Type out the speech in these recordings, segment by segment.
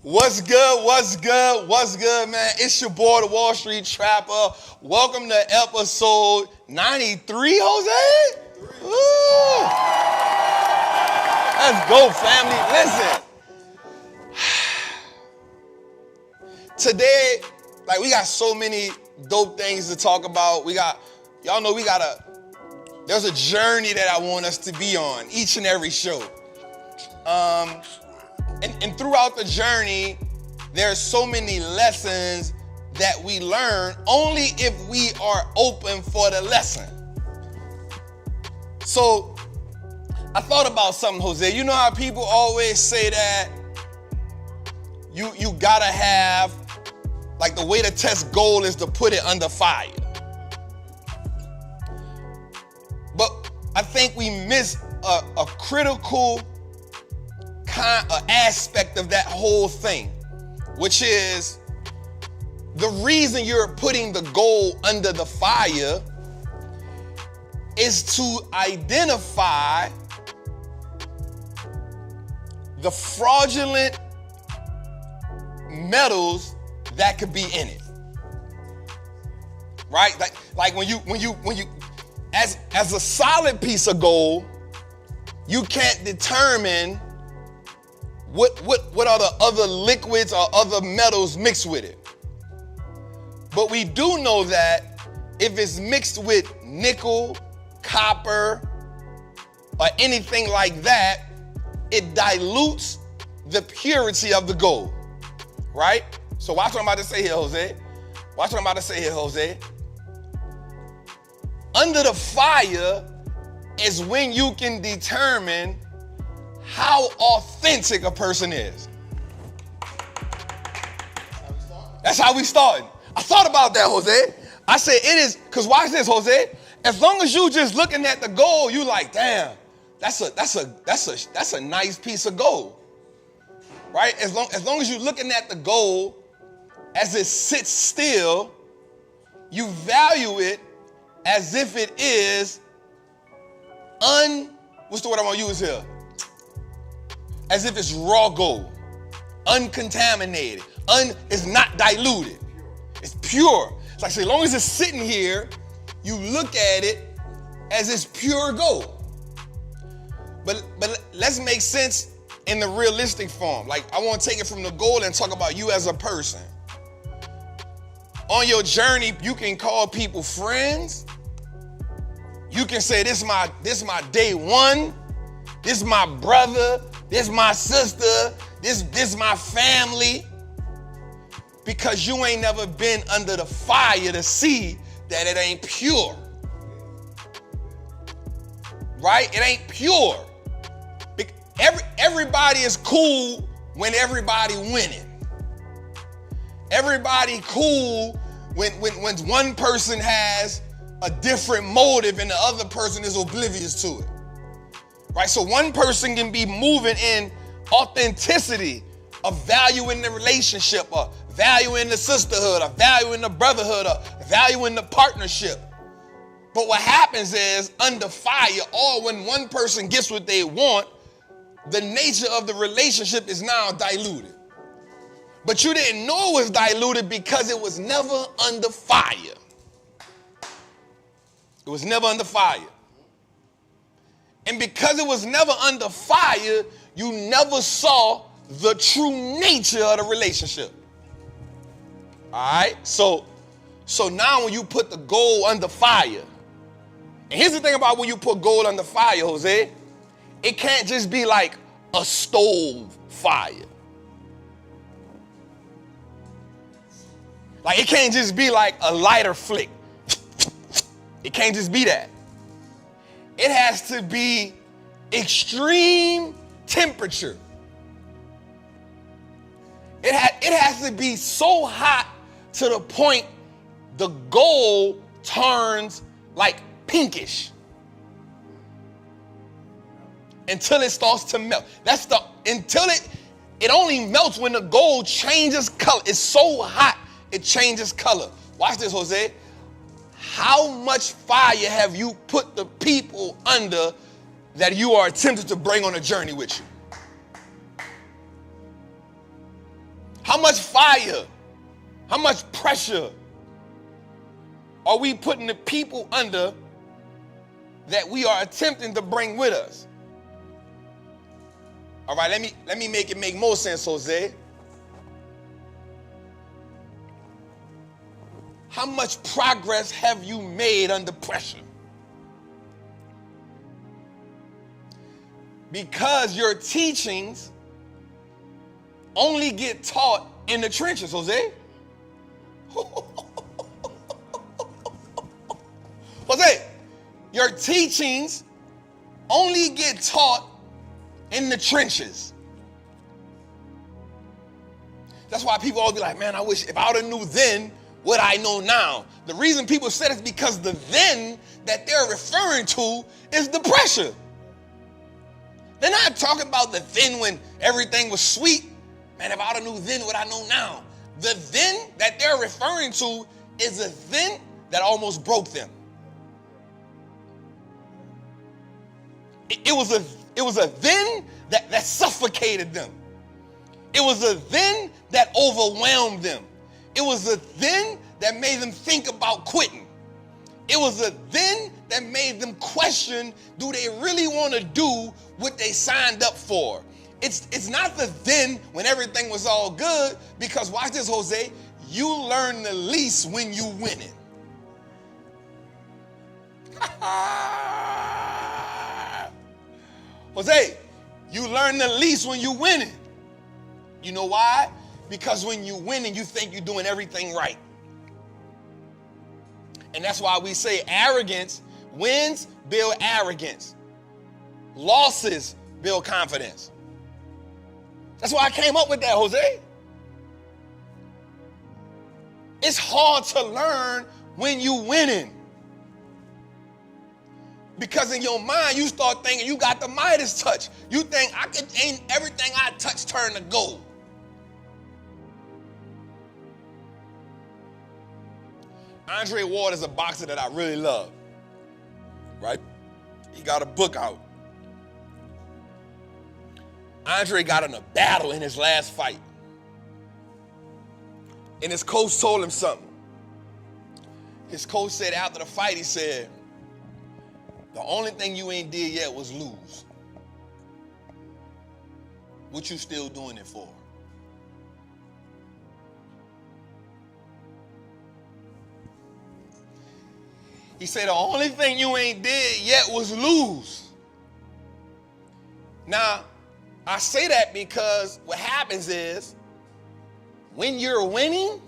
What's good, what's good, what's good, man? It's your boy, the Wall Street Trapper. Welcome to episode 93, Jose. Ooh. Let's go, family. Listen. Today, we got so many dope things to talk about. Y'all know there's a journey that I want us to be on each and every show. And throughout the journey, there's so many lessons that we learn only if we are open for the lesson. So I thought about something, Jose. You know how people always say that you gotta have, the way to test gold is to put it under fire. But I think we miss a critical aspect of that whole thing, which is the reason you're putting the gold under the fire is to identify the fraudulent metals that could be in it. Right? Like when you as a solid piece of gold, you can't determine what are the other liquids or other metals mixed with it. But we do know that if it's mixed with nickel, copper, or anything like that, it dilutes the purity of the gold, right? So watch what I'm about to say here, Jose. Under the fire is when you can determine how authentic a person is. That's how we started. I thought about that, Jose. I said it is, because watch this, Jose. As long as you just looking at the gold, you like, damn, that's a nice piece of gold. Right? As long as you're looking at the gold as it sits still, you value it as if it is what's the word I'm gonna use here? As if it's raw gold, uncontaminated, it's not diluted, it's pure. It's like, so as long as it's sitting here, you look at it as it's pure gold. But let's make sense in the realistic form. Like, I want to take it from the gold and talk about you as a person. On your journey, you can call people friends. You can say, this is my day one, this is my brother, this my sister, this my family, because you ain't never been under the fire to see that it ain't pure. Right? It ain't pure. Everybody is cool when everybody winning. Everybody cool when one person has a different motive and the other person is oblivious to it. Right? So one person can be moving in authenticity of value in the relationship, or value in the sisterhood, or value in the brotherhood, or value in the partnership. But what happens is, under fire, or when one person gets what they want, the nature of the relationship is now diluted. But you didn't know it was diluted because it was never under fire. It was never under fire. And because it was never under fire, you never saw the true nature of the relationship. All right? So now when you put the gold under fire, and here's the thing about when you put gold under fire, Jose, it can't just be like a stove fire. Like, it can't just be like a lighter flick. It can't just be that. It has to be extreme temperature. It has to be so hot to the point the gold turns like pinkish until it starts to melt. Until it only melts when the gold changes color. It's so hot, it changes color. Watch this, Jose. How much fire have you put the people under that you are attempting to bring on a journey with you? How much fire, how much pressure are we putting the people under that we are attempting to bring with us? All right, let me make it make more sense, Jose. How much progress have you made under pressure? Because your teachings only get taught in the trenches, Jose. Jose, your teachings only get taught in the trenches. That's why people always be like, man, I wish if I would have knew then what I know now. The reason people said it's because the then that they're referring to is the pressure. They're not talking about the then when everything was sweet. Man, if I would have knew then what I know now. The then that they're referring to is a then that almost broke them. It was a then that suffocated them. It was a then that overwhelmed them. It was a then that made them think about quitting. It was a then that made them question, do they really want to do what they signed up for? It's not the then when everything was all good, because watch this, Jose, you learn the least when you win it. Jose, you learn the least when you win it. You know why? Because when you win and you think you're doing everything right. And that's why we say arrogance, wins build arrogance. Losses build confidence. That's why I came up with that, Jose. It's hard to learn when you winning. Because in your mind, you start thinking you got the Midas touch. You think ain't everything I touch turn to gold. Andre Ward is a boxer that I really love, right? He got a book out. Andre got in a battle in his last fight. And his coach told him something. His coach said after the fight, he said, the only thing you ain't did yet was lose. What you still doing it for? He said the only thing you ain't did yet was lose. Now, I say that because what happens is when you're winning,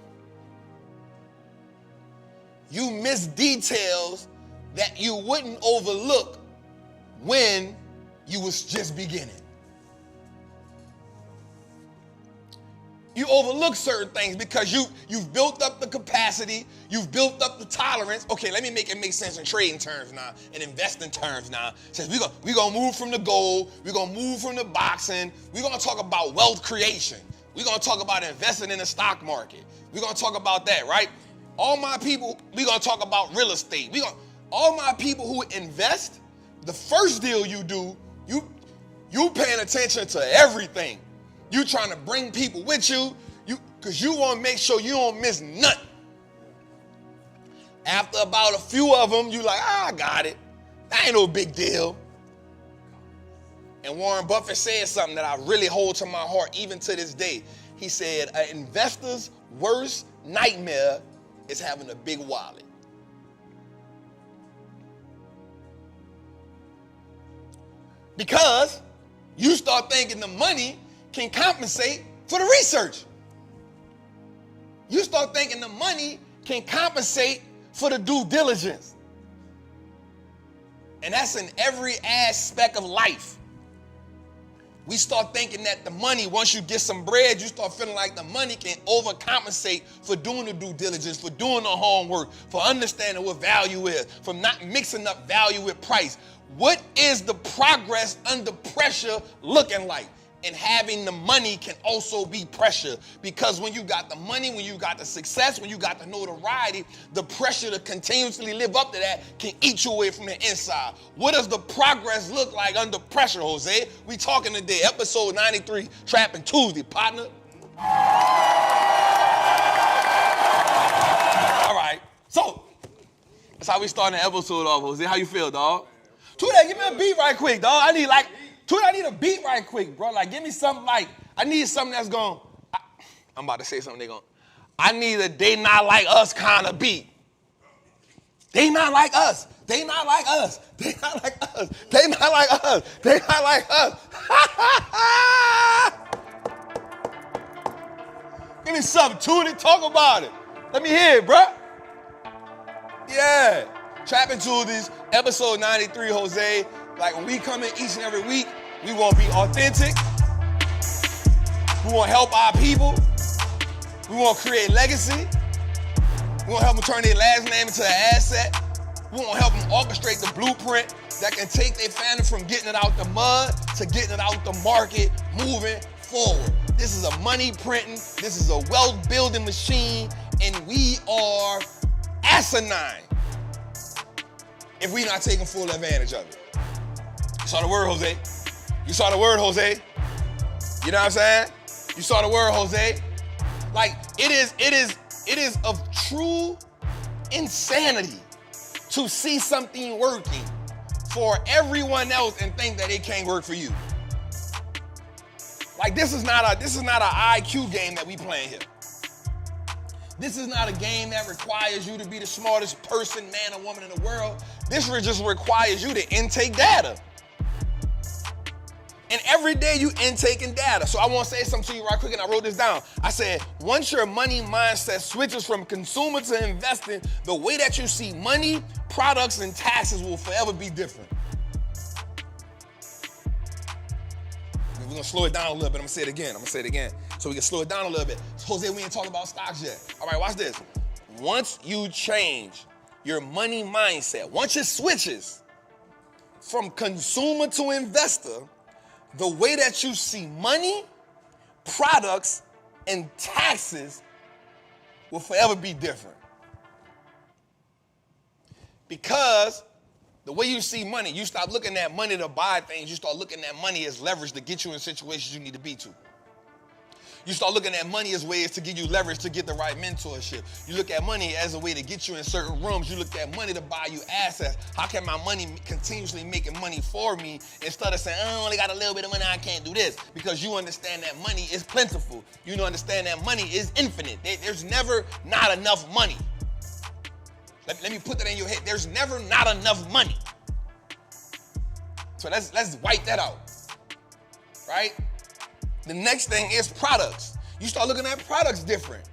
you miss details that you wouldn't overlook when you was just beginning. You overlook certain things because you've built up the capacity, you've built up the tolerance. Okay, let me make it make sense in trading terms now, in investing terms now. Since we're gonna move from the gold, we're gonna move from the boxing, we're gonna talk about wealth creation. We're gonna talk about investing in the stock market. We're gonna talk about that, right? All my people, we're gonna talk about real estate. All my people who invest, the first deal you do, you paying attention to everything. You trying to bring people with you, because you want to make sure you don't miss nothing. After about a few of them, you like, I got it. That ain't no big deal. And Warren Buffett said something that I really hold to my heart even to this day. He said, an investor's worst nightmare is having a big wallet. Because you start thinking the money can compensate for the research. You start thinking the money can compensate for the due diligence. And that's in every aspect of life. We start thinking that the money, once you get some bread, you start feeling like the money can overcompensate for doing the due diligence, for doing the homework, for understanding what value is, for not mixing up value with price. What is the progress under pressure looking like? And having the money can also be pressure, because when you got the money, when you got the success, when you got the notoriety, the pressure to continuously live up to that can eat you away from the inside. What does the progress look like under pressure, Jose? We talking today, episode 93, Trappin' Tuesday, partner. All right, so that's how we starting the episode off, Jose. How you feel, dog? Tuesday, give me a beat right quick, dog. I need a beat right quick, bro. Like, give me something I need something that's I'm about to say something I need a they not like us kind of beat. They not like us. They not like us. They not like us. They not like us. They not like us. Give me something, Tootie. Talk about it. Let me hear it, bro. Yeah. Trappin' Tuesdays, episode 93, Jose. Like, when we come in each and every week, we want to be authentic. We want to help our people. We want to create legacy. We want to help them turn their last name into an asset. We want to help them orchestrate the blueprint that can take their family from getting it out the mud to getting it out the market, moving forward. This is a money printing. This is a wealth building machine, and we are asinine if we're not taking full advantage of it. You saw the word, Jose. You saw the word, Jose. You know what I'm saying? You saw the word, Jose. Like, it is of true insanity to see something working for everyone else and think that it can't work for you. Like, this is not an IQ game that we playing here. This is not a game that requires you to be the smartest person, man or woman in the world. This just requires you to intake data. And every day you intaking data. So I want to say something to you right quick, and I wrote this down. I said, once your money mindset switches from consumer to investing, the way that you see money, products, and taxes will forever be different. We're going to slow it down a little bit. I'm going to say it again. So we can slow it down a little bit. Jose, we ain't talking about stocks yet. All right, watch this. Once you change your money mindset, once it switches from consumer to investor, the way that you see money, products, and taxes will forever be different. Because the way you see money, you stop looking at money to buy things, you start looking at money as leverage to get you in situations you need to be to. You start looking at money as ways to give you leverage to get the right mentorship. You look at money as a way to get you in certain rooms. You look at money to buy you assets. How can my money continuously making money for me instead of saying, I only got a little bit of money, I can't do this? Because you understand that money is plentiful. You understand that money is infinite. There's never not enough money. Let me put that in your head. There's never not enough money. So let's wipe that out, right? The next thing is products. You start looking at products different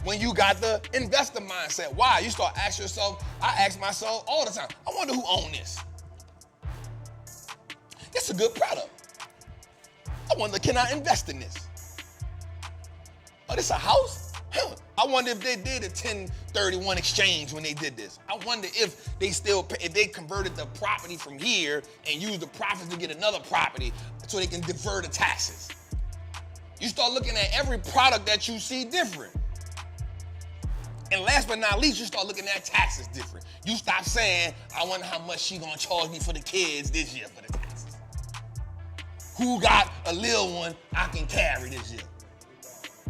when you got the investor mindset. Why? You start asking yourself, I ask myself all the time, I wonder who owns this. It's a good product. I wonder, can I invest in this? Oh, this a house? Huh. I wonder if they did a 1031 exchange when they did this. I wonder if they converted the property from here and used the profits to get another property so they can defer the taxes. You start looking at every product that you see different. And last but not least, you start looking at taxes different. You stop saying, I wonder how much she gonna charge me for the kids this year for the taxes. Who got a little one I can carry this year?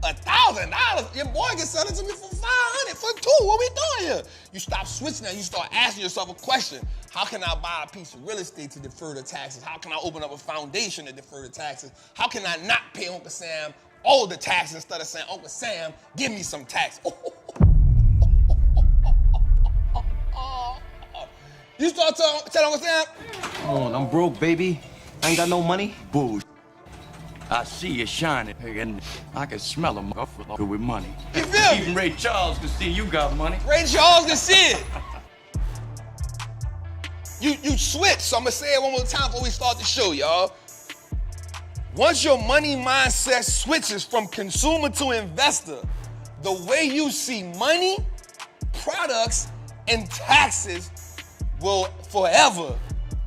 $1,000? Your boy can sell it to me for $500 for two. What we doing here? You stop switching that. You start asking yourself a question. How can I buy a piece of real estate to defer the taxes? How can I open up a foundation to defer the taxes? How can I not pay Uncle Sam all the taxes instead of saying, Uncle Sam, give me some tax? You start telling Uncle Sam? Come on, I'm broke, baby. I ain't got no money. Bull. I see you shining, and I can smell them with money. You feel me? Even Ray Charles can see you got money. Ray Charles can see it. You switch, so I'm gonna say it one more time before we start the show, y'all. Once your money mindset switches from consumer to investor, the way you see money, products, and taxes will forever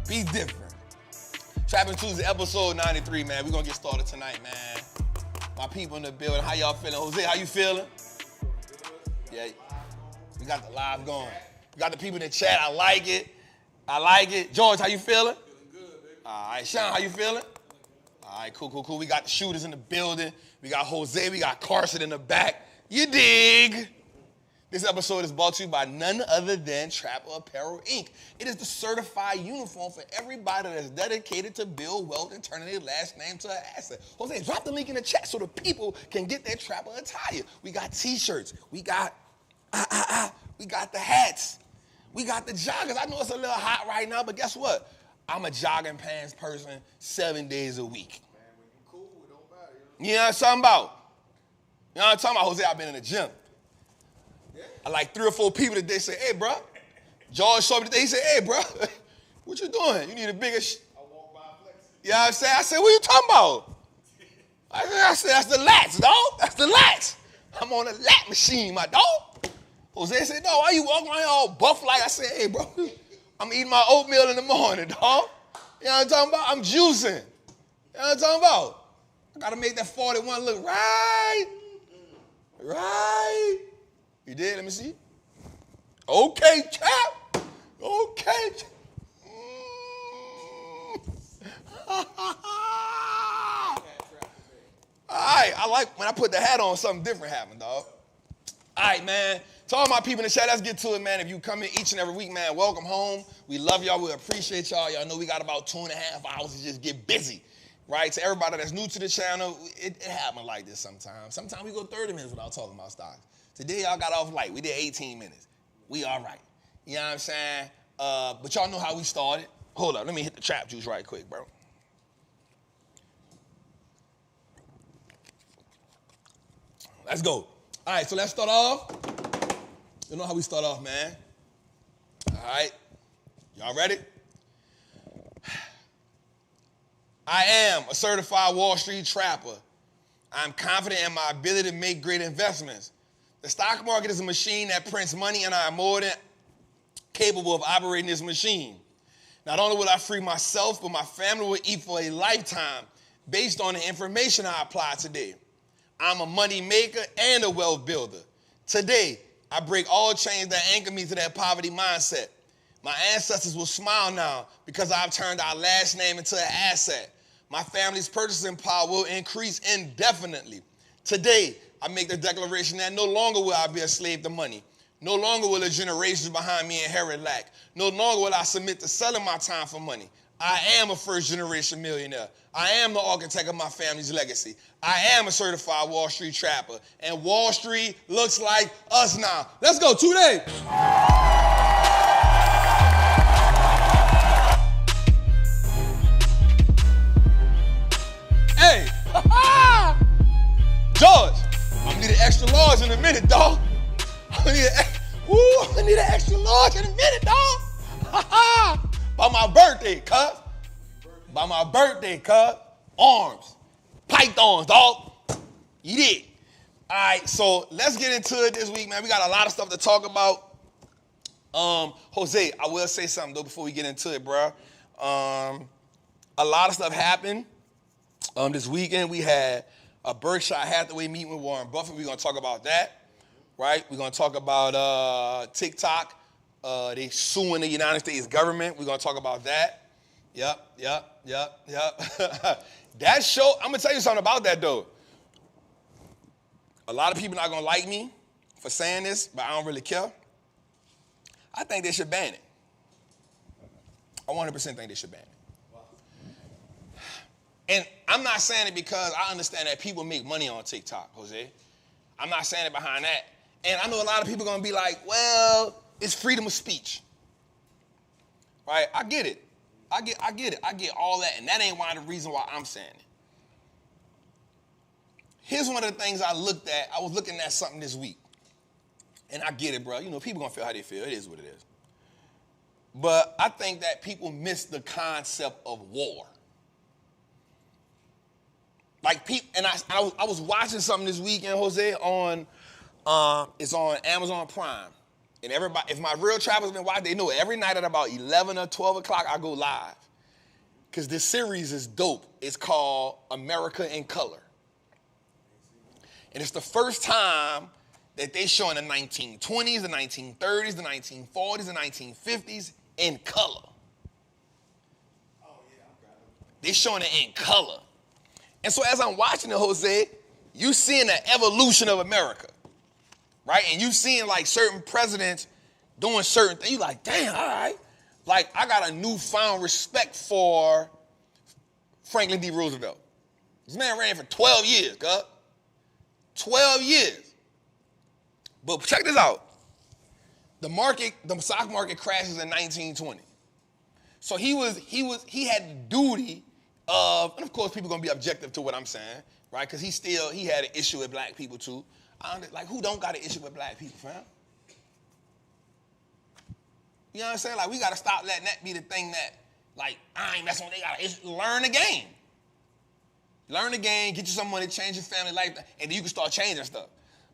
be different. Trappin' Tuesday, episode 93, man. We're gonna get started tonight, man. My people in the building, how y'all feeling? Jose, how you feeling? Yeah, we got the live going. We got the people in the chat, I like it. I like it. George, how you feeling? Feeling good, baby. All right, Sean, how you feeling? All right, cool. We got the shooters in the building. We got Jose, we got Carson in the back. You dig? This episode is brought to you by none other than Trapper Apparel, Inc. It is the certified uniform for everybody that's dedicated to build wealth and turning their last name to an asset. Jose, drop the link in the chat so the people can get their Trapper attire. We got t-shirts. We got the hats. We got the joggers. I know it's a little hot right now, but guess what? I'm a jogging pants person 7 days a week. Man, when you cool, it don't matter. You know what I'm talking about? You know what I'm talking about, Jose? I've been in the gym. I like 3 or 4 people today say, hey, bro. George showed me today. He said, hey, bro, what you doing? You need a bigger I walk by flexing. You know what I'm saying? I said, what you talking about? I said, that's the lats, dog. That's the lats. I'm on a lat machine, my dog. Jose said, no, why you walking around here all buff like? I said, hey, bro, I'm eating my oatmeal in the morning, dog. You know what I'm talking about? I'm juicing. You know what I'm talking about? I got to make that 41 look right. Right. You did? Let me see. Okay, chap. Okay. All right, I like when I put the hat on, something different happened, dog. All right, man. To all my people in the chat, let's get to it, man. If you come in each and every week, man, welcome home. We love y'all. We appreciate y'all. Y'all know we got about 2.5 hours to just get busy, right? To everybody that's new to the channel, it happens like this sometimes. Sometimes we go 30 minutes without talking about stocks. Today, y'all got off light. We did 18 minutes. We all right. You know what I'm saying? But y'all know how we started. Hold up. Let me hit the trap juice right quick, bro. Let's go. All right, so let's start off. You know how we start off, man. All right. Y'all ready? I am a certified Wall Street trapper. I'm confident in my ability to make great investments. The stock market is a machine that prints money, and I am more than capable of operating this machine. Not only will I free myself, but my family will eat for a lifetime based on the information I apply today. I'm a money maker and a wealth builder. Today, I break all chains that anchor me to that poverty mindset. My ancestors will smile now because I've turned our last name into an asset. My family's purchasing power will increase indefinitely. Today, I make the declaration that no longer will I be a slave to money. No longer will the generations behind me inherit lack. No longer will I submit to selling my time for money. I am a first-generation millionaire. I am the architect of my family's legacy. I am a certified Wall Street trapper. And Wall Street looks like us now. Let's go, 2 days. Hey, George, I'm gonna need an extra large in a minute, dog. I'm gonna need an extra large in a minute, dog. By my birthday, cuz. By my birthday, cuz. Arms. Pythons, dog. You did. All right, so let's get into it this week, man. We got a lot of stuff to talk about. Jose, I will say something though before we get into it, bro. A lot of stuff happened. This weekend we had a Berkshire Hathaway meeting with Warren Buffett. We're gonna talk about that, right? We're gonna talk about TikTok. They suing the United States government. We're gonna talk about that. Yep. That show, I'm gonna tell you something about that though. A lot of people not gonna like me for saying this, but I don't really care. I think they should ban it. I 100% think they should ban it. And I'm not saying it because I understand that people make money on TikTok, Jose. I'm not saying it behind that. And I know a lot of people gonna be like, well, it's freedom of speech. Right? I get it. I get it. I get all that. And that ain't the reason why I'm saying it. Here's one of the things I looked at. I was looking at something this week. And I get it, bro. You know, people gonna feel how they feel. It is what it is. But I think that people miss the concept of war. Like people, and I was watching something this weekend, Jose, on it's on Amazon Prime. And everybody, if my real travelers been watching, they know every night at about 11 or 12 o'clock I go live. Because this series is dope. It's called America in Color. And it's the first time that they showing the 1920s, the 1930s, the 1940s, the 1950s in color. They showing it in color. And so as I'm watching it, Jose, you seeing the evolution of America, right? And you seeing like certain presidents doing certain things. You like, damn, all right. Like I got a newfound respect for Franklin D. Roosevelt. This man ran for 12 years, God. 12 years. But check this out. The stock market crashes in 1920. So he had the duty of, and of course people gonna be objective to what I'm saying, right? Because he had an issue with black people too. Like who don't got an issue with black people, fam? You know what I'm saying? Like we gotta stop letting that be the thing that, like, I ain't messing with, they got an issue. Learn the game. Learn the game, get you some money, change your family life, and then you can start changing stuff.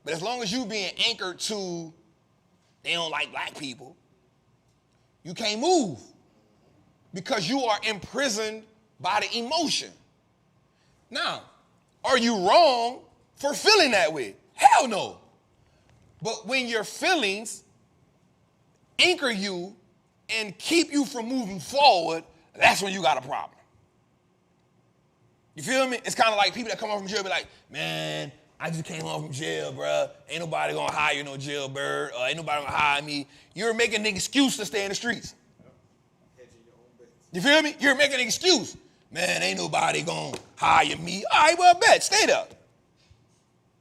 But as long as you being anchored to, they don't like black people, you can't move because you are imprisoned by the emotion. Now, are you wrong for feeling that way? Hell no. But when your feelings anchor you and keep you from moving forward, that's when you got a problem. You feel me? It's kind of like people that come home from jail be like, man, I just came home from jail, bruh. Ain't nobody gonna hire no jailbird, or ain't nobody gonna hire me. You're making an excuse to stay in the streets. You feel me? You're making an excuse. Man, ain't nobody gonna hire me. All right, well, bet. Stay there.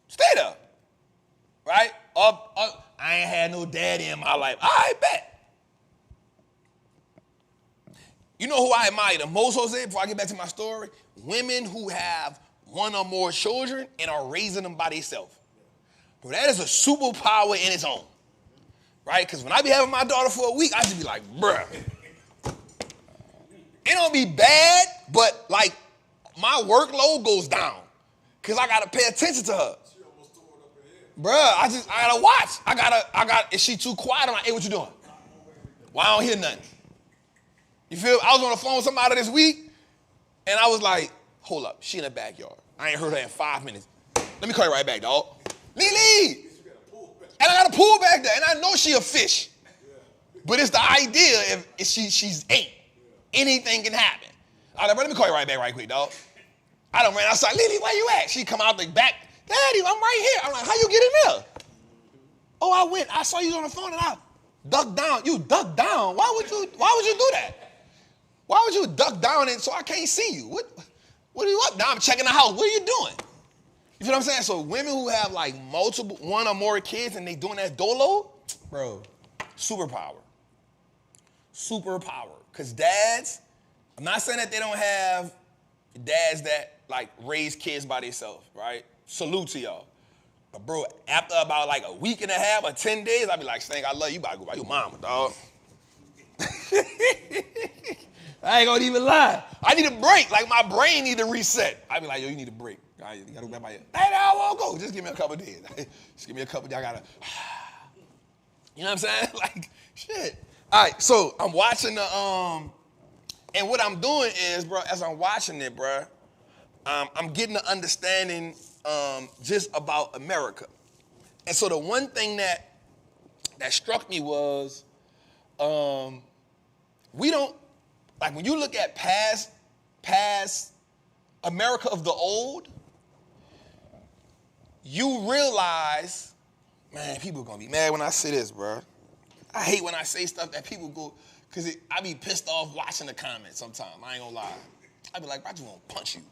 Stay there. Right? I ain't had no daddy in my life. All right, bet. You know who I admire the most, Jose, before I get back to my story? Women who have one or more children and are raising them by themselves. Bro, that is a superpower in its own. Right? Because when I be having my daughter for a week, I just be like, bruh. It don't be bad, but like my workload goes down because I gotta pay attention to her. Bruh, I gotta watch. If she too quiet, I'm like, hey, what you doing? Well, I don't hear nothing. You feel? I was on the phone with somebody this week, and I was like, hold up, she in the backyard. I ain't heard her in 5 minutes. Let me call you right back, dog. Lee! And I got a pool back there, and I know she a fish. But it's the idea if she's 8. Anything can happen. All right, bro, let me call you right back right quick, dog. I done ran outside. Lily, where you at? She come out the back. Daddy, I'm right here. I'm like, how you get in there? Oh, I saw you on the phone and I ducked down. You ducked down? Why would you do that? Why would you duck down and so I can't see you? What are you up? Now I'm checking the house. What are you doing? You feel what I'm saying? So women who have like one or more kids and they doing that dolo, bro, superpower. Superpower. Because dads, I'm not saying that they don't have dads that like raise kids by themselves, right? Salute to y'all. But bro, after about like a week and a half or 10 days, I be like, Stank, I love you. You about to go by your mama, dog. I ain't gonna even lie. I need a break. Like my brain need to reset. I be like, yo, you need a break. You gotta go back by your, hey, I won't go. Just give me a couple days. Just give me a couple days. I gotta, you know what I'm saying? Like, shit. All right, so I'm watching the, and what I'm doing is, bro, as I'm watching it, bro, I'm getting an understanding just about America. And so the one thing that struck me was, we don't, like when you look at past America of the old, you realize, man, people are gonna be mad when I say this, bro. I hate when I say stuff that people go, because I be pissed off watching the comments sometimes. I ain't gonna lie. I be like, I just want to punch you.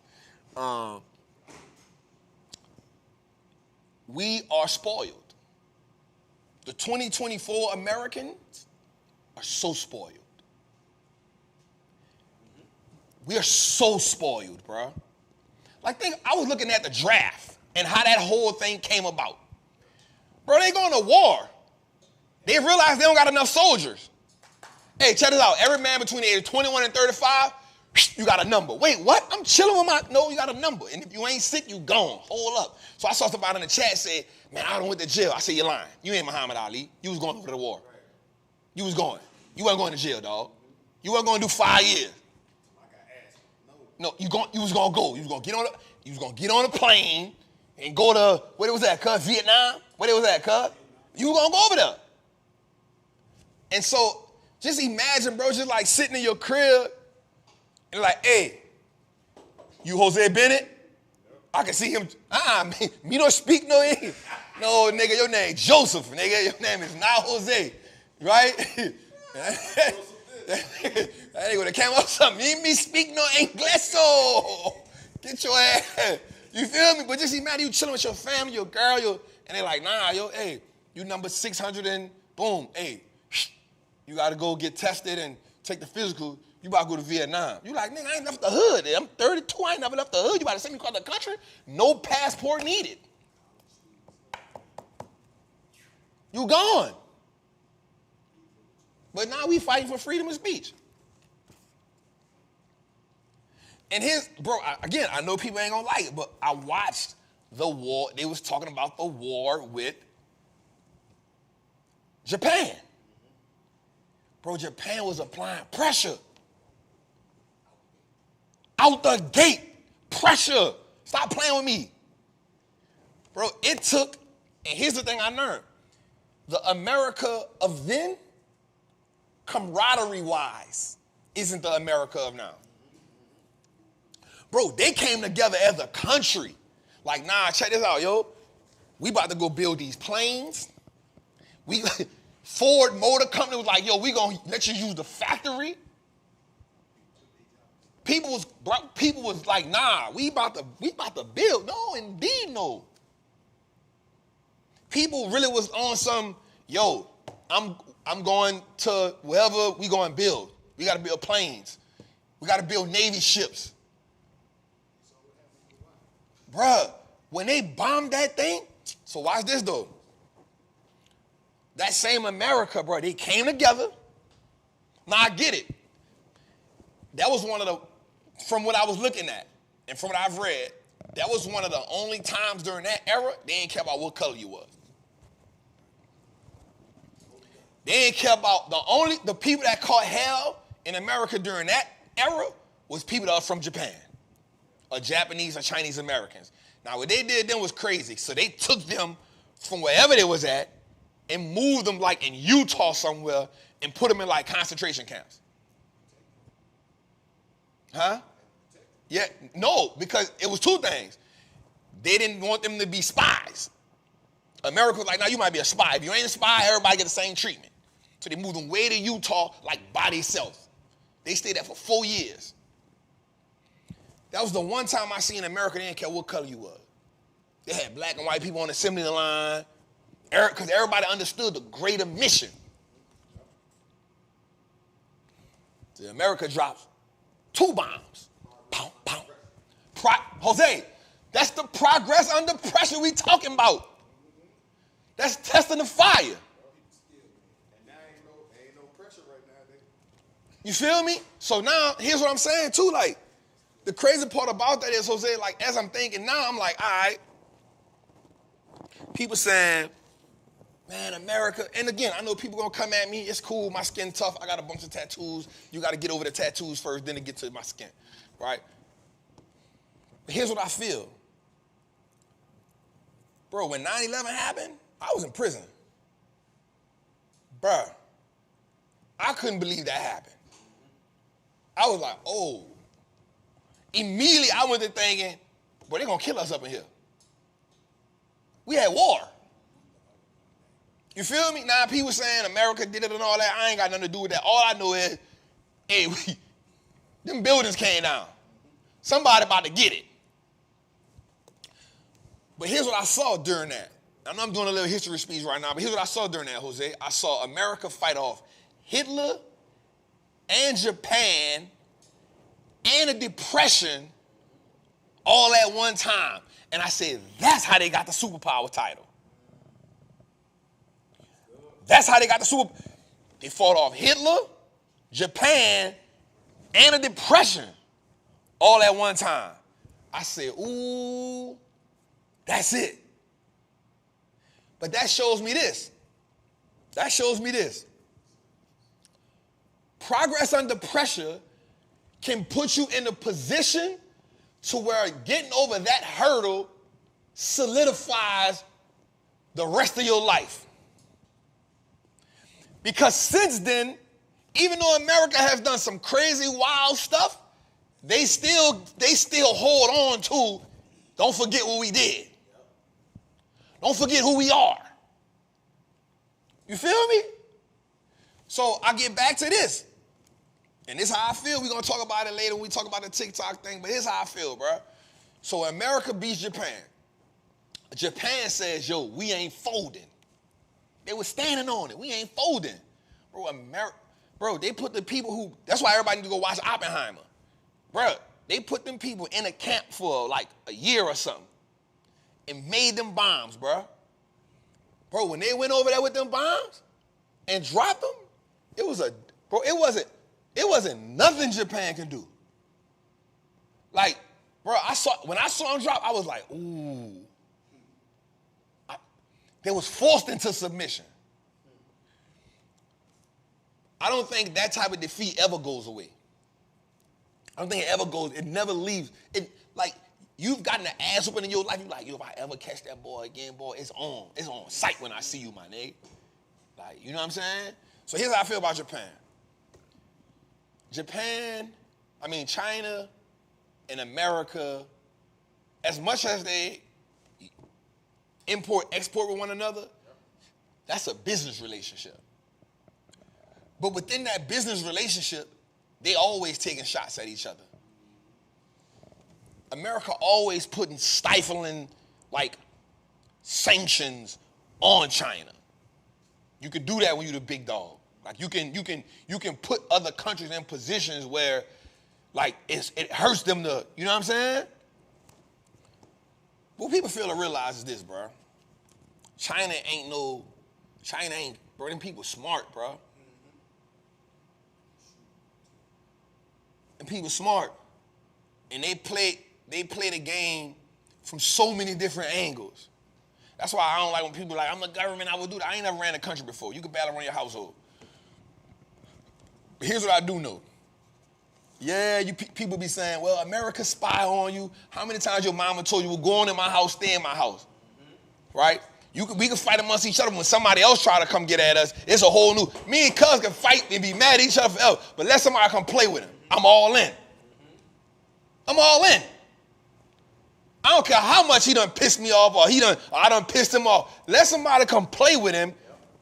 We are spoiled. The 2024 Americans are so spoiled. We are so spoiled, bro. Like, I was looking at the draft and how that whole thing came about. Bro, they going to war. They realize they don't got enough soldiers. Hey, check this out. Every man between the age of 21 and 35, you got a number. Wait, what? I'm chilling with my, no, you got a number. And if you ain't sick, you gone. Hold up. So I saw somebody in the chat say, man, I done went to jail. I said, you're lying. You ain't Muhammad Ali. You was going over to the war. You was going. You wasn't going to jail, dog. You wasn't going to do 5 years. No, you was gonna go. You was gonna get on a plane and go to, where it was at, cuz? Vietnam? Where it was at, cuz? You were gonna go over there. And so just imagine, bro, just like sitting in your crib and like, hey, you Jose Bennett? I can see him. Me don't speak no English. No, nigga, your name Joseph, nigga. Your name is not Jose, right? That nigga would have came up something. Me speak no English, so get your ass. You feel me? But just imagine you chilling with your family, your girl, and they like, nah, hey, you number 600 and boom, hey, you got to go get tested and take the physical. You about to go to Vietnam. You like, nigga, I ain't left the hood. I'm 32, I ain't never left the hood. You about to send me across the country? No passport needed. You gone. But now we fighting for freedom of speech. And bro, again, I know people ain't gonna like it, but I watched the war. They was talking about the war with Japan. Bro, Japan was applying pressure. Out the gate, pressure. Stop playing with me. Bro, it took, and here's the thing I learned. The America of then, camaraderie-wise, isn't the America of now. Bro, they came together as a country. Like, nah, check this out, yo. We about to go build these planes. Ford Motor Company was like, yo, we gonna let you use the factory. People was like, nah, we about to build. No, indeed, no. People really was on some, yo, I'm going to wherever we going to build. We got to build planes. We got to build Navy ships. Bruh, when they bombed that thing, so watch this though. That same America, bro, they came together. Now I get it. That was one of the, from what I was looking at and from what I've read, that was one of the only times during that era they ain't care about what color you was. They ain't care about the people that caught hell in America during that era was people that are from Japan, or Japanese or Chinese Americans. Now what they did then was crazy. So they took them from wherever they was at and moved them like in Utah somewhere and put them in like concentration camps. Huh? Yeah, no, because it was two things. They didn't want them to be spies. America was like, now you might be a spy. If you ain't a spy, everybody get the same treatment. So they moved them way to Utah like by themselves. They stayed there for 4 years. That was the one time I seen America, they didn't care what color you was. They had black and white people on the assembly line because everybody understood the greater mission. So America drops 2 bombs. Pow, pow. Jose, that's the progress under pressure we talking about. That's testing the fire. Ain't no pressure right now, nigga. You feel me? So now, here's what I'm saying too, like, the crazy part about that is, Jose, like, as I'm thinking now, I'm like, all right. People saying, man, America, and again, I know people gonna come at me. It's cool, my skin tough. I got a bunch of tattoos. You gotta get over the tattoos first, then to get to my skin, right? But here's what I feel. Bro, when 9/11 happened, I was in prison. Bruh, I couldn't believe that happened. I was like, oh. Immediately, I went to thinking, boy, they're gonna kill us up in here. We had war. You feel me? Now, people saying America did it and all that. I ain't got nothing to do with that. All I know is, hey, them buildings came down. Somebody about to get it. But here's what I saw during that. I know I'm doing a little history speech right now, but here's what I saw during that, Jose. I saw America fight off Hitler and Japan and a depression all at one time. And I said, that's how they got the superpower title. That's how they got the super. They fought off Hitler, Japan, and a depression all at one time. I said, ooh, that's it. But that shows me this. That shows me this. Progress under pressure can put you in a position to where getting over that hurdle solidifies the rest of your life. Because since then, even though America has done some crazy, wild stuff, they still hold on to, don't forget what we did. Don't forget who we are. You feel me? So I get back to this. And this is how I feel. We're going to talk about it later when we talk about the TikTok thing, but here's how I feel, bro. So America beats Japan. Japan says, yo, we ain't folding. They were standing on it. We ain't folding. Bro, they put the people who, that's why everybody need to go watch Oppenheimer. Bro, they put them people in a camp for like a year or something and made them bombs, bro. Bro, when they went over there with them bombs and dropped them, it wasn't nothing Japan can do. Like, bro, when I saw them drop, I was like, ooh. They was forced into submission. I don't think that type of defeat ever goes away. I don't think it ever goes, it never leaves. Like, you've gotten an ass whooping in your life, you're like, yo, if I ever catch that boy again, boy, it's on sight when I see you, my nigga. Like, you know what I'm saying? So here's how I feel about Japan. China and America, as much as they import, export with one another, that's a business relationship. But within that business relationship, they always taking shots at each other. America always putting stifling, like, sanctions on China. You can do that when you're the big dog. Like, you can put other countries in positions where, like, it hurts them to, you know what I'm saying? What people fail to realize is this, bro. China ain't, bro, them people smart, bro. And people smart. And they play the game from so many different angles. That's why I don't like when people are like, I'm the government, I will do that. I ain't never ran a country before. You can barely run your household. But here's what I do know. Yeah, people be saying, well, America spy on you. How many times your mama told you, well, go on in my house, stay in my house? Right? We can fight amongst each other when somebody else try to come get at us. It's a whole new, me and cuz can fight and be mad at each other forever, but let somebody come play with him. I'm all in. I'm all in. I don't care how much he done pissed me off or I done pissed him off. Let somebody come play with him.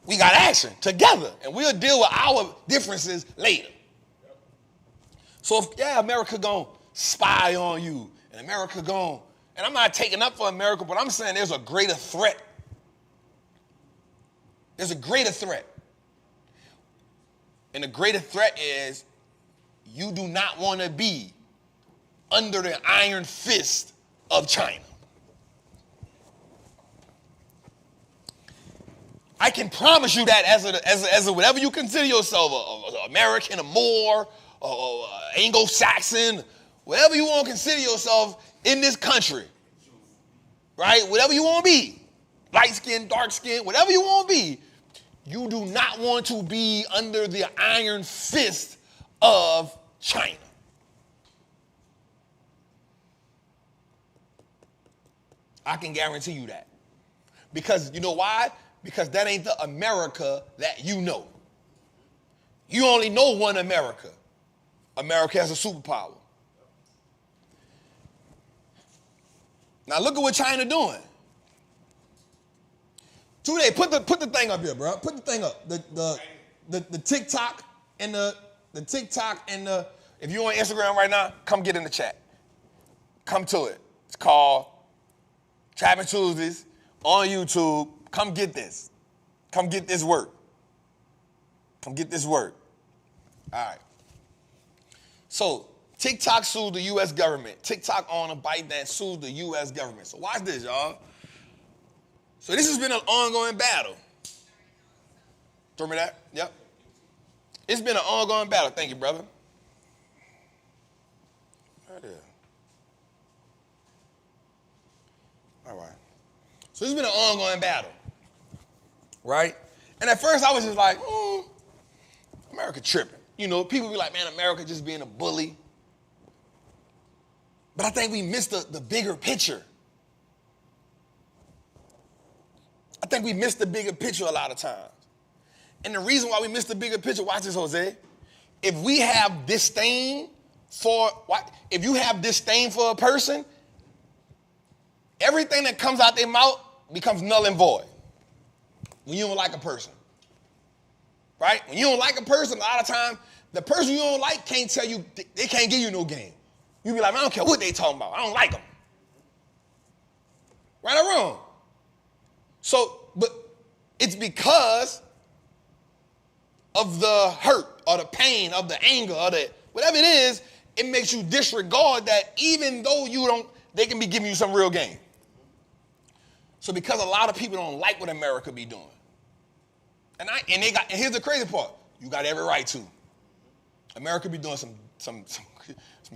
We got action together, and we'll deal with our differences later. So if, America gonna spy on you, and America gonna, and I'm not taking up for America, but I'm saying there's a greater threat. There's a greater threat. And the greater threat is you do not want to be under the iron fist of China. I can promise you that as a whatever you consider yourself, American, a Moor, or Anglo-Saxon, whatever you want to consider yourself in this country, right? Whatever you want to be, light skin, dark skin, whatever you want to be, you do not want to be under the iron fist of China. I can guarantee you that. Because you know why? Because that ain't the America that you know. You only know one America. America has a superpower. Now look at what China doing. Today, put the thing up here, bro. Put the thing up. The TikTok and the TikTok and the, if you're on Instagram right now, come get in the chat. Come to it. It's called Trappin Tuesdays on YouTube. Come get this. Come get this work. Come get this work. All right. So TikTok sued the U.S. government. TikTok owner ByteDance sued the U.S. government. So watch this, y'all. So this has been an ongoing battle. Throw me that? Yep. It's been an ongoing battle. Thank you, brother. Right there. All right. So it's been an ongoing battle, right? And at first I was just like, America tripping. You know, people be like, man, America just being a bully. But I think we missed the bigger picture. I think we missed the bigger picture a lot of times. And the reason why we missed the bigger picture, watch this, Jose. If we have disdain if you have disdain for a person, everything that comes out their mouth becomes null and void when you don't like a person, right? When you don't like a person, a lot of times, the person you don't like can't tell you, they can't give you no game. You be like, I don't care what they talking about. I don't like them. Right or wrong? So, but it's because of the hurt or the pain, of the anger, or the whatever it is, it makes you disregard that even though they can be giving you some real game. So because a lot of people don't like what America be doing. And here's the crazy part. You got every right to. America be doing some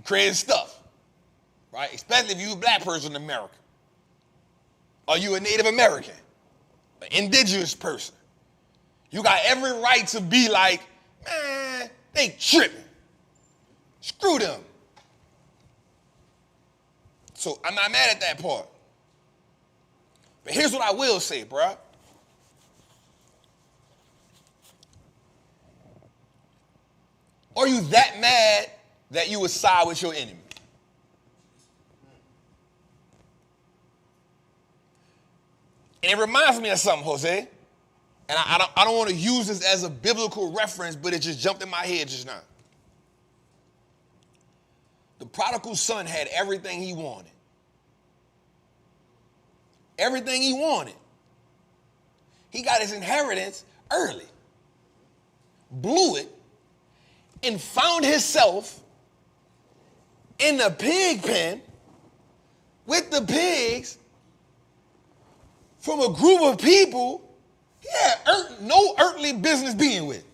crazy stuff. Right? Especially if you're a black person in America. Or you a Native American. An indigenous person. You got every right to be like, man, they tripping. Screw them. So I'm not mad at that part. But here's what I will say, bruh. Are you that mad that you would side with your enemy? And it reminds me of something, Jose. And I don't want to use this as a biblical reference, but it just jumped in my head just now. The prodigal son had everything he wanted. Everything he wanted. He got his inheritance early. Blew it. And found himself in the pig pen with the pigs from a group of people he had no earthly business being with.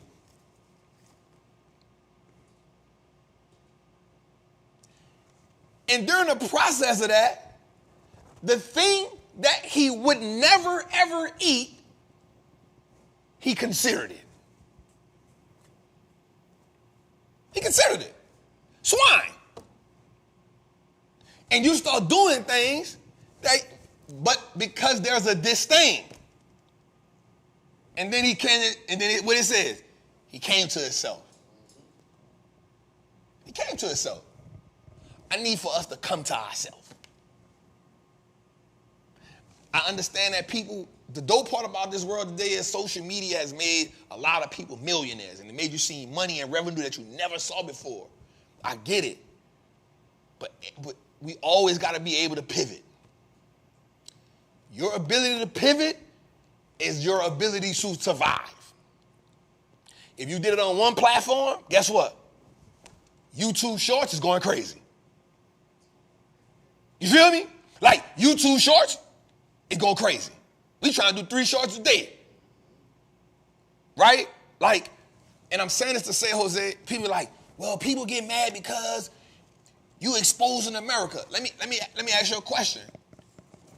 And during the process of that, the thing that he would never, ever eat, he considered it. He considered it. Swine. And you start doing things but because there's a disdain. And then what it says, he came to himself. He came to himself. I need for us to come to ourselves. I understand that people, the dope part about this world today is social media has made a lot of people millionaires, and it made you see money and revenue that you never saw before. I get it. But we always got to be able to pivot. Your ability to pivot is your ability to survive. If you did it on one platform, guess what? YouTube Shorts is going crazy. You feel me? Like YouTube Shorts, it's going crazy. We trying to do 3 shorts a day. Right? And I'm saying this to say, Jose, people are like, well, people get mad because You exposing America. Let me ask you a question.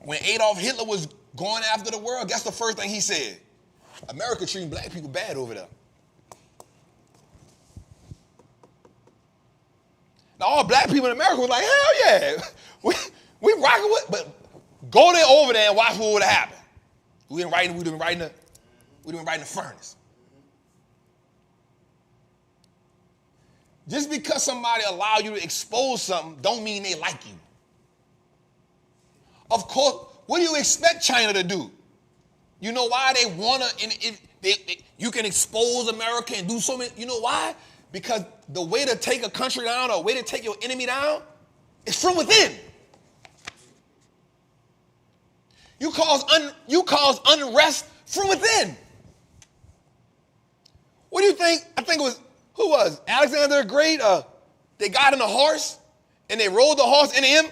When Adolf Hitler was going after the world, guess the first thing he said? America treating black people bad over there. Now all black people in America was like, hell yeah, we rocking with, but go there over there and watch what would have happened. We been right in the furnace. Just because somebody allow you to expose something don't mean they like you. Of course, what do you expect China to do? You know why they wanna, you can expose America and do so many, you know why? Because the way to take a country down or way to take your enemy down is from within. You cause unrest from within. What do you think? I think it was, who was? Alexander the Great? They got in a horse and they rode the horse into him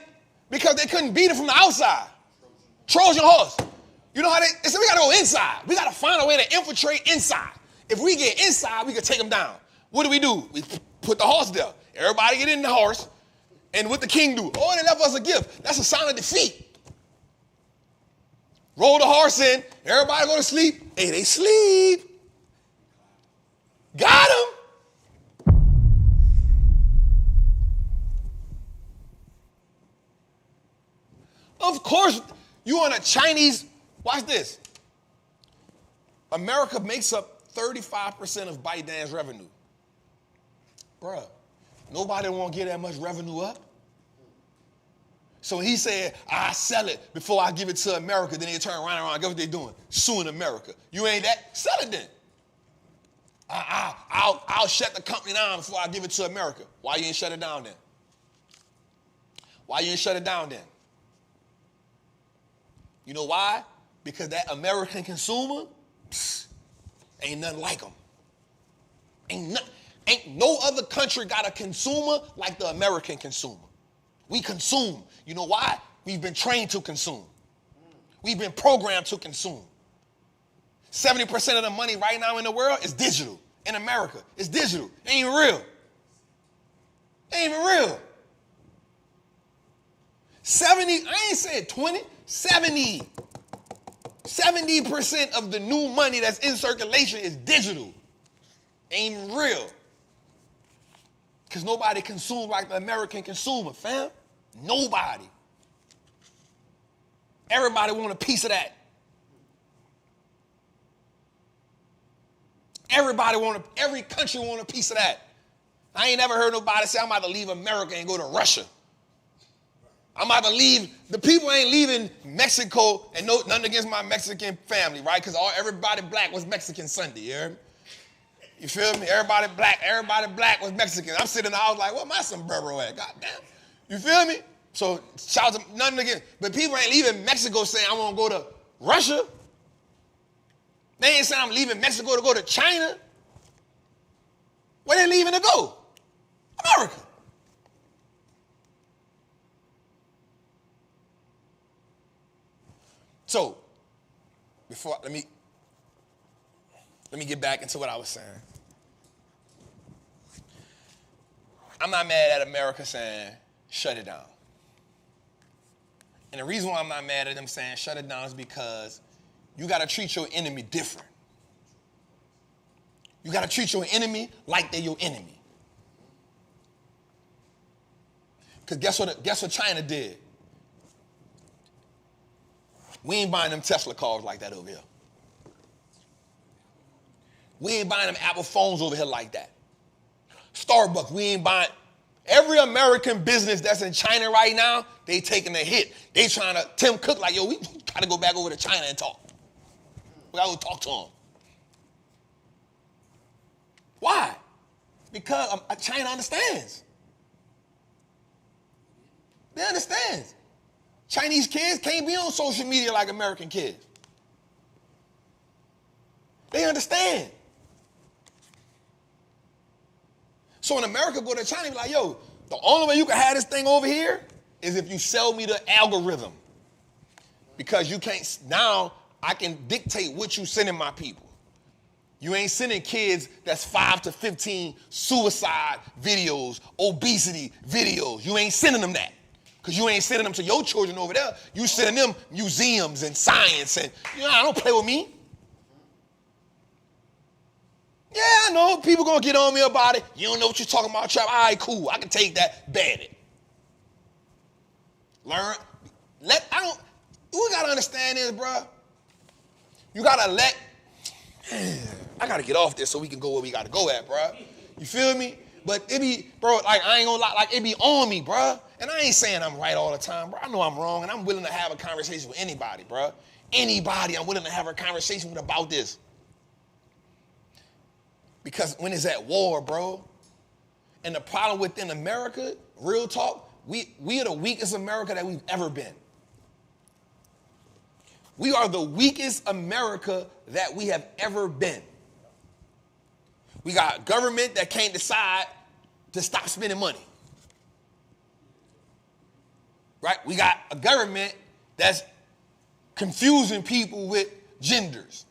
because they couldn't beat it from the outside. Trojan horse. You know how they said we got to go inside. We got to find a way to infiltrate inside. If we get inside, we can take them down. What do? We put the horse there. Everybody get in the horse. And what the king do? Oh, they left us a gift. That's a sign of defeat. Roll the horse in. Everybody go to sleep. Hey, they sleep. Got him. Of course, you on a Chinese, watch this. America makes up 35% of ByteDance revenue. Bruh, nobody want to get that much revenue up. So he said, I sell it before I give it to America. Then they turn around, guess what they doing? Suing America. You ain't that? Sell it then. I'll shut the company down before I give it to America. Why you ain't shut it down then? Why you ain't shut it down then? You know why? Because that American consumer, ain't nothing like them. Ain't no other country got a consumer like the American consumer. We consume. You know why? We've been trained to consume. We've been programmed to consume. 70% of the money right now in the world is digital. In America, it's digital. Ain't even real. Ain't even real. 70, I ain't saying 20, 70. 70% of the new money that's in circulation is digital. Ain't even real. Because nobody consumes like the American consumer, fam. Nobody. Everybody want a piece of that. Every country want a piece of that. I ain't never heard nobody say, I'm about to leave America and go to Russia. I'm about to leave. The people ain't leaving Mexico, and nothing against my Mexican family, right? Because everybody black was Mexican Sunday, you heard me? You feel me? Everybody black was Mexican. I'm sitting there, I was like, where my sombrero at? God damn. You feel me? So shout out to nothing against, but people ain't leaving Mexico saying, I want to go to Russia. They ain't saying I'm leaving Mexico to go to China. Where they leaving to go? America. So, let me get back into what I was saying. I'm not mad at America saying, shut it down. And the reason why I'm not mad at them saying shut it down is because you got to treat your enemy different. You got to treat your enemy like they're your enemy. Because guess what China did? We ain't buying them Tesla cars like that over here. We ain't buying them Apple phones over here like that. Starbucks, we ain't buying. Every American business that's in China right now, they taking a hit. They trying to, Tim Cook like, yo, we got to go back over to China and talk. We got to go talk to them. Why? Because China understands. They understand. Chinese kids can't be on social media like American kids. They understand. So when America go to China, be like, yo, the only way you can have this thing over here is if you sell me the algorithm. Because you can't, now I can dictate what you sending my people. You ain't sending kids that's 5 to 15 suicide videos, obesity videos. You ain't sending them that. Because you ain't sending them to your children over there. You sending them museums and science and, don't play with me. Yeah, I know. People going to get on me about it. You don't know what you're talking about, Trap. All right, cool. I can take that. Ban it. Learn. We got to understand this, bro. You got to I got to get off this so we can go where we got to go at, bro. You feel me? But it be, bro, like, I ain't gonna lie, like, it be on me, bro. And I ain't saying I'm right all the time, bro. I know I'm wrong, and I'm willing to have a conversation with anybody, bro. Anybody I'm willing to have a conversation with about this. Because when it's at war, bro, and the problem within America, real talk, we are the weakest America that we've ever been. We are the weakest America that we have ever been. We got a government that can't decide to stop spending money. Right? We got a government that's confusing people with genders.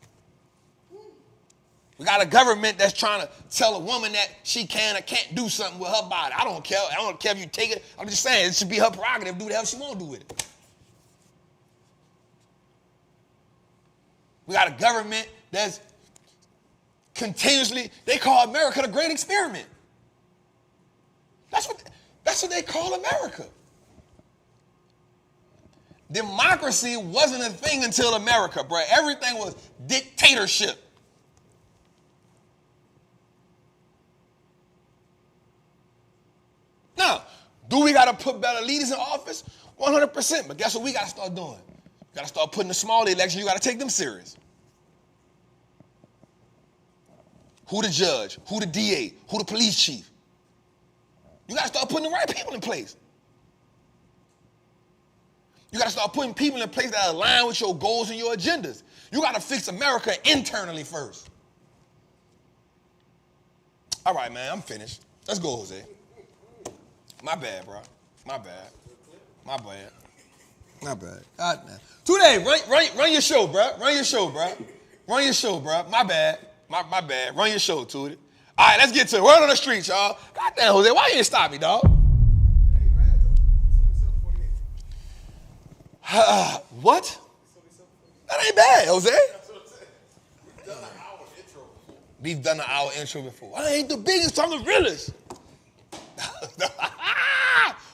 We got a government that's trying to tell a woman that she can or can't do something with her body. I don't care. I don't care if you take it. I'm just saying it should be her prerogative. Do the hell she want to do with it. We got a government that's continuously, they call America the great experiment. That's what they call America. Democracy wasn't a thing until America, bro. Everything was dictatorship. Now, do we got to put better leaders in office? 100%. But guess what we got to start doing? You got to start putting the small elections. You got to take them serious. Who the judge? Who the DA? Who the police chief? You got to start putting the right people in place. You got to start putting people in place that align with your goals and your agendas. You got to fix America internally first. All right, man, I'm finished. Let's go, Jose. My bad, bro. My bad. God, man. Today, run your show, bro. Run your show, bro. My bad. My bad. Run your show, Tootie. All right, let's get to it. Word on the street, y'all. God damn, Jose, why you didn't stop me, dog? What? That ain't bad, Jose. We've done an hour intro before. I ain't the biggest, I'm the realest.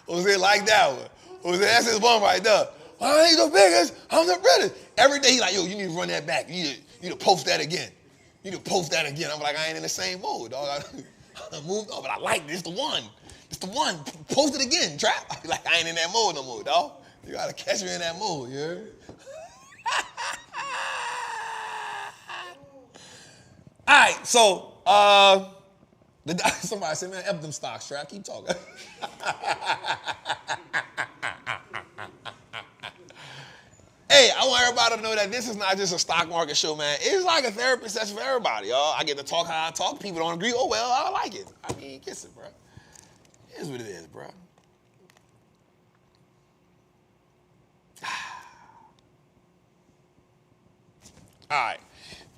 Jose like that one. Jose, that's his one right there. I ain't the biggest, I'm the realest. Every day he like, yo, you need to run that back. You need to post that again. I'm like, I ain't in the same mode, dog. I moved on, but I like this. It's the one. Post it again, Trap. Like, I ain't in that mode no more, dog. You gotta catch me in that mode, you heard? All right, so somebody said, man, F them stocks, Trap. Keep talking. Hey, I want everybody to know that this is not just a stock market show, man. It's like a therapy session for everybody, y'all. I get to talk how I talk. People don't agree. Oh, well, I like it. I mean, kiss it, bro. Here's what it is, bro. All right,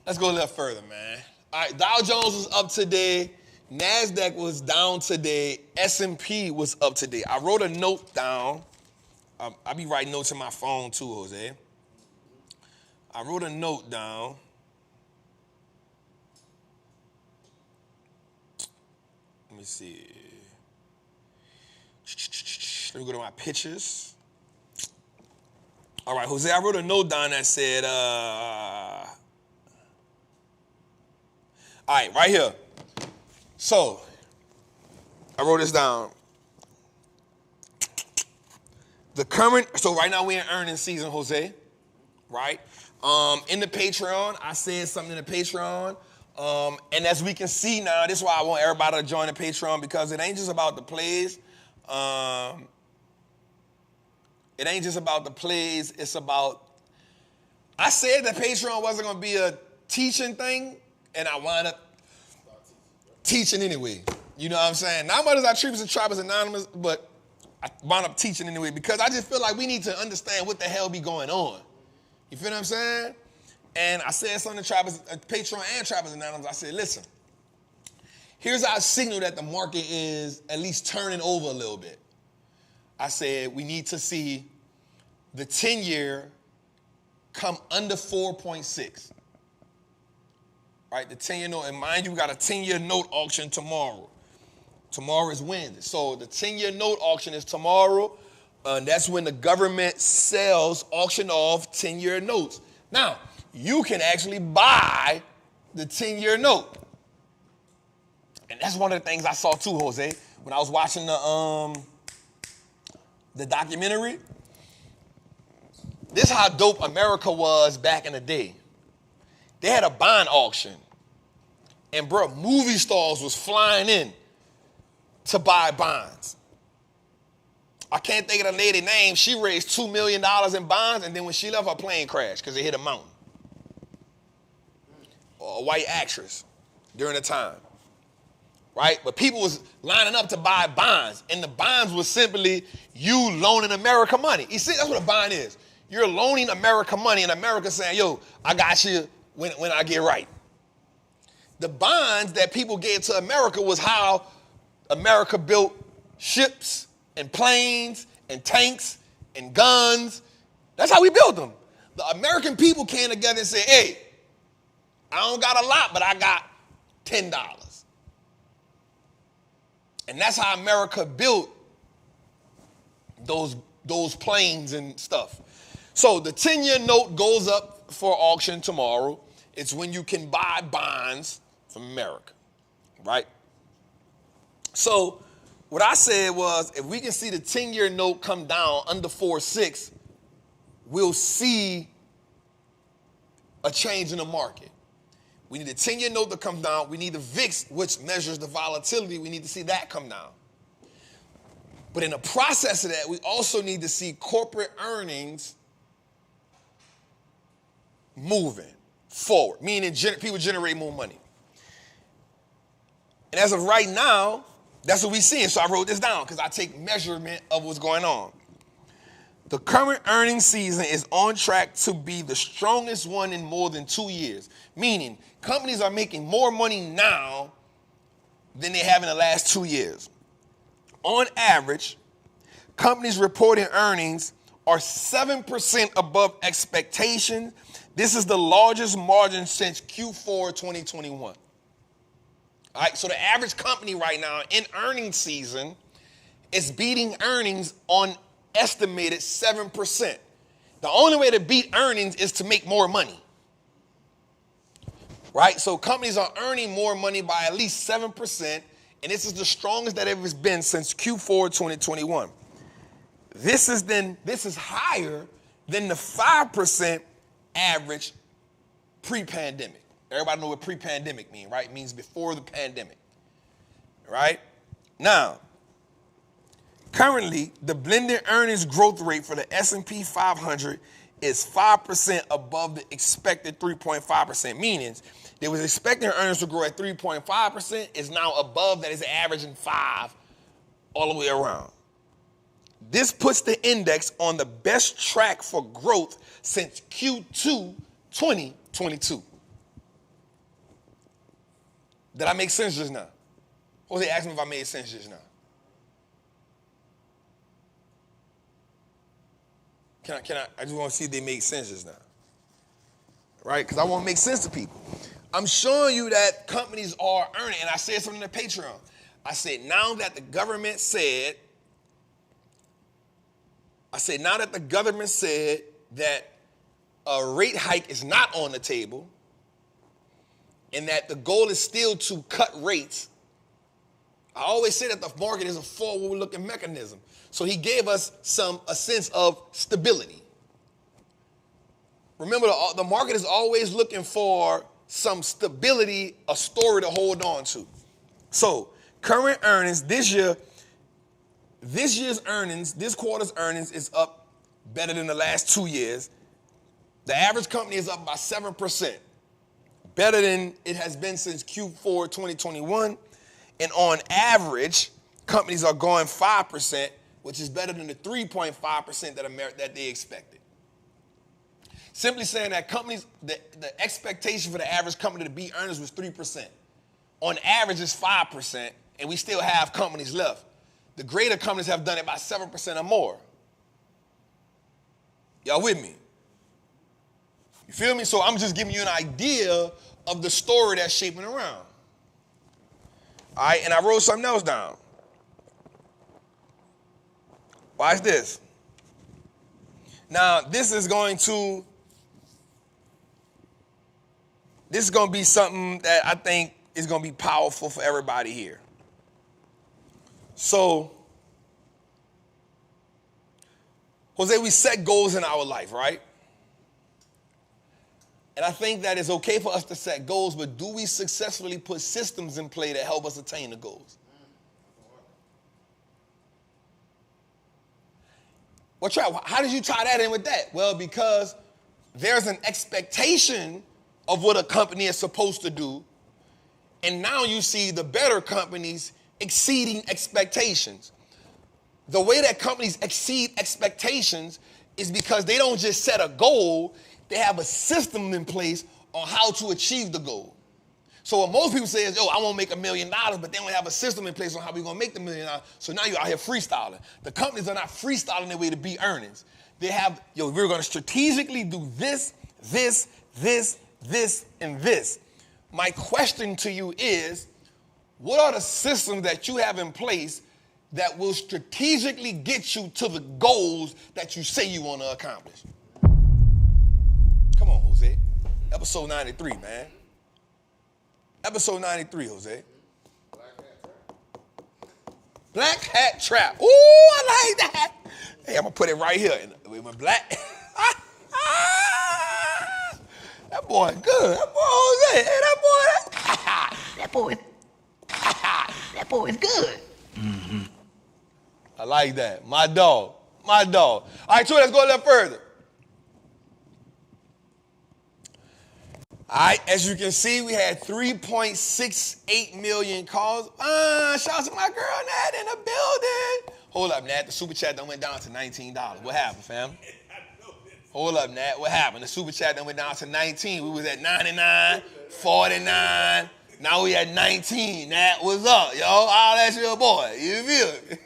let's go a little further, man. All right, Dow Jones was up today. NASDAQ was down today. S&P was up today. I wrote a note down. I be writing notes in my phone too, Jose. I wrote a note down. Let me see. Let me go to my pictures. All right, Jose, I wrote a note down that said, all right, right here. So, I wrote this down. So right now we're in earnings season, Jose, right? In the Patreon, I said something in the Patreon. And as we can see now, this is why I want everybody to join the Patreon, because it ain't just about the plays. It's about, I said that Patreon wasn't going to be a teaching thing, and I wound up teaching anyway. You know what I'm saying? Not much as I treat as Trap as anonymous, but I wound up teaching anyway, because I just feel like we need to understand what the hell be going on. You feel what I'm saying? And I said something to Trappers, Patreon and Trappers Anonymous. I said, listen, here's our signal that the market is at least turning over a little bit. I said, we need to see the 10-year come under 4.6. Right, the 10-year note, and mind you, we got a 10-year note auction tomorrow. Tomorrow is Wednesday. So the 10-year note auction is tomorrow. And that's when the government sells, auction off 10-year notes. Now, you can actually buy the 10-year note. And that's one of the things I saw too, Jose, when I was watching the documentary. This is how dope America was back in the day. They had a bond auction. And bro, movie stars was flying in to buy bonds. I can't think of the lady name. She raised $2 million in bonds, and then when she left, her plane crashed because it hit a mountain. A white actress during the time. Right? But people was lining up to buy bonds. And the bonds was simply you loaning America money. You see, that's what a bond is. You're loaning America money, and America saying, yo, I got you when I get right. The bonds that people gave to America was how America built ships and planes and tanks and guns. That's how we built them. The American people came together and said, hey, I don't got a lot, but I got $10. And that's how America built those planes and stuff. So the 10-year note goes up for auction tomorrow. It's when you can buy bonds from America, right? So what I said was, if we can see the 10-year note come down under 4.6, we'll see a change in the market. We need the 10-year note to come down. We need the VIX, which measures the volatility. We need to see that come down. But in the process of that, we also need to see corporate earnings moving forward, meaning people generate more money. And as of right now, that's what we're seeing. So I wrote this down because I take measurement of what's going on. The current earnings season is on track to be the strongest one in more than 2 years, meaning companies are making more money now than they have in the last 2 years. On average, companies reporting earnings are 7% above expectations. This is the largest margin since Q4 2021. All right, so the average company right now in earnings season is beating earnings on estimated 7%. The only way to beat earnings is to make more money. Right? So companies are earning more money by at least 7%, and this is the strongest that ever been since Q4 2021. This is higher than the 5% average pre-pandemic. Everybody know what pre-pandemic means, right? It means before the pandemic, right? Now, currently, the blended earnings growth rate for the S&P 500 is 5% above the expected 3.5%, meaning they was expecting earnings to grow at 3.5%, is now above that, is averaging 5 all the way around. This puts the index on the best track for growth since Q2 2022. Did I make sense just now? Jose asked me if I made sense just now. I just want to see if they make sense just now. Right? Because I want to make sense to people. I'm showing you that companies are earning, and I said something on Patreon. I said, now that the government said that a rate hike is not on the table, and that the goal is still to cut rates, I always say that the market is a forward-looking mechanism. So he gave us a sense of stability. Remember, the market is always looking for some stability, a story to hold on to. So current earnings this quarter's earnings is up better than the last 2 years. The average company is up by 7%. Better than it has been since Q4 2021. And on average, companies are going 5%, which is better than the 3.5% that they expected. Simply saying that companies, the expectation for the average company to beat earnings was 3%. On average, it's 5%, and we still have companies left. The greater companies have done it by 7% or more. Y'all with me? You feel me? So I'm just giving you an idea of the story that's shaping around. All right, and I wrote something else down. Watch this. Now, this is going to be something that I think is going to be powerful for everybody here. So, Jose, we set goals in our life, right? And I think that it's okay for us to set goals, but do we successfully put systems in play that help us attain the goals? Well, how did you tie that in with that? Well, because there's an expectation of what a company is supposed to do, and now you see the better companies exceeding expectations. The way that companies exceed expectations is because they don't just set a goal, they have a system in place on how to achieve the goal. So what most people say is, I want to make $1 million, but they don't have a system in place on how we're going to make the $1 million. So now you're out here freestyling. The companies are not freestyling their way to beat earnings. They have, we're going to strategically do this, this, this, this, and this. My question to you is, what are the systems that you have in place that will strategically get you to the goals that you say you want to accomplish? Come on, Jose. Episode 93, man. Episode 93, Jose. Black Hat Trap. Ooh, I like that. Hey, I'm going to put it right here with my black. That boy good. That boy Jose. Hey, that boy is good. Mm-hmm. I like that. My dog. All right, so let's go a little further. All right, as you can see, we had 3.68 million calls. Shout out to my girl, Nat, in the building. Hold up, Nat. The super chat done went down to $19. What happened, fam? Hold up, Nat. What happened? The super chat done went down to 19. We was at 99, 49. Now we at 19. Nat, what's up, yo? Oh, that's your boy. You feel it?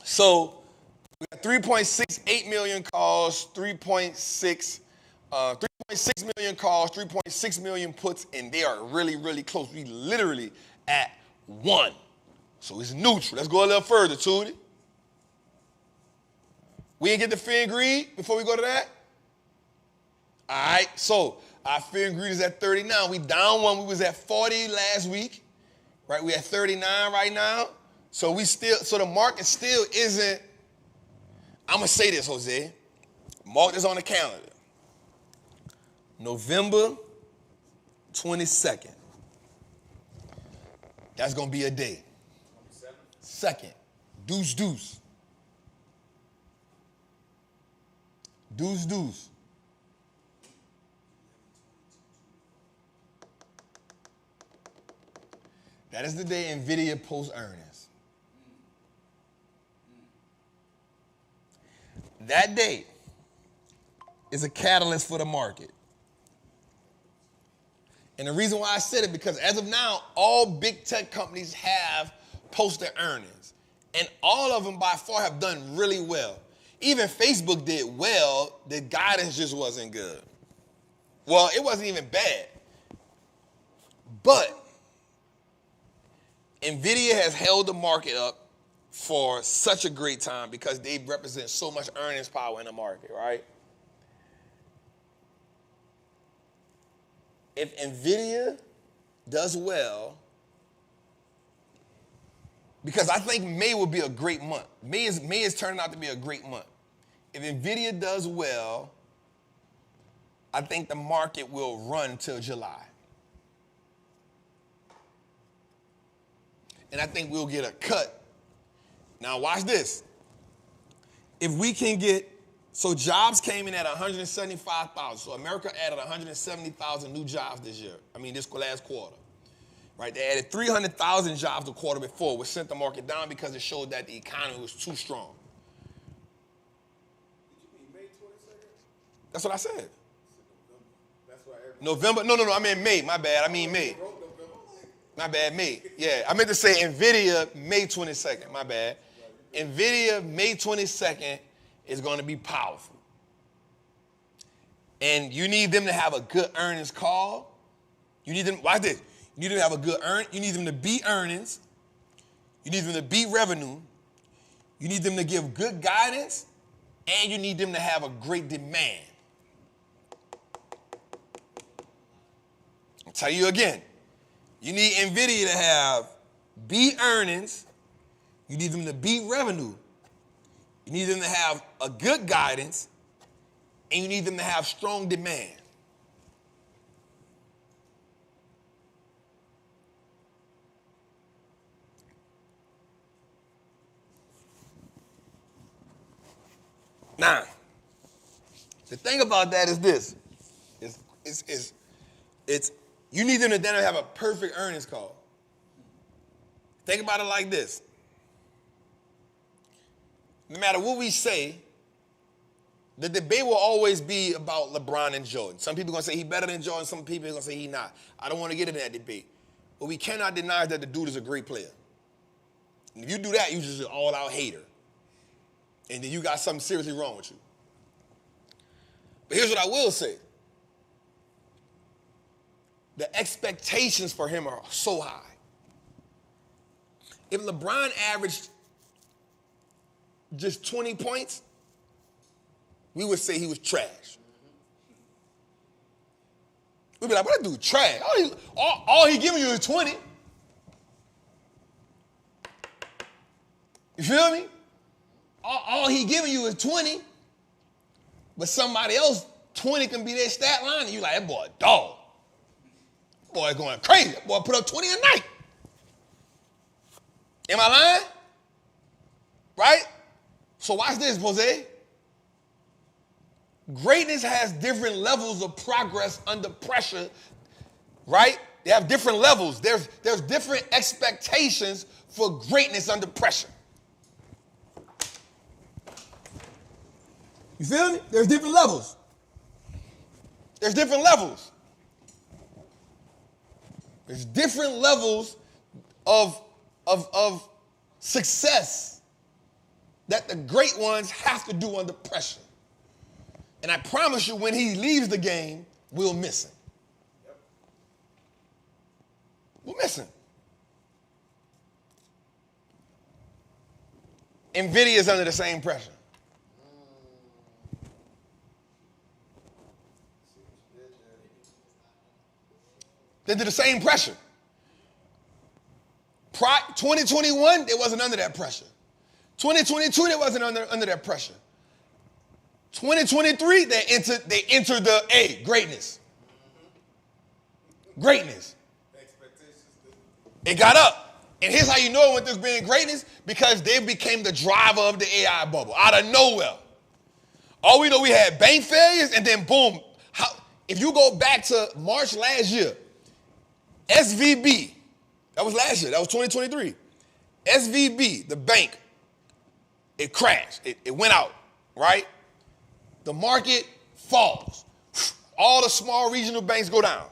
So we got 3.68 million calls, 3.6 million calls, 3.6 million puts, and they are really, really close. We literally at 1. So it's neutral. Let's go a little further, Tootie. We didn't get the fear and greed before we go to that? All right, so our fear and greed is at 39. We down 1. We was at 40 last week, right? We at 39 right now. So the market still isn't. I'm going to say this, Jose. Mark this on the calendar. November 22nd. That's going to be a day. 2nd. Deuce, deuce. Deuce, deuce. That is the day Nvidia posts earnings. That day is a catalyst for the market. And the reason why I said it, because as of now, all big tech companies have posted earnings. And all of them by far have done really well. Even Facebook did well, the guidance just wasn't good. Well, it wasn't even bad. But Nvidia has held the market up for such a great time because they represent so much earnings power in the market, right? If Nvidia does well, because I think May will be a great month. May is turning out to be a great month. If Nvidia does well, I think the market will run till July. And I think we'll get a cut. Now watch this. If we can get, so jobs came in at 175,000. So America added 170,000 new jobs this last quarter. Right? They added 300,000 jobs the quarter before, which sent the market down because it showed that the economy was too strong. That's what I said. That's why everybody November? No, I mean May. My bad. I mean May. wrote November. My bad, May. Yeah, I meant to say Nvidia May 22nd. My bad. Nvidia May 22nd is going to be powerful. And you need them to have a good earnings call. You need them, watch this. You need them to have a good you need them to beat earnings. You need them to beat revenue. You need them to give good guidance. And you need them to have a great demand. I'll tell you again. You need Nvidia to have beat earnings. You need them to beat revenue. You need them to have a good guidance. And you need them to have strong demand. Now, the thing about that is this. It's you need them to then have a perfect earnings call. Think about it like this. No matter what we say, the debate will always be about LeBron and Jordan. Some people are going to say he's better than Jordan. Some people are going to say he's not. I don't want to get into that debate. But we cannot deny that the dude is a great player. And if you do that, you're just an all-out hater. And then you got something seriously wrong with you. But here's what I will say. The expectations for him are so high. If LeBron averaged just 20 points, we would say he was trash. We'd be like, what that dude trash? All he giving you is 20. You feel me? All he giving you is 20. But somebody else, 20 can be their stat line, and you like, that boy a dog. Boy going crazy. That boy put up 20 a night. Am I lying? Right? So watch this, Jose. Greatness has different levels of progress under pressure, right? They have different levels. There's different expectations for greatness under pressure. You feel me? There's different levels. There's different levels. There's different levels of success that the great ones have to do under pressure. And I promise you, when he leaves the game, we'll miss him. We'll miss him. Nvidia is under the same pressure. They're under the same pressure. 2021, they wasn't under that pressure. 2022, they wasn't under that pressure. 2023, they entered the greatness. Greatness. It got up. And here's how you know it went through being greatness, because they became the driver of the AI bubble out of nowhere. All we know, we had bank failures, and then boom. If you go back to March last year, SVB, that was last year, that was 2023. SVB, the bank, it crashed. It went out, right? The market falls. All the small regional banks go down.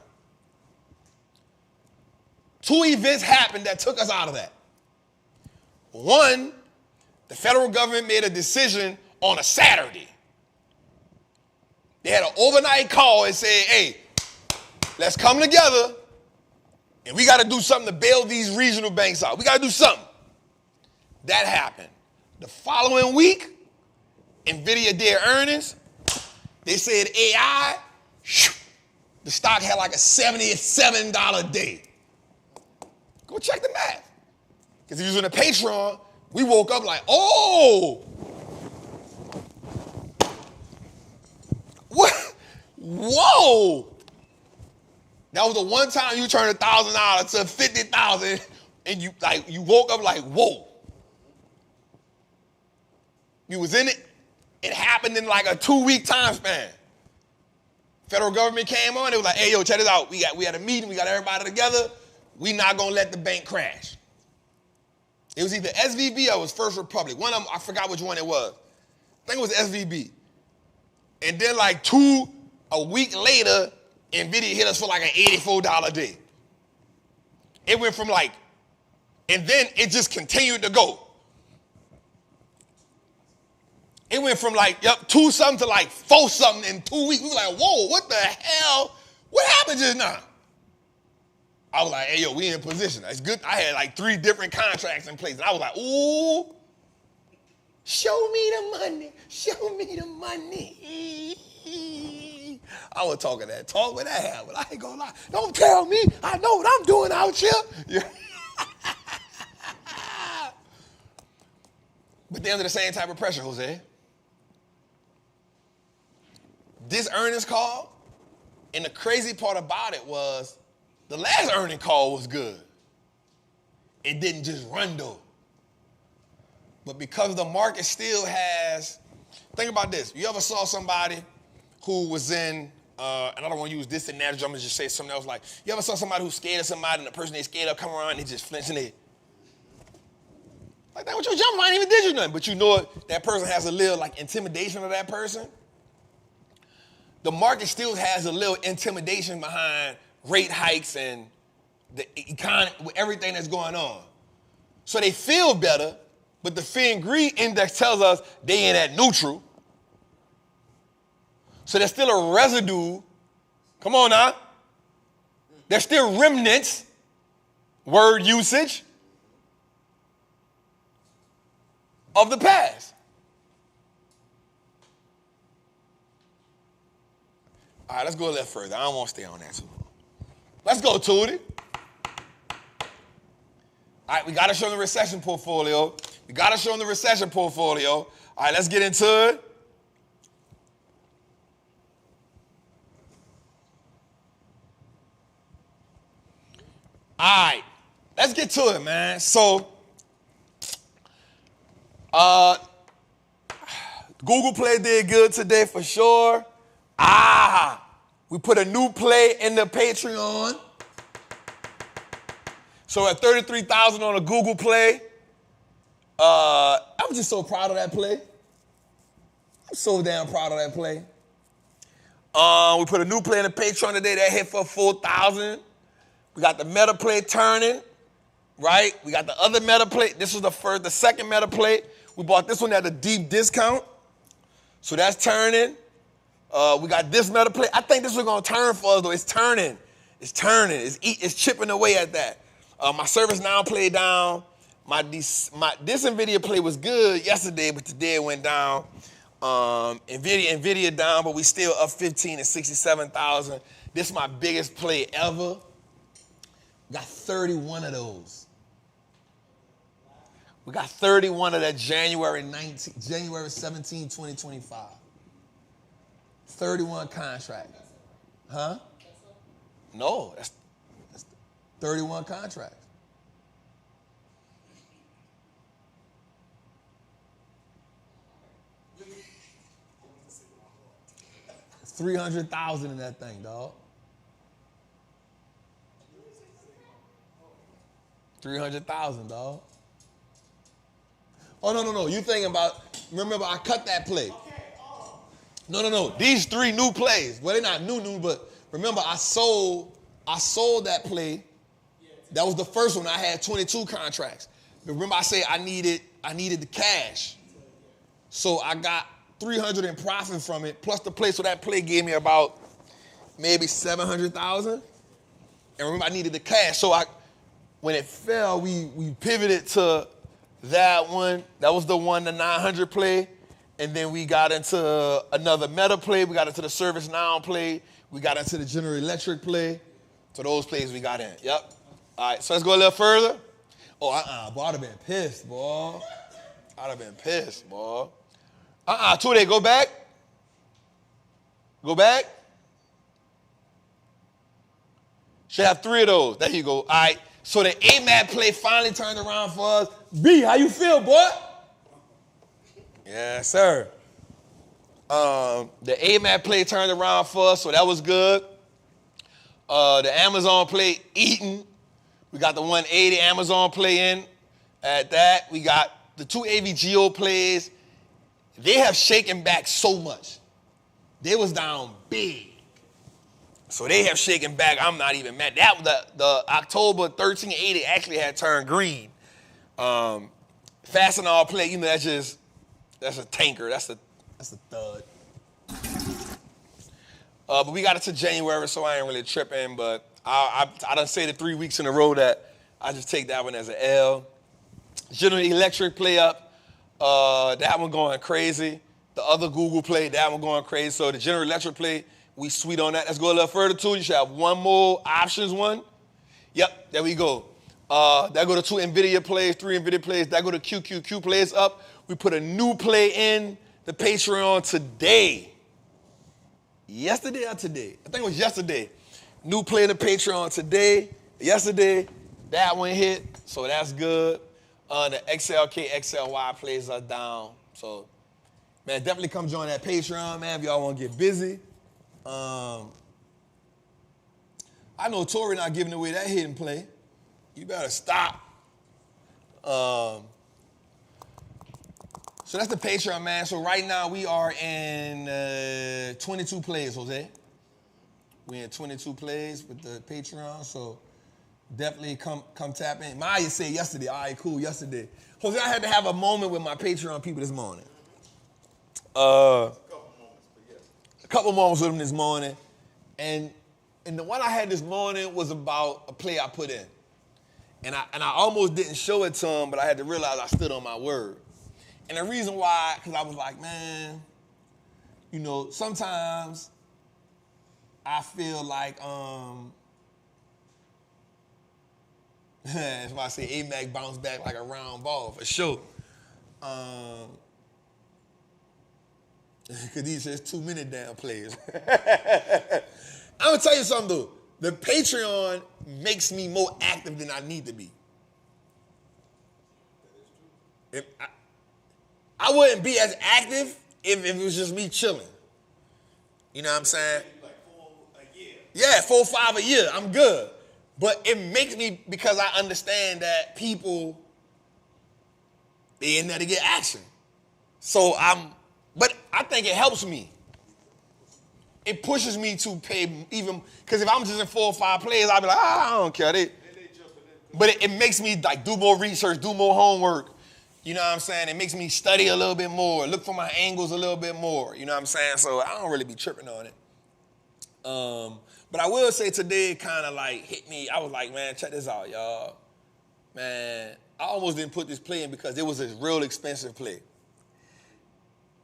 2 events happened that took us out of that. One, the federal government made a decision on a Saturday. They had an overnight call and said, hey, let's come together and we got to do something to bail these regional banks out. We got to do something. That happened. The following week, Nvidia did earnings. They said AI, the stock had like a $77 day. Go check the math. Because if you're using a Patreon, we woke up like, oh, what? Whoa. That was the one time you turned $1,000 to $50,000 and you woke up like, whoa. You was in it. It happened in like a 2-week time span. Federal government came on. It was like, hey, yo, check this out. We had a meeting. We got everybody together. We not going to let the bank crash. It was either SVB or it was First Republic. One of them, I forgot which one it was. I think it was SVB. And then like a week later, Nvidia hit us for like an $84 a day. It went from like, and then it just continued to go. It went from like, 2 something to like 4 something in 2 weeks. We were like, whoa, what the hell? What happened just now? I was like, hey, yo, we in position. It's good. I had like 3 different contracts in place. And I was like, ooh, show me the money. Show me the money. I was talking that talk with that, but I ain't gonna lie. Don't tell me. I know what I'm doing out here. Yeah. But they're under the same type of pressure, Jose. This earnings call, and the crazy part about it was the last earning call was good. It didn't just run though. But because the market still has, think about this. You ever saw somebody who was in, and I don't want to use this analogy, I'm going to just say something else like, you ever saw somebody who's scared of somebody and the person they scared of come around and they just flinch in there? Like that, what you jumping, I ain't even did you nothing. But you know that person has a little like intimidation of that person. The market still has a little intimidation behind rate hikes and the economy, with everything that's going on. So they feel better, but the fear and greed index tells us they ain't at neutral. So there's still a residue. Come on now. There's still remnants, word usage, of the past. All right, let's go a little further. I don't want to stay on that too long. Let's go, Tootie. All right, we got to show them the recession portfolio. All right, let's get into it. All right, let's get to it, man. So, Google Play did good today for sure. We put a new play in the Patreon. So at 33,000 on a Google Play. I'm just so proud of that play. I'm so damn proud of that play. We put a new play in the Patreon today that hit for 4,000. We got the meta play turning, right? We got the other meta play. This was the second meta play. We bought this one at a deep discount. So that's turning. We got this meta play. I think this was going to turn for us, though. It's turning. It's chipping away at that. My service now play down. This Nvidia play was good yesterday, but today it went down. Nvidia down, but we still up 15 and 67,000. This is my biggest play ever. Got 31 of those. We got 31 of that January 17, 2025. 31 contracts. Huh? No, that's 31 contracts. $300,000 in that thing, dog. 300,000, dog. Oh, no. You thinking about, remember I cut that play. No. These 3 new plays. Well, they're not new, but remember I sold that play. That was the first one. I had 22 contracts. But remember I said I needed the cash. So I got 300 in profit from it, plus the play. So that play gave me about maybe 700,000. And remember I needed the cash. So when it fell, we pivoted to that one. That was the 900 play. And then we got into another meta play. We got into the service now play. We got into the General Electric play. So those plays we got in. Yep. All right, so let's go a little further. Oh, boy, I'd have been pissed, boy. Two-day, go back. Go back. Should have 3 of those. There you go. All right. So the AMAT play finally turned around for us. B, how you feel, boy? Yes, sir. The AMAT play turned around for us, so that was good. The Amazon play eating. We got the 180 Amazon play in at that. We got the 2 AVGO plays. They have shaken back so much. They was down big. So they have shaken back. I'm not even mad. That was the October 1380 actually had turned green. Fastenal play, you know, that's a tanker. That's a thud. But we got it to January, so I ain't really tripping. But I done said it 3 weeks in a row that I just take that one as an L. General Electric play up. That one going crazy. The other Google play, that one going crazy. So the General Electric play, we sweet on that. Let's go a little further too. You should have one more options one. Yep, there we go. That go to 2 Nvidia plays, 3 Nvidia plays. That go to QQQ plays up. We put a new play in the Patreon today. Yesterday or today? I think it was yesterday. New play in the Patreon today. Yesterday, that one hit, so that's good. The XLK, XLY plays are down. So, man, definitely come join that Patreon, man, if y'all want to get busy. I know Tory not giving away that hidden play. You better stop. So that's the Patreon, man. So right now we are in 22 plays, Jose. We're in 22 plays with the Patreon, so definitely come tap in. Maya said yesterday, all right, cool, yesterday. Jose, I had to have a moment with my Patreon people this morning. A couple moments with them this morning. And the one I had this morning was about a play I put in. And I almost didn't show it to him, but I had to realize I stood on my word. And the reason why, because I was like, man, you know, sometimes I feel like, that's why I say AMAC bounced back like a round ball, for sure. Because these just 2 minute damn plays. I'm going to tell you something, though. The Patreon makes me more active than I need to be. I wouldn't be as active if it was just me chilling. You know what I'm saying? Like 4 a year. Yeah, 4 or 5 a year. I'm good. But it makes me, because I understand that people, they in there to get action. So but I think it helps me. It pushes me to pay even, because if I'm just in 4 or 5 plays, I'll be like, I don't care. But it makes me like do more research, do more homework. You know what I'm saying? It makes me study a little bit more, look for my angles a little bit more. You know what I'm saying? So I don't really be tripping on it. But I will say today it kind of like hit me. I was like, man, check this out, y'all. Man, I almost didn't put this play in because it was a real expensive play.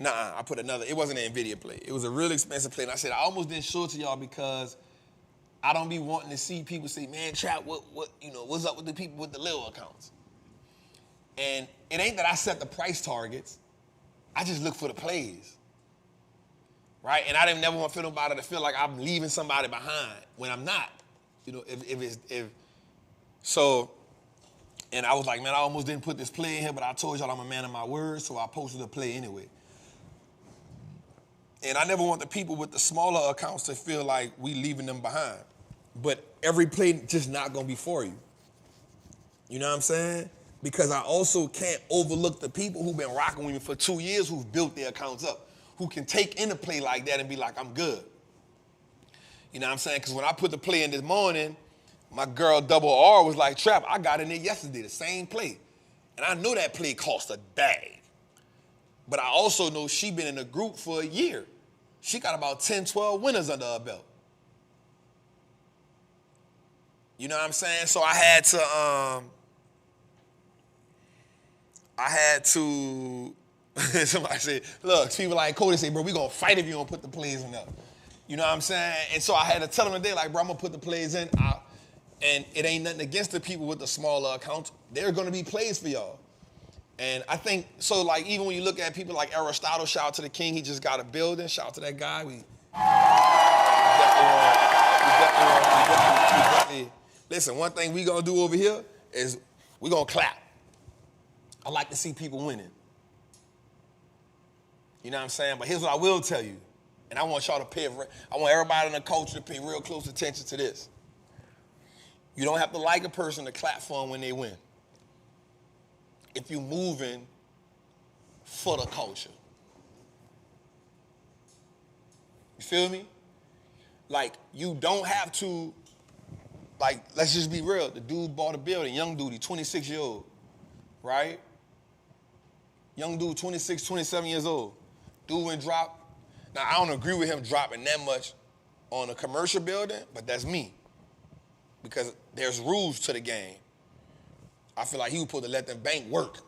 I put another. It wasn't an Nvidia play. It was a real expensive play. And I said, I almost didn't show it to y'all because I don't be wanting to see people say, man, Trap, what's up with the people with the little accounts? And it ain't that I set the price targets. I just look for the plays. Right? And I didn't never want to feel nobody to feel like I'm leaving somebody behind when I'm not. You know, and I was like, man, I almost didn't put this play in here, but I told y'all I'm a man of my word, so I posted a play anyway. And I never want the people with the smaller accounts to feel like we leaving them behind. But every play just not gonna be for you. You know what I'm saying? Because I also can't overlook the people who've been rocking with me for 2 years who've built their accounts up, who can take in a play like that and be like, I'm good. You know what I'm saying? Because when I put the play in this morning, my girl Double R was like, Trap, I got in it yesterday, the same play. And I know that play cost a bag. But I also know she been in a group for a year. She got about 10, 12 winners under her belt. You know what I'm saying? So I had to, somebody said, look, people like Cody say, bro, we gonna fight if you don't put the plays in there. You know what I'm saying? And so I had to tell them today, like, bro, I'm gonna put the plays in. And it ain't nothing against the people with the smaller accounts. There are gonna be plays for y'all. And I think, so like, even when you look at people like Aristotle, shout out to the king, he just got a building, shout out to that guy. We definitely, listen, one thing we gonna do over here is we gonna clap. I like to see people winning. You know what I'm saying? But here's what I will tell you, and I want y'all to I want everybody in the culture to pay real close attention to this. You don't have to like a person to clap for them when they win. If you're moving for the culture. You feel me? Like, you don't have to, like, let's just be real. The dude bought a building, young dude, he's 26-year-old, right? Young dude, 26, 27 years old. Dude went drop. Now, I don't agree with him dropping that much on a commercial building, but that's me. Because there's rules to the game. I feel like he was supposed to let them bank work.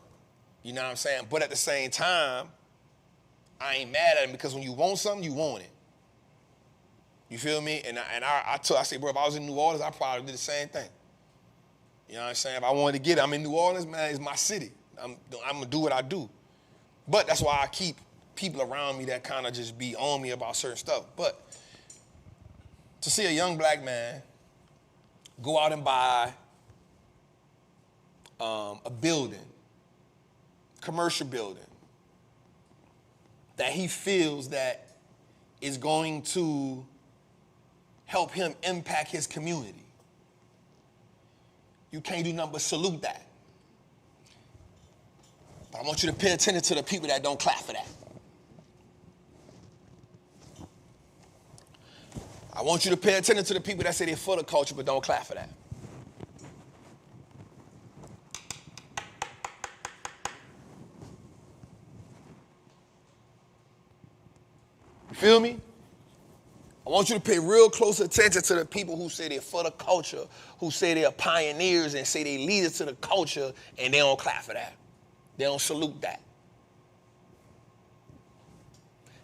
You know what I'm saying? But at the same time, I ain't mad at him because when you want something, you want it. You feel me? And I said, bro, if I was in New Orleans, I probably did the same thing. You know what I'm saying? If I wanted to get it, I'm in New Orleans, man, it's my city. I'm going to do what I do. But that's why I keep people around me that kind of just be on me about certain stuff. But to see a young black man go out and buy a building, commercial building, that he feels that is going to help him impact his community. You can't do nothing but salute that. But I want you to pay attention to the people that don't clap for that. I want you to pay attention to the people that say they're for the culture but don't clap for that. You feel me? I want you to pay real close attention to the people who say they're for the culture, who say they're pioneers and say they leaders to the culture, and they don't clap for that. They don't salute that.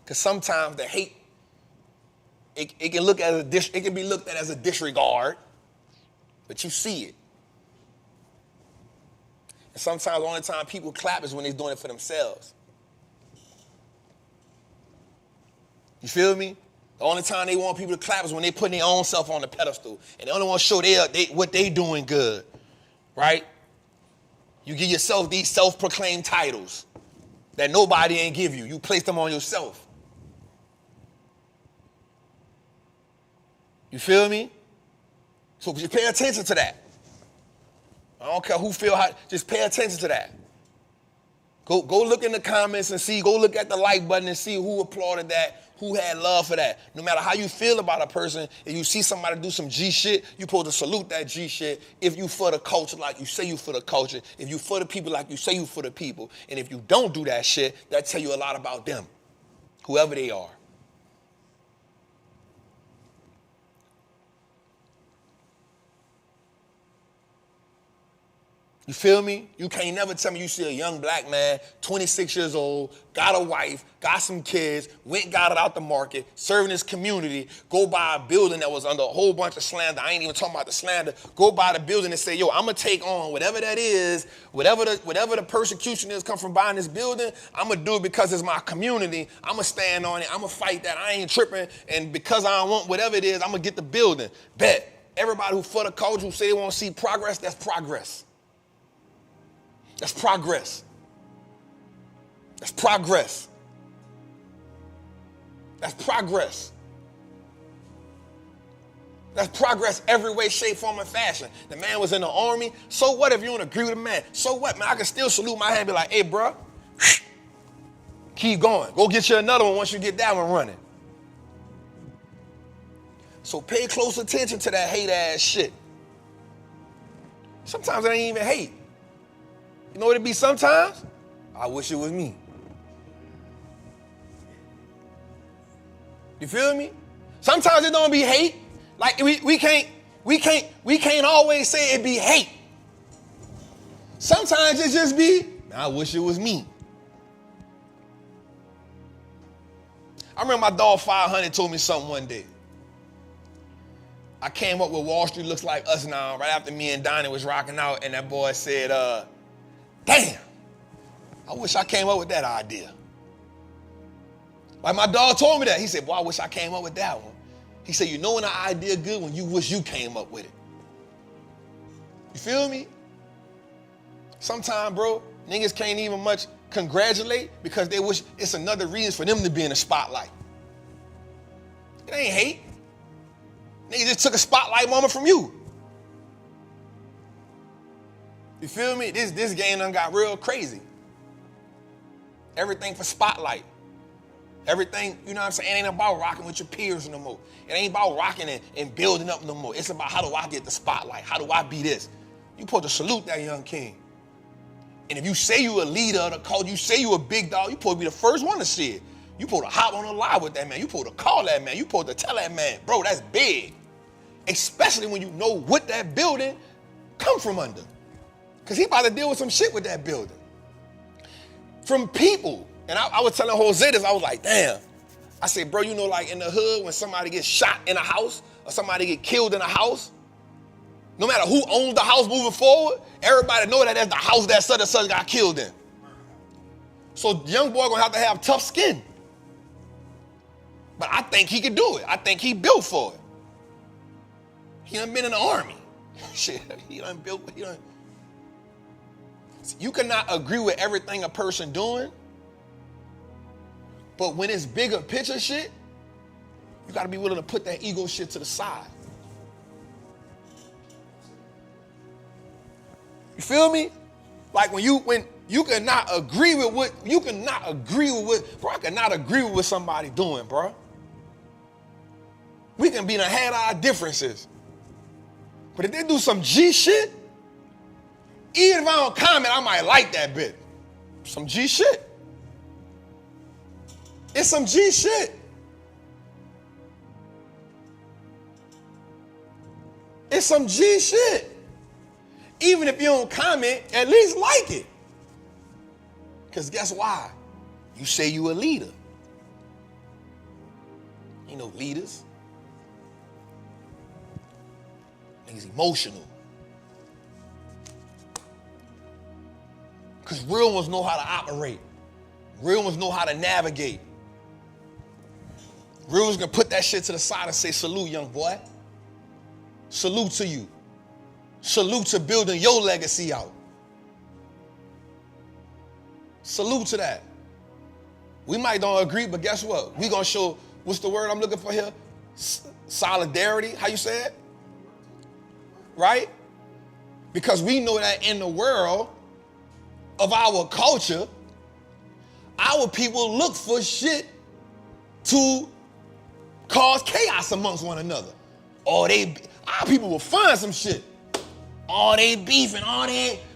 Because sometimes the hate, it can be looked at as a disregard, but you see it. And sometimes the only time people clap is when they're doing it for themselves. You feel me? The only time they want people to clap is when they putting their own self on the pedestal. And they only want to show what they doing good, right? You give yourself these self-proclaimed titles that nobody ain't give you. You place them on yourself. You feel me? So just pay attention to that. I don't care who feel how, just pay attention to that. Go look in the comments and see, go look at the like button and see who applauded that, who had love for that. No matter how you feel about a person, if you see somebody do some G shit, you supposed to salute that G shit. If you for the culture like you say you for the culture, if you for the people like you say you for the people, and if you don't do that shit, that tell you a lot about them, whoever they are. You feel me? You can't never tell me you see a young black man, 26 years old, got a wife, got some kids, got it out the market, serving his community, go buy a building that was under a whole bunch of slander. I ain't even talking about the slander. Go buy the building and say, yo, I'm going to take on whatever that is, whatever the persecution is come from buying this building, I'm going to do it because it's my community. I'm going to stand on it. I'm going to fight that. I ain't tripping. And because I don't want whatever it is, I'm going to get the building. Bet. Everybody who for the culture who say they want to see progress, that's progress. That's progress. That's progress. That's progress. That's progress every way, shape, form, and fashion. The man was in the army. So what if you don't agree with the man? So what, man? I can still salute my hand and be like, hey, bro, keep going. Go get you another one once you get that one running. So pay close attention to that hate-ass shit. Sometimes it ain't even hate. You know what it be sometimes? I wish it was me. You feel me? Sometimes it don't be hate. Like we can't always say it be hate. Sometimes it just be, I wish it was me. I remember my dog 500 told me something one day. I came up with Wallstreet Looks Like Us Now right after me and Donnie was rocking out, and that boy said, damn, I wish I came up with that idea. Like my dog told me that. He said, boy, I wish I came up with that one. He said, you know when an idea good? When you wish you came up with it. You feel me? Sometimes, bro, niggas can't even much congratulate because they wish it's another reason for them to be in the spotlight. It ain't hate. Niggas just took a spotlight moment from you. You feel me? This game done got real crazy. Everything for spotlight. Everything, you know what I'm saying, ain't about rocking with your peers no more. It ain't about rocking and building up no more. It's about how do I get the spotlight? How do I be this? You supposed to salute that young king. And if you say you a leader of the culture, you say you a big dog, you supposed to be the first one to see it. You supposed to hop on a live with that man. You supposed to call that man. You supposed to tell that man, bro, that's big. Especially when you know what that building come from under. Because he about to deal with some shit with that building. From people. And I was telling Jose this, I was like, damn. I said, bro, you know, like in the hood, when somebody gets shot in a house or somebody get killed in a house, no matter who owns the house moving forward, everybody know that that's the house that such and such got killed in. So the young boy gonna have tough skin. But I think he could do it. I think he built for it. He done been in the army. Shit, he done built, he done. You cannot agree with everything a person doing, but when it's bigger picture shit, you gotta be willing to put that ego shit to the side. You feel me? Like when you cannot agree with what, bro, I cannot agree with what somebody doing, bro. We can be done had our differences. But if they do some G shit, even if I don't comment, I might like that bit. Some G shit. It's some G shit. It's some G shit. Even if you don't comment, at least like it. Because guess why? You say you a leader. You know leaders. Niggas emotional. Because real ones know how to operate. Real ones know how to navigate. Real ones gonna put that shit to the side and say, salute, young boy. Salute to you. Salute to building your legacy out. Salute to that. We might don't agree, but guess what? We gonna show, what's the word I'm looking for here? Solidarity, how you say it? Right? Because we know that in the world of our culture, our people look for shit to cause chaos amongst one another. Or our people will find some shit. All they beefing,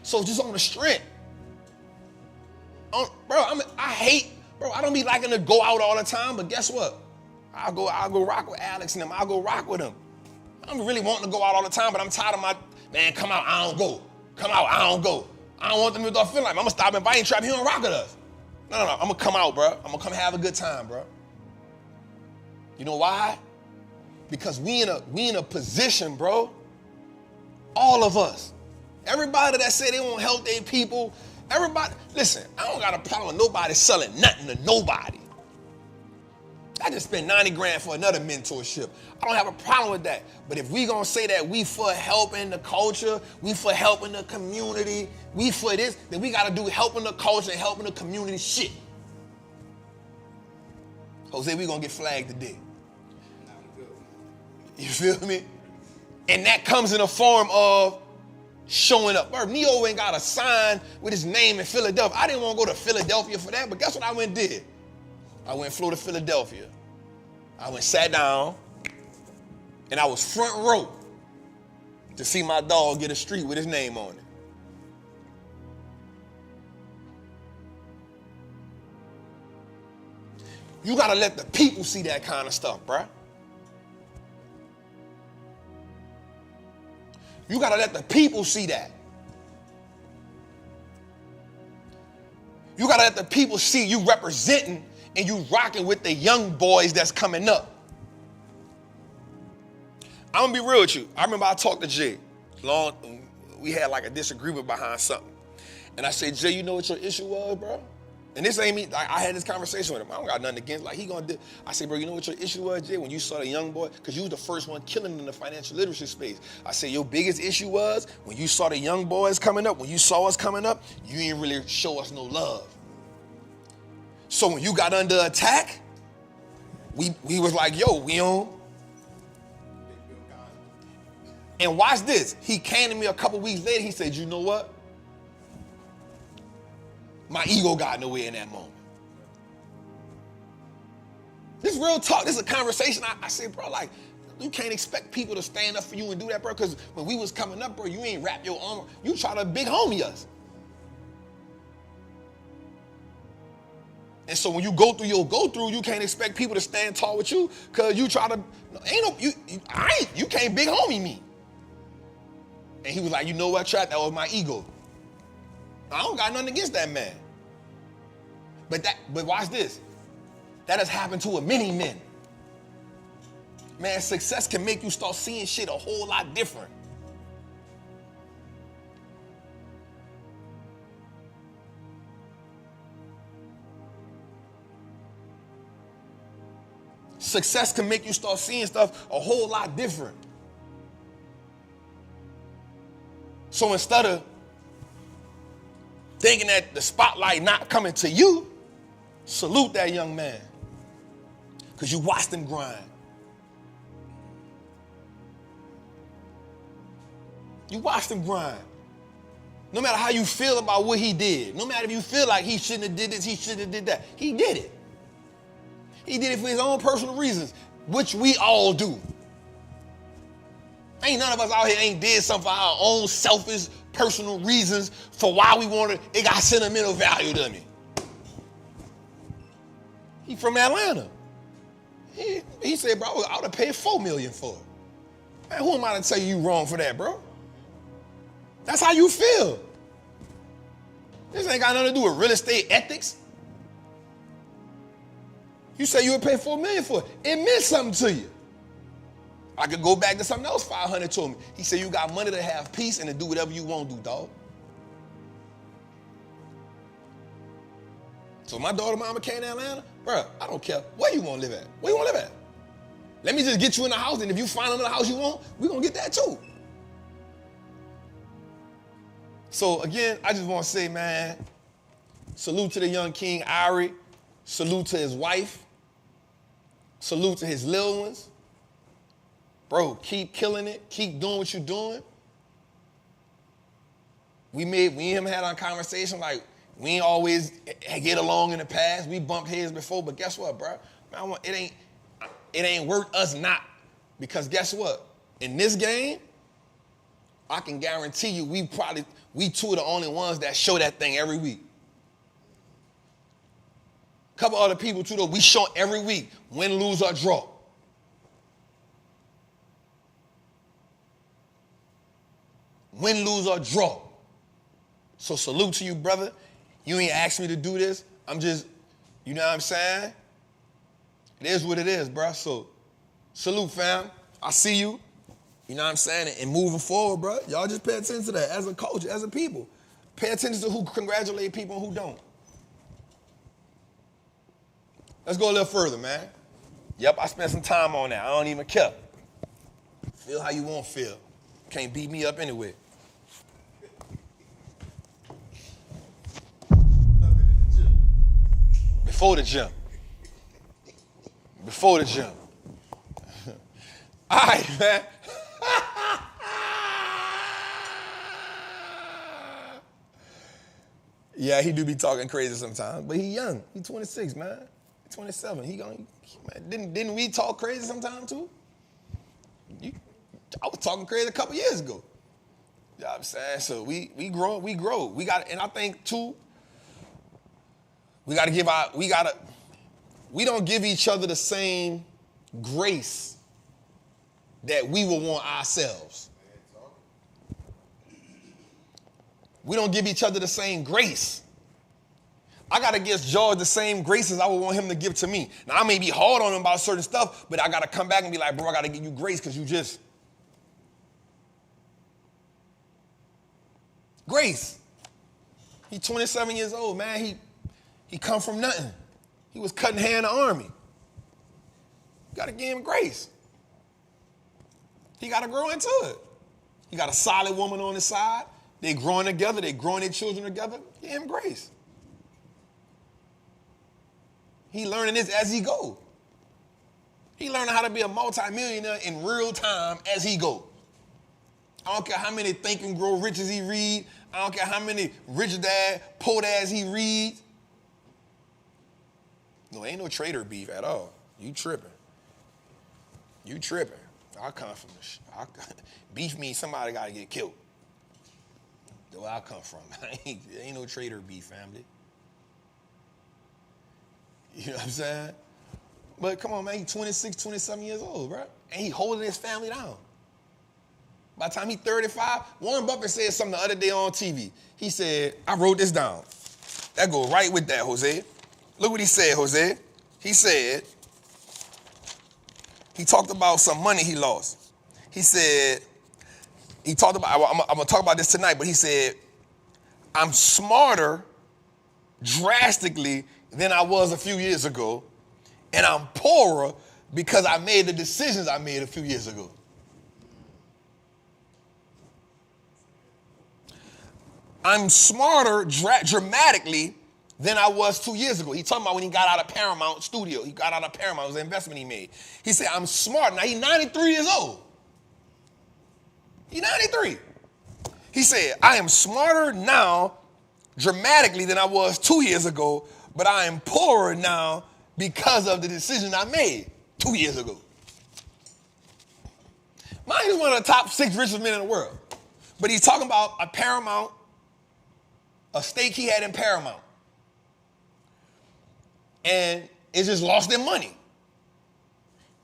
so just on the strength. Bro, I don't be liking to go out all the time, but guess what? I'll go rock with Alex and them. I'll go rock with them. I don't really wanting to go out all the time, but I'm tired of man, come out, I don't go. Come out, I don't go. I don't want them to start feeling like, I'm gonna stop inviting Trap, he don't rock with us. No, I'm gonna come out, bro. I'm gonna come have a good time, bro. You know why? Because we in a position, bro. All of us. Everybody that say they won't help their people, everybody, listen, I don't got a problem with nobody selling nothing to nobody. I just spent 90 grand for another mentorship. I don't have a problem with that. But if we gonna say that we for helping the culture, we for helping the community, we for this, then we gotta do helping the culture and helping the community shit. Jose, we gonna get flagged today. You feel me? And that comes in a form of showing up. Bro, Neo ain't got a sign with his name in Philadelphia. I didn't want to go to Philadelphia for that, but guess what I went and did? I went and flew to Philadelphia. I went sat down, and I was front row to see my dog get a street with his name on it. You got to let the people see that kind of stuff, bruh. You got to let the people see that. You got to let the people see you representing and you rocking with the young boys that's coming up. I'm going to be real with you. I remember I talked to Jay. We had like a disagreement behind something. And I said, Jay, you know what your issue was, bro? And this ain't me. I had this conversation with him. I don't got nothing against. Like, he gonna do. I said, bro, you know what your issue was, Jay? When you saw the young boy, because you was the first one killing in the financial literacy space. I said, your biggest issue was when you saw the young boys coming up, when you saw us coming up, you didn't really show us no love. So when you got under attack, we was like, yo, we on. And watch this. He came to me a couple weeks later. He said, you know what? My ego got in the way in that moment. This real talk. This is a conversation. I say, bro, like, you can't expect people to stand up for you and do that, bro, because when we was coming up, bro, you ain't wrap your arm. You try to big homie us. And so when you go through your go-through, you can't expect people to stand tall with you because you try to, you can't big homie me. And he was like, you know what, Trap, that was my ego. I don't got nothing against that man. But watch this. That has happened to many men. Man, success can make you start seeing shit a whole lot different. Success can make you start seeing stuff a whole lot different. So instead of thinking that the spotlight not coming to you, salute that young man. Because you watched him grind. You watched him grind. No matter how you feel about what he did, no matter if you feel like he shouldn't have did this, he shouldn't have did that, he did it. He did it for his own personal reasons, which we all do. Ain't none of us out here ain't did something for our own selfish, personal reasons for why we want it. It got sentimental value to me. He from Atlanta. He said, bro, I would have paid $4 million for it. Man, who am I to tell you wrong for that, bro? That's how you feel. This ain't got nothing to do with real estate ethics. You say you would pay $4 million for it. It meant something to you. I could go back to something else 500 told me. He said you got money to have peace and to do whatever you want to do, dog. So my daughter mama came to Atlanta, bro, I don't care where you want to live at. Where you want to live at? Let me just get you in the house, and if you find another house you want, we're going to get that too. So again, I just want to say, man, salute to the young king, Ari. Salute to his wife. Salute to his little ones. Bro, keep killing it. Keep doing what you're doing. We and him had our conversation like we ain't always get along in the past. We bumped heads before, but guess what, bro? Man, it ain't worth us not. Because guess what? In this game, I can guarantee you we two are the only ones that show that thing every week. Couple other people too, though, we show every week, win, lose, or draw. Win, lose, or draw. So salute to you, brother. You ain't asked me to do this. I'm just, you know what I'm saying? It is what it is, bro. So salute, fam. I see you. You know what I'm saying? And moving forward, bro, y'all just pay attention to that as a culture, as a people. Pay attention to who congratulate people and who don't. Let's go a little further, man. Yep, I spent some time on that. I don't even care. Feel how you want to feel. Can't beat me up anyway. Before the gym. Before the gym. All right, man. Yeah, he do be talking crazy sometimes, but he young. He 26, man. 27. Didn't we talk crazy sometime too? I was talking crazy a couple years ago. You know what I'm saying? So we grow. We got, and I think too, we don't give each other the same grace that we will want ourselves. We don't give each other the same grace. I got to give George the same grace as I would want him to give to me. Now, I may be hard on him about certain stuff, but I got to come back and be like, bro, I got to give you grace because you just... Grace. He's 27 years old, man. He come from nothing. He was cutting hair in the army. You got to give him grace. He got to grow into it. He got a solid woman on his side. They growing together. They growing their children together. Give him grace. He learning this as he go. He learning how to be a multimillionaire in real time as he go. I don't care how many Think and Grow Riches he read. I don't care how many Rich Dad, Poor Dads he reads. No, ain't no trader beef at all. You tripping. You tripping. I come from beef means somebody got to get killed. That's where I come from. Ain't no traitor beef, family. You know what I'm saying? But come on, man, he's 26, 27 years old, right? And he holding his family down. By the time he's 35, Warren Buffett said something the other day on TV. He said, I wrote this down. That goes right with that, Jose. Look what he said, Jose. He said, he talked about some money he lost. He said, he talked about, I'm going to talk about this tonight, but he said, I'm smarter drastically than I was a few years ago, and I'm poorer because I made the decisions I made a few years ago. I'm smarter dramatically than I was 2 years ago. He talking about when he got out of Paramount Studio. He got out of Paramount. It was an investment he made. He said, I'm smart. Now, he's 93 years old. He's 93. He said, I am smarter now dramatically than I was 2 years ago, but I am poorer now because of the decision I made 2 years ago. Mine is one of the top 6 richest men in the world. But he's talking about a stake he had in Paramount. And it just lost their money.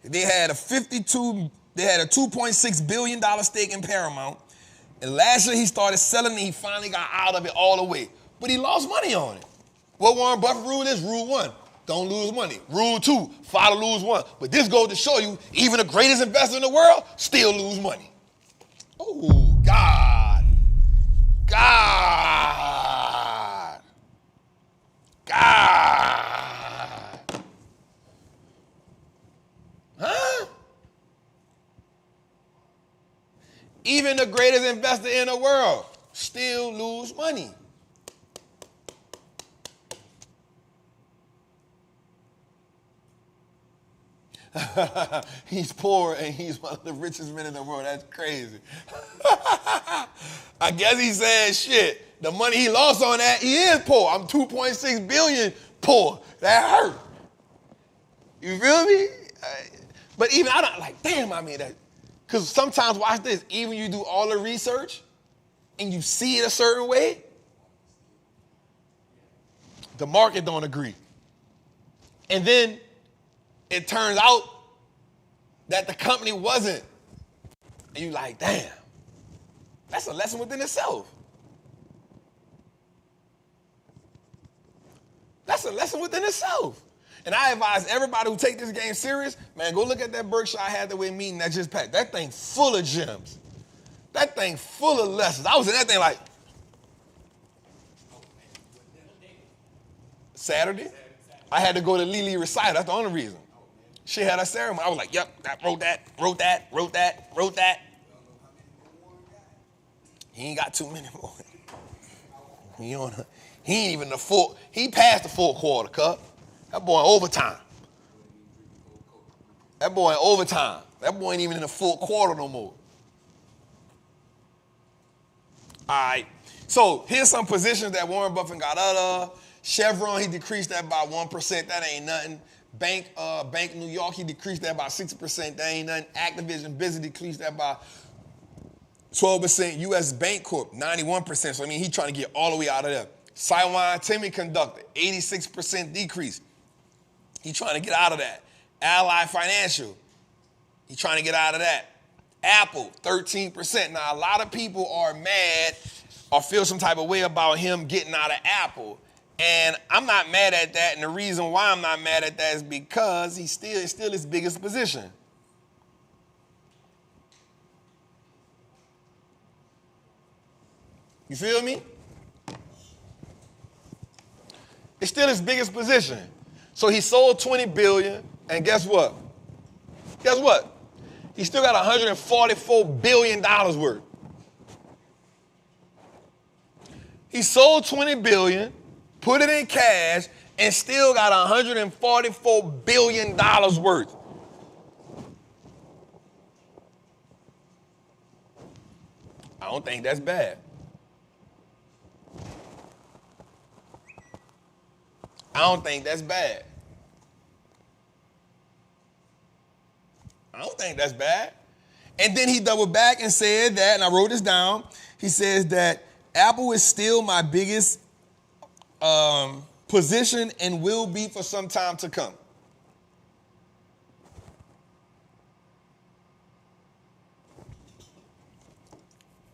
They had a $2.6 billion stake in Paramount. And last year he started selling and he finally got out of it all the way. But he lost money on it. What Warren Buffett rule is? Rule 1, don't lose money. Rule 2, fight to lose 1. But this goes to show you, even the greatest investor in the world still lose money. Oh, God. God. Huh? Even the greatest investor in the world still lose money. He's poor and he's one of the richest men in the world. That's crazy. I guess he said, shit, the money he lost on that, he is poor. I'm 2.6 billion poor. That hurt. You feel me? But even I don't like, damn, I mean that. Because sometimes, watch this, even you do all the research and you see it a certain way, the market don't agree. And then it turns out that the company wasn't. And you like, damn, that's a lesson within itself. That's a lesson within itself. And I advise everybody who take this game serious, man, go look at that Berkshire Hathaway meeting that just passed. That thing full of gems. That thing full of lessons. I was in that thing like, Saturday? I had to go to Lily recital. That's the only reason. She had a ceremony. I was like, yep, I wrote that. He ain't got too many more. He ain't even the full. He passed the full quarter, cup. That boy in overtime. That boy ain't even in the full quarter no more. All right. So here's some positions that Warren Buffett got out of. Chevron, he decreased that by 1%. That ain't nothing. Bank New York, he decreased that by 60%. That ain't nothing. Activision Business decreased that by 12%. U.S. Bank Corp, 91%. So, I mean, he trying to get all the way out of there. Taiwan Semiconductor, 86% decrease. He trying to get out of that. Ally Financial, he trying to get out of that. Apple, 13%. Now, a lot of people are mad or feel some type of way about him getting out of Apple. And I'm not mad at that. And the reason why I'm not mad at that is because it's still his biggest position. You feel me? It's still his biggest position. So he sold $20 billion, and guess what? He still got $144 billion worth. He sold $20 billion, put it in cash, and still got $144 billion worth. I don't think that's bad. I don't think that's bad. I don't think that's bad. And then he doubled back and said that, and I wrote this down. He says that Apple is still my biggest position and will be for some time to come.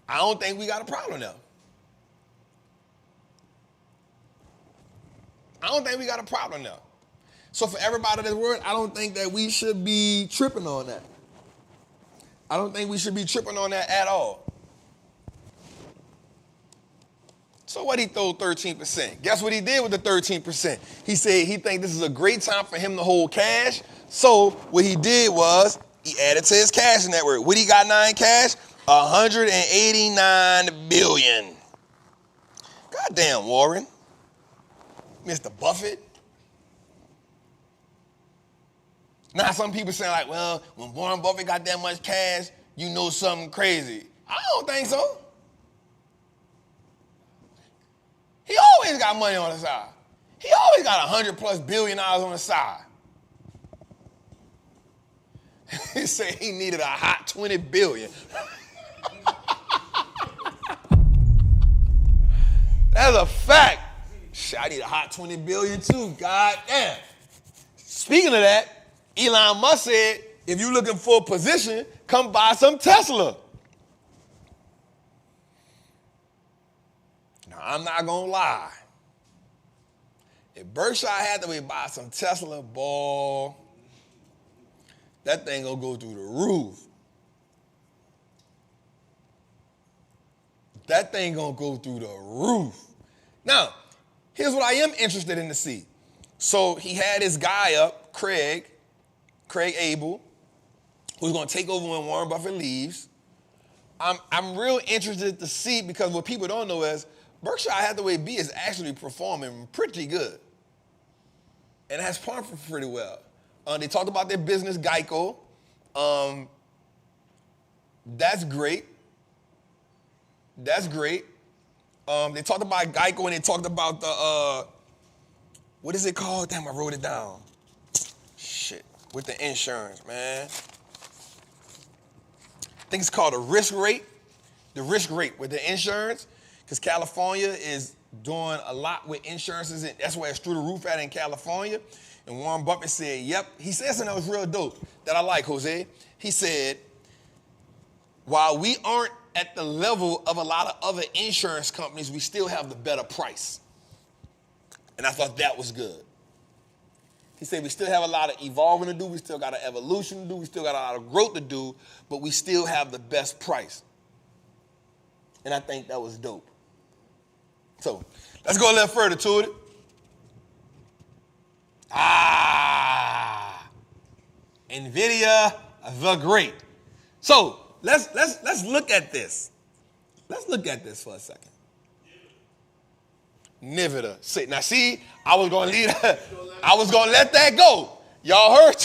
I don't think we got a problem there. I don't think we got a problem there. So for everybody that's worried, I don't think that we should be tripping on that. I don't think we should be tripping on that at all. So what he throw 13%? Guess what he did with the 13%? He said he think this is a great time for him to hold cash. So what he did was he added to his cash network. What he got now in cash? 189 billion. Goddamn, Warren. Mr. Buffett. Now some people saying like, well, when Warren Buffett got that much cash, you know something crazy. I don't think so. He always got money on the side. He always got $100+ billion on the side. He said he needed a hot 20 billion. That's a fact. Shit, I need a hot 20 billion too, god damn. Speaking of that, Elon Musk said, if you're looking for a position, come buy some Tesla. Now, I'm not gonna lie. If Berkshire Hathaway buy some Tesla, boy, that thing gonna go through the roof. That thing gonna go through the roof. Now, here's what I am interested in to see. So he had his guy up, Craig Abel, who's gonna take over when Warren Buffett leaves. I'm real interested to see, because what people don't know is Berkshire Hathaway B is actually performing pretty good. And it has performed pretty well. They talked about their business, Geico. That's great. That's great. They talked about Geico and they talked about the, what is it called? Damn, I wrote it down. Shit, with the insurance, man. I think it's called a risk rate. The risk rate with the insurance, because California is doing a lot with insurances, and that's why it's through the roof at in California. And Warren Buffett said, yep. He said something that was real dope that I like, Jose. He said, while we aren't at the level of a lot of other insurance companies, we still have the better price. And I thought that was good. He said we still have a lot of evolving to do, we still got an evolution to do, we still got a lot of growth to do, but we still have the best price. And I think that was dope. So let's go a little further to it. Nvidia, the great. So let's look at this. Let's look at this for a second. Nvidia. Now see, I was gonna leave that. I was gonna let that go. Y'all heard?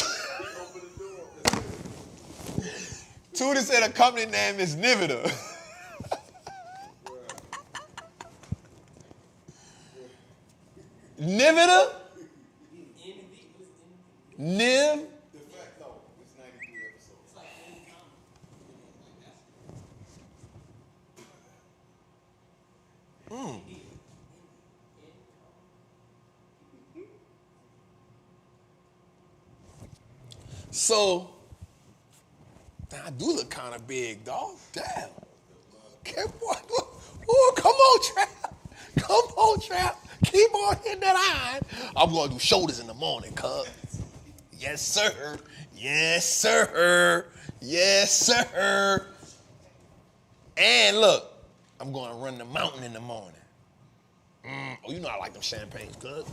Tudor said a company name is Nvidia. Nvidia? Niv? So, I do look kind of big, dog. Damn. Oh, come on, Trap. Come on, Trap. Keep on hitting that iron. I'm going to do shoulders in the morning, cuz. Yes, sir. Yes, sir. Yes, sir. And look, I'm going to run the mountain in the morning. Oh, you know I like them champagnes, cuz.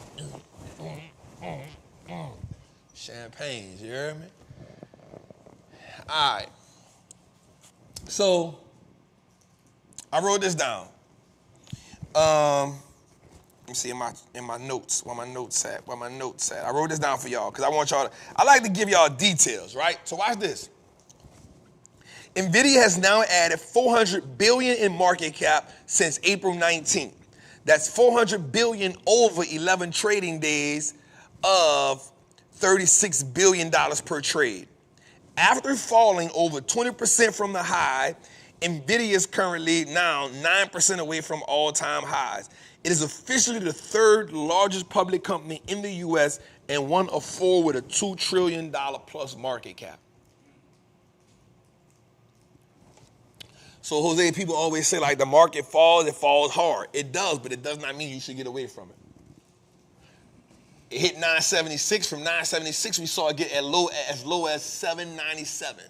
Champagnes, you hear me? All right. So, I wrote this down. Let me see in my notes, where my notes at. I wrote this down for y'all because I want y'all to, I like to give y'all details, right? So watch this. Nvidia has now added $400 billion in market cap since April 19th. That's $400 billion over 11 trading days of $36 billion per trade. After falling over 20% from the high, Nvidia is currently now 9% away from all-time highs. It is officially the third largest public company in the U.S. and one of four with a $2 trillion plus market cap. So, Jose, people always say, like, the market falls, it falls hard. It does, but it does not mean you should get away from it. It hit 976. From 976, we saw it get as low as 797.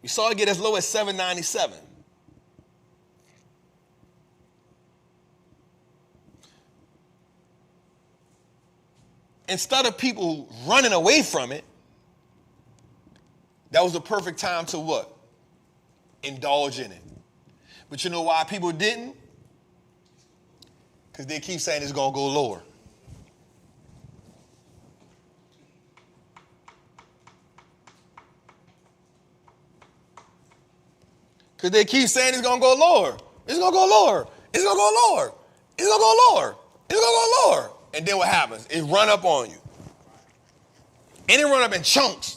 We saw it get as low as 797. Instead of people running away from it, that was the perfect time to what? Indulge in it. But you know why people didn't? Because they keep saying it's going to go lower. Because they keep saying it's going to go lower. It's going to go lower. It's going to go lower. It's going to go lower. It's going to go lower. And then what happens? It run up on you. And it run up in chunks.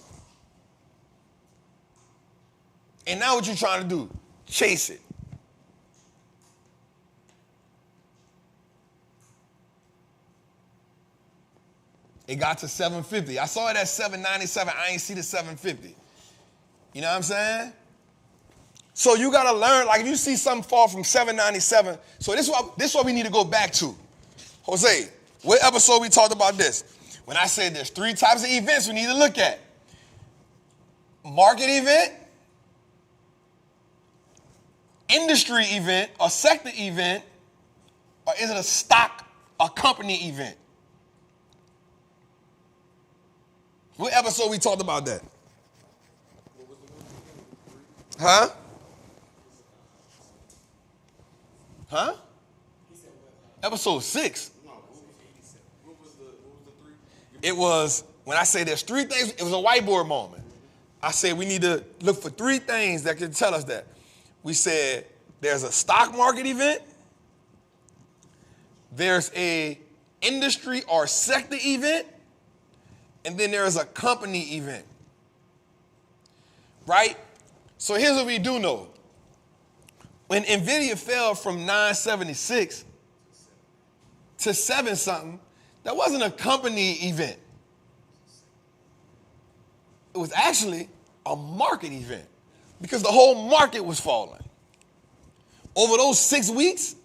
And now what you trying to do? Chase it. It got to 750. I saw it at 797. I ain't see the 750. You know what I'm saying? So you got to learn, like if you see something fall from 797, so this is what we need to go back to. Jose, what episode we talked about this? When I said there's three types of events we need to look at. Market event, industry event, or sector event, or is it a stock or company event? What episode we talked about that? Huh? Huh? Episode 6. What was the 3? It was, when I say there's 3 things, it was a whiteboard moment. I said we need to look for 3 things that can tell us that. We said there's a stock market event, there's a industry or sector event, and then there's a company event. Right? So here's what we do know. When Nvidia fell from 976 to 7 something, that wasn't a company event. It was actually a market event because the whole market was falling. Over those 6 weeks,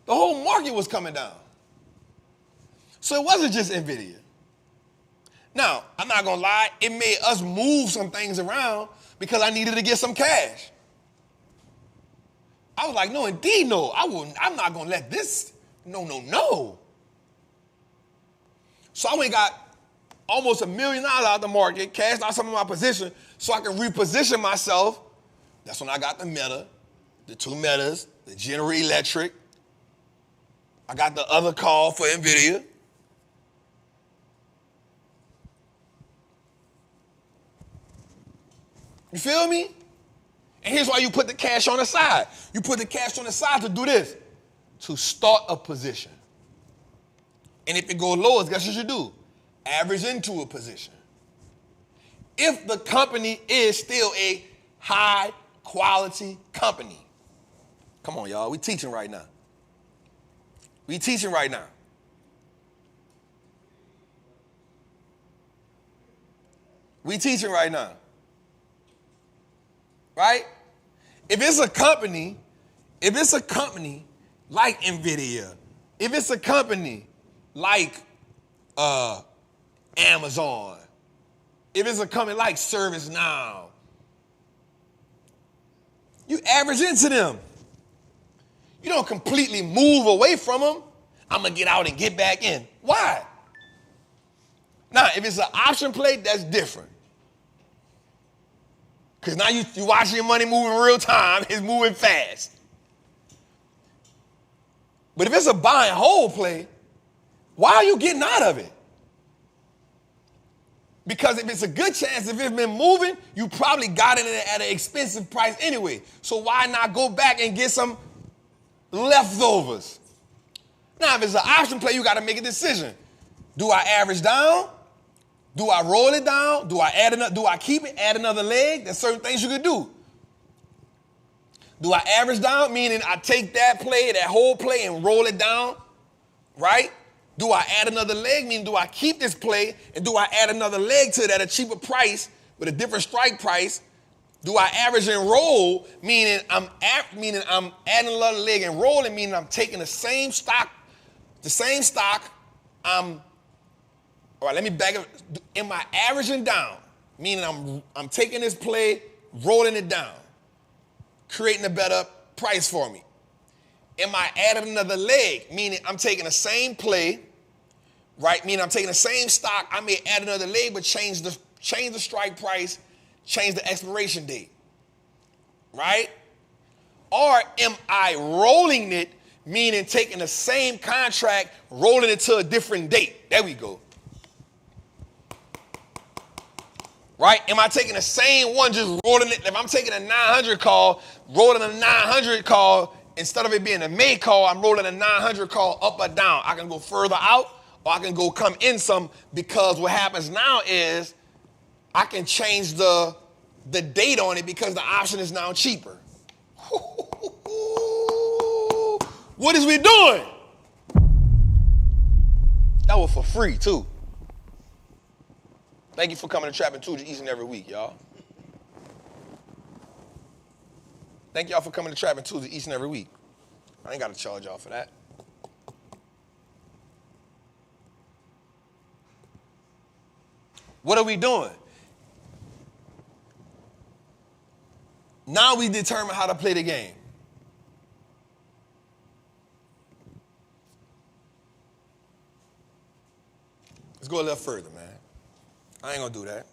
the whole market was coming down. So it wasn't just Nvidia. Now, I'm not gonna lie, it made us move some things around because I needed to get some cash. I was like, no, indeed, no. I'm not gonna let this, no. So I went and got almost $1 million out of the market, cashed out some of my position so I could reposition myself. That's when I got the Meta, the 2 Metas, the General Electric. I got the other call for Nvidia. You feel me? And here's why you put the cash on the side. You put the cash on the side to do this, to start a position. And if it goes lower, guess what you do? Average into a position. If the company is still a high quality company. Come on, y'all. We teaching right now. We teaching right now. We teaching right now. Right? If it's a company like Nvidia, if it's a company like Amazon, if it's a company like ServiceNow, you average into them. You don't completely move away from them. I'm going to get out and get back in. Why? Now, if it's an option play, that's different. Because now you watching your money move in real time. It's moving fast. But if it's a buy and hold play, why are you getting out of it? Because if it's a good chance, if it's been moving, you probably got it at an expensive price anyway. So why not go back and get some leftovers? Now, if it's an option play, you got to make a decision. Do I average down? Do I roll it down? Do I keep it, add another leg? There's certain things you can do. Do I average down? Meaning I take that whole play and roll it down, right? Do I add another leg? Meaning do I keep this play and do I add another leg to it at a cheaper price with a different strike price? Do I average and roll? Meaning I'm adding another leg and rolling, meaning I'm taking the same stock. All right, let me back up. Am I averaging down? Meaning I'm taking this play, rolling it down, creating a better price for me. Am I adding another leg? Meaning I'm taking the same play, right? Meaning I'm taking the same stock. I may add another leg, but change the strike price, change the expiration date, right? Or am I rolling it? Meaning taking the same contract, rolling it to a different date. There we go. Right? Am I taking the same one, just rolling it? If I'm taking a 900 call, rolling a 900 call, instead of it being a May call, I'm rolling a 900 call up or down. I can go further out or I can go come in some, because what happens now is I can change the date on it because the option is now cheaper. What is we doing? That was for free too. Thank you for coming to Trappin' Tuesday each and every week, y'all. Thank y'all for coming to Trappin' Tuesday each and every week. I ain't got to charge y'all for that. What are we doing? Now we determine how to play the game. Let's go a little further, man. I ain't gonna do that.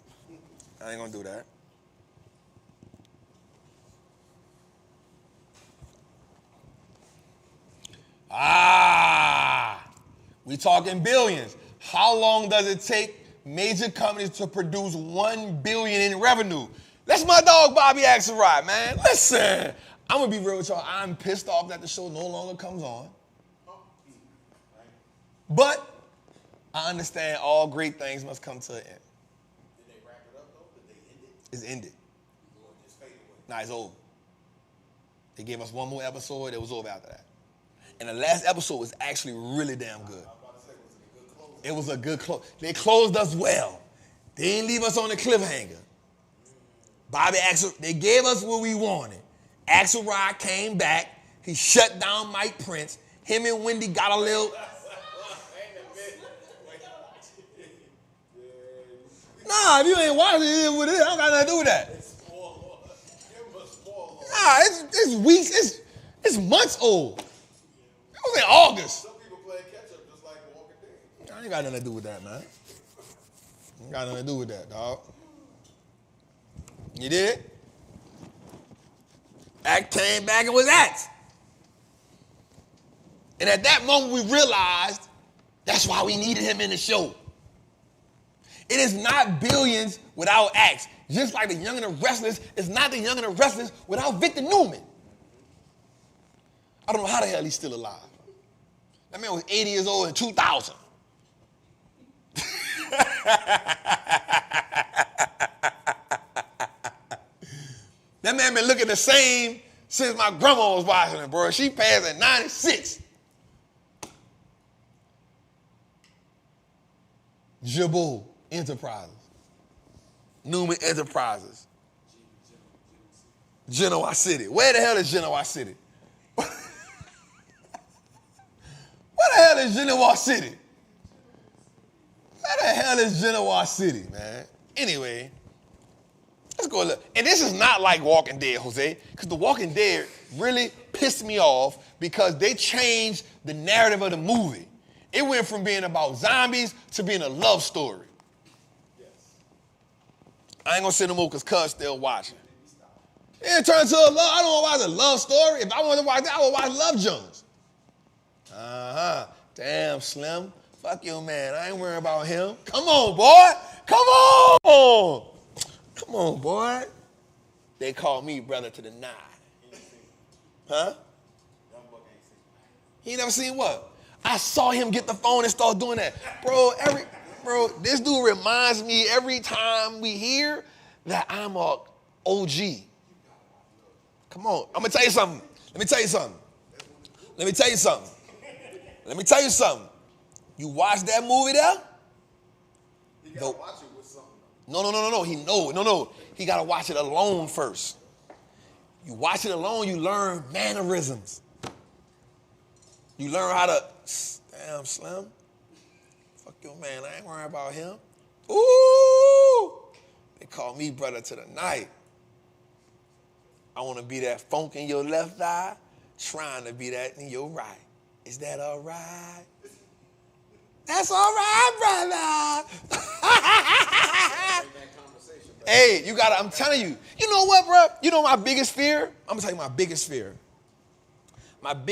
We talking billions. How long does it take major companies to produce $1 billion in revenue? That's my dog Bobby Axelrod, man. Listen, I'm gonna be real with y'all. I'm pissed off that the show no longer comes on. But I understand all great things must come to an end. Did they wrap it up though? Did they end it? It's ended. Or it just faded away? Nah, it's over. They gave us one more episode. It was over after that. And the last episode was actually really damn good. I was about to say, was it a good close? It was a good close. They closed us well. They didn't leave us on the cliffhanger. They gave us what we wanted. Axelrod came back. He shut down Mike Prince. Him and Wendy got a little... Nah, if you ain't watching it, I don't got nothing to do with that. Nah, it's weeks, it's months old. It was in August. Some people play catch up just like Walking Dead. I ain't got nothing to do with that, man. Ain't got nothing to do with that, dog. You did? Act came back and was Act. And at that moment, we realized that's why we needed him in the show. It is not billions without Axe. Just like the Young and the Restless is not the Young and the Restless without Victor Newman. I don't know how the hell he's still alive. That man was 80 years old in 2000. That man been looking the same since my grandma was watching it, bro. She passed at 96. Jabot Enterprises. Newman Enterprises. Genoa City. Where the hell is Genoa City? Where the hell is Genoa City? Where the hell is Genoa City, man? Anyway, let's go look. And this is not like Walking Dead, Jose, because The Walking Dead really pissed me off because they changed the narrative of the movie. It went from being about zombies to being a love story. Yes. I ain't gonna say no more because Cuz still watching. It turned to a love. I don't want to watch a love story. If I wanted to watch that, I would watch Love Jones. Damn, Slim. Fuck you, man. I ain't worrying about him. Come on, boy. Come on. Come on, boy. They call me brother to the nine. Huh? He ain't never seen what? I saw him get the phone and start doing that. Bro, this dude reminds me every time we hear that I'm a OG. Come on, I'm gonna tell you something. Let me tell you something. You watch that movie there? You gotta watch it with something. No. He gotta watch it alone first. You watch it alone, you learn mannerisms. You learn how to, damn, Slim. Fuck your man, I ain't worrying about him. Ooh, they call me brother to the night. I wanna be that funk in your left eye, trying to be that in your right. Is that all right? That's all right, brother. Hey, I'm telling you. You know what, bro? You know my biggest fear? I'm gonna tell you my biggest fear. I'm not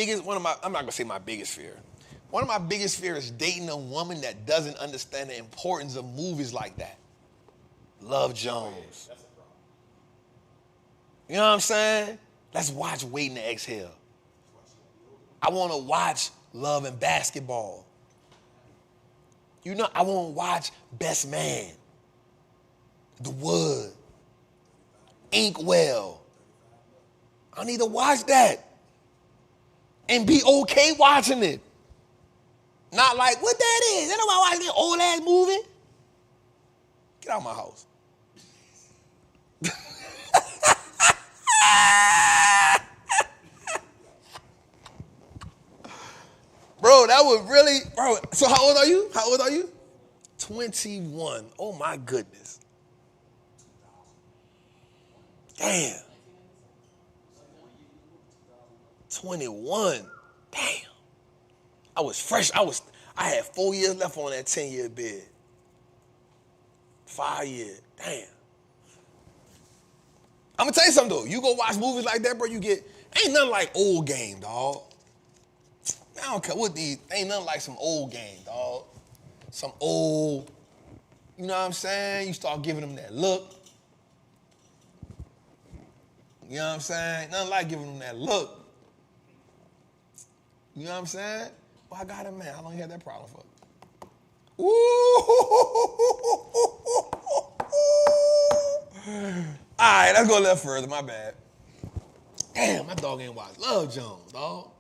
gonna say my biggest fear. One of my biggest fears is dating a woman that doesn't understand the importance of movies like that. Love Jones. You know what I'm saying? Let's watch Waiting to Exhale. I wanna watch Love and Basketball. You know, I want to watch Best Man, The Wood, Inkwell. I need to watch that and be okay watching it. Not like, what that is? Ain't nobody watching that old ass movie. Get out of my house. Bro, that was really, bro. So how old are you? 21. Oh my goodness. Damn. 21. Damn. I was fresh. I had 4 years left on that 10-year bid. 5 years. Damn. I'm gonna tell you something though. You go watch movies like that, bro, ain't nothing like old game, dog. I don't care what these, ain't nothing like some old game, dog. Some old, you know what I'm saying? You start giving them that look. You know what I'm saying? Nothing like giving them that look. You know what I'm saying? Well, I got it, man. How long you had that problem for? Ooh. All right, let's go a little further. My bad. Damn, my dog ain't watched Love Jones, dog.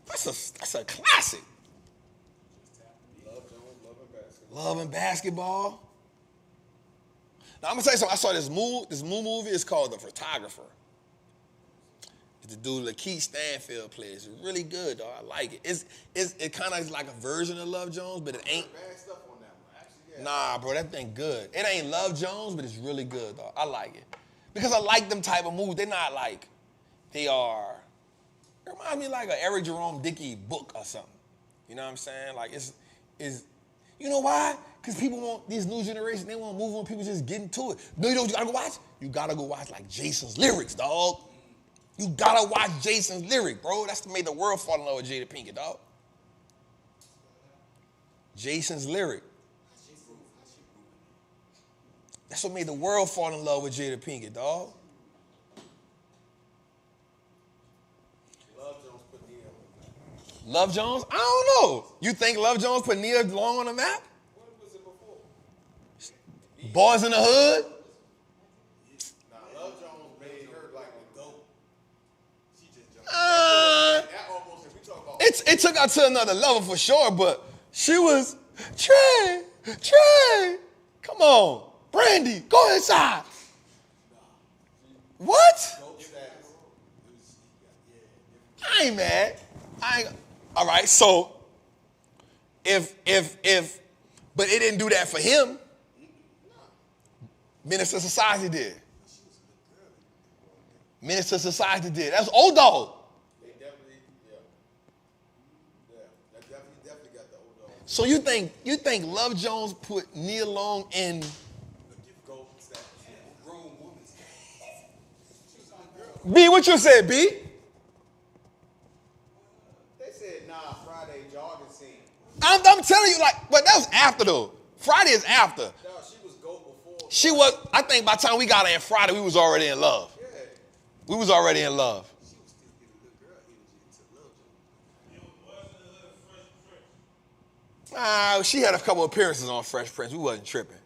That's a classic. Love and Basketball. Now I'm gonna tell you something. I saw this movie. It's called The Photographer. It's the dude Lakeith Stanfield plays. It's really good, dog. I like it. It kind of is like a version of Love Jones, but it ain't. Bad stuff on that one, actually. Yeah. Nah, bro, that thing good. It ain't Love Jones, but it's really good, dog. I like it because I like them type of movies. They're not like they are. It reminds me like an Eric Jerome Dickey book or something. You know what I'm saying? Like it's you know why? Because people want, this new generation, they want to move on, people just get into it. No, you know what you gotta go watch? You gotta go watch like Jason's lyrics, dog. You gotta watch Jason's lyric, bro. That's what made the world fall in love with Jada Pinkett, dog. Jason's lyric. That's what made the world fall in love with Jada Pinkett, dog. Love Jones? I don't know. You think Love Jones put Nia Long on the map? What was it before? Boys in the Hood? Nah, Love Jones made her like the GOAT. She just jumped. That almost, if we talk about It took her to another level for sure, but she was, Trey, come on. Brandy, go inside. What? GOAT status. I ain't mad. All right, so if, but it didn't do that for him. Minister Society did. Minister Society did. That's old dog. They definitely, that definitely got the old dog. So you think Love Jones put Nia Long in GOAT status. Grown woman status. She's a girl. B? What you said, B? I'm telling you, like, but that was after though. Friday is after. No, she was GOAT before. She was, I think by the time we got her in Friday, we was already in love. Yeah. We was already in love. She was still getting good girl energy She had a couple appearances on Fresh Prince. We wasn't tripping.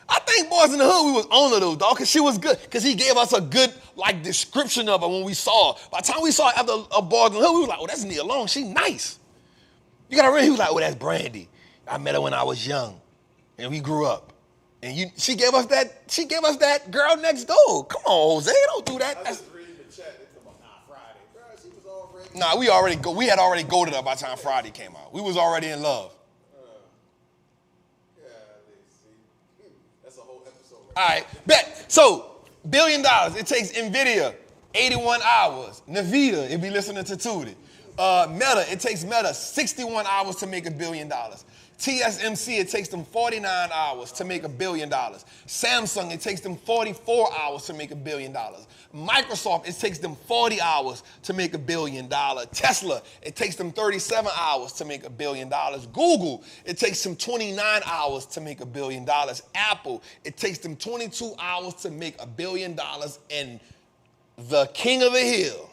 I think Boys in the Hood, we was on her though, dog, because she was good. Because he gave us a good, like, description of her when we saw her. By the time we saw her after Boys in the Hood, we was like, oh, that's Nia Long. She nice. You got to read, he was like, oh, that's Brandy. I met her when I was young. And we grew up. And she gave us that girl next door. Come on, Jose, don't do that. I was reading the chat. They talking about, Friday. Girl, she was already. We had already goated her by the time Friday came out. We was already in love. That's a whole episode. All right, bet. So, $1 billion. It takes Nvidia 81 hours. Nvidia, if you listening to Tootie. Meta, it takes Meta 61 hours to make $1 billion. TSMC, it takes them 49 hours to make $1 billion. Samsung, it takes them 44 hours to make $1 billion. Microsoft, it takes them 40 hours to make $1 billion. Tesla, it takes them 37 hours to make $1 billion. Google, it takes them 29 hours to make $1 billion. Apple, it takes them 22 hours to make $1 billion. And the king of the hill,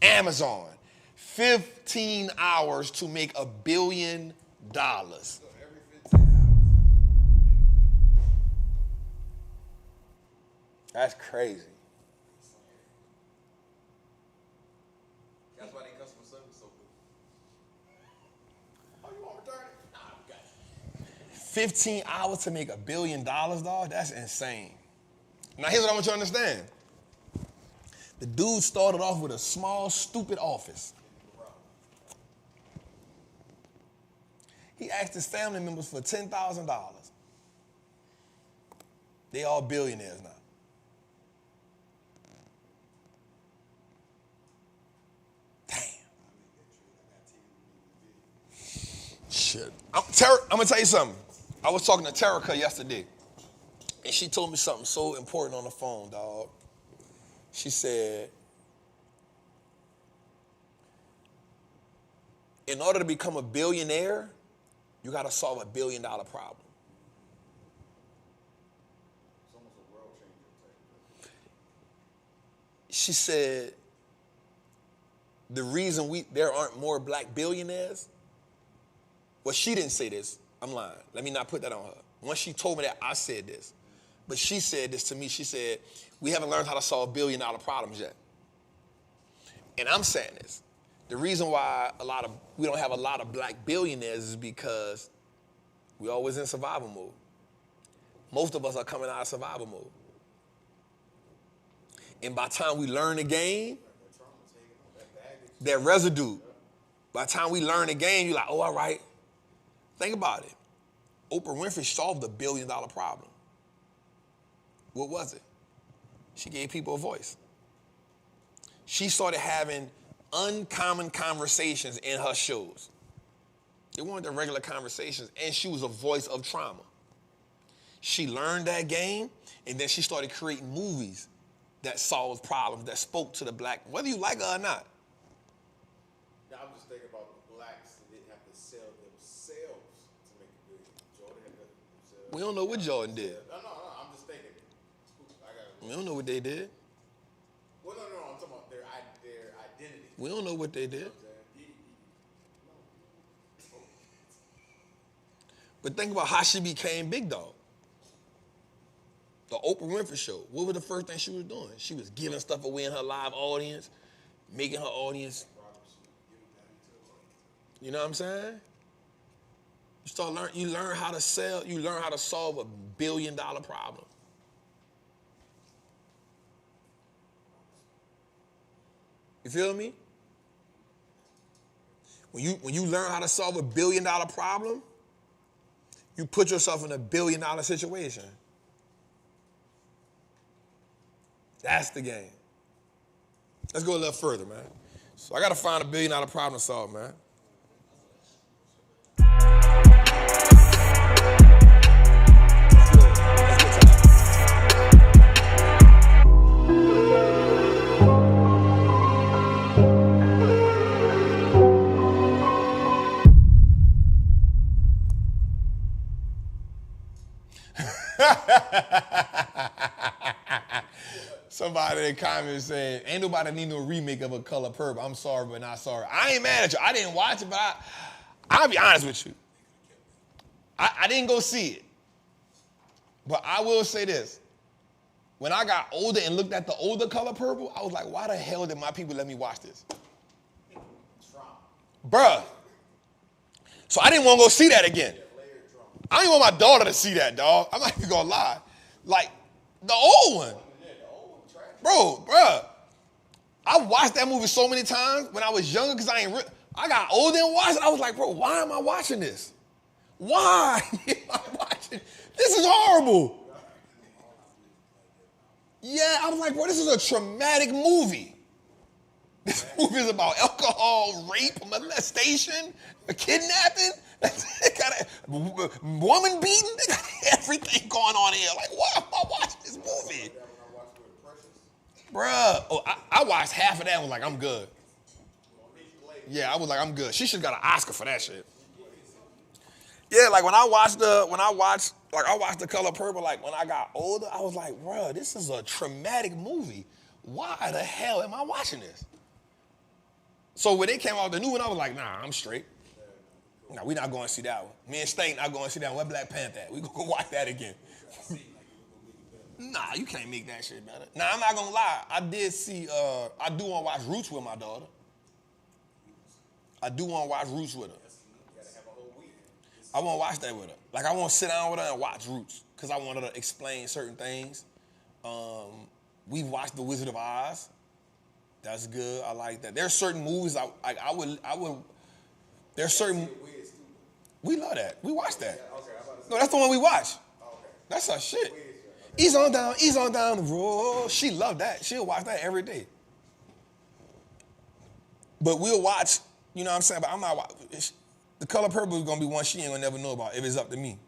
Amazon, 15 hours to make $1 billion. So every 15 hours. That's crazy. That's why they customer service so good. Oh, you want retarded? Nah, I got you. 15 hours to make $1 billion, dog? That's insane. Now, here's what I want you to understand. The dude started off with a small, stupid office. He asked his family members for $10,000. They all billionaires now. Damn. Shit. I'm gonna tell you something. I was talking to Terica yesterday, and she told me something so important on the phone, dog. She said, in order to become a billionaire, you got to solve $1 billion problem. It's almost a world changer. She said, the reason there aren't more black billionaires, well, she didn't say this. I'm lying. Let me not put that on her. Once she told me that, I said this. But she said this to me. She said, we haven't learned how to solve $1 billion problems yet. And I'm saying this. The reason why we don't have a lot of black billionaires is because we're always in survival mode. Most of us are coming out of survival mode. And by the time we learn the game, that residue, by the time we learn the game, you're like, oh, all right. Think about it. Oprah Winfrey solved $1 billion problem. What was it? She gave people a voice. She started having uncommon conversations in her shows. They weren't the regular conversations, and she was a voice of trauma. She learned that game, and then she started creating movies that solved problems, that spoke to the black, whether you like it or not. Yeah, I'm just thinking about the blacks that didn't have to sell themselves to make $1 billion. Jordan had to sell. We don't know what Jordan did. No, I'm just thinking. We don't know what they did. Well, no, I'm talking about their identity. We don't know what they did. But think about how she became big dog. The Oprah Winfrey Show. What was the first thing she was doing? She was giving stuff away in her live audience, making her audience. You know what I'm saying? You learn how to sell, you learn how to solve $1 billion problem. You feel me? When you learn how to solve $1 billion problem, you put yourself in $1 billion situation. That's the game. Let's go a little further, man. So I got to find $1 billion problem to solve, man. Somebody in the comments saying, ain't nobody need no remake of A Color Purple. I'm sorry, but not sorry. I ain't mad at you. I didn't watch it, but I'll be honest with you. I didn't go see it. But I will say this. When I got older and looked at the older Color Purple, I was like, why the hell did my people let me watch this? Bruh. So I didn't want to go see that again. I didn't want my daughter to see that, dog. I'm not even going to lie. Like, the old one. Bruh. I watched that movie so many times when I was younger because I got older and watched it. I was like, bro, why am I watching this? Why am I watching? This is horrible. Yeah, I was like, bro, this is a traumatic movie. This movie is about alcohol, rape, molestation, kidnapping, woman beating, everything going on here. Like, why am I watching this movie? Bruh, I watched half of that and was like, I'm good. Yeah, I was like, I'm good. She should have got an Oscar for that shit. Yeah, like I watched The Color Purple, like when I got older, I was like, bruh, this is a traumatic movie. Why the hell am I watching this? So when it came out the new one, I was like, nah, I'm straight. Nah, we not going to see that one. Me and Stank not going to see that one. Where Black Panther at? We going to go watch that again. Nah, you can't make that shit better. Nah, I'm not going to lie. I do want to watch Roots with my daughter. I do want to watch Roots with her. I want to watch that with her. Like, I want to sit down with her and watch Roots because I want her to explain certain things. We've watched The Wizard of Oz. That's good. I like that. There's certain movies I would. There's certain. We love that. We watch that. No, that's the one we watch. That's our shit. Ease on down the road. She loved that. She'll watch that every day. But we'll watch. You know what I'm saying? But I'm not watching. The Color Purple is going to be one she ain't going to never know about if it's up to me.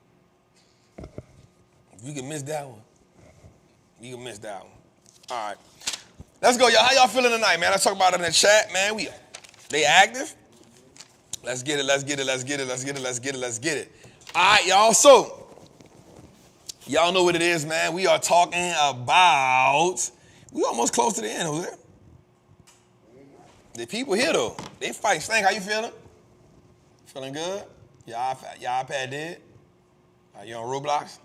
If you can miss that one, you can miss that one. All right. Let's go, y'all. How y'all feeling tonight, man? Let's talk about it in the chat, man. They active? Let's get it. All right, y'all. So, y'all know what it is, man. We are talking about, we almost close to the end, Jose. The people here, though, they fight. Stank, how you feeling? Feeling good? Your iPad dead? You on Roblox?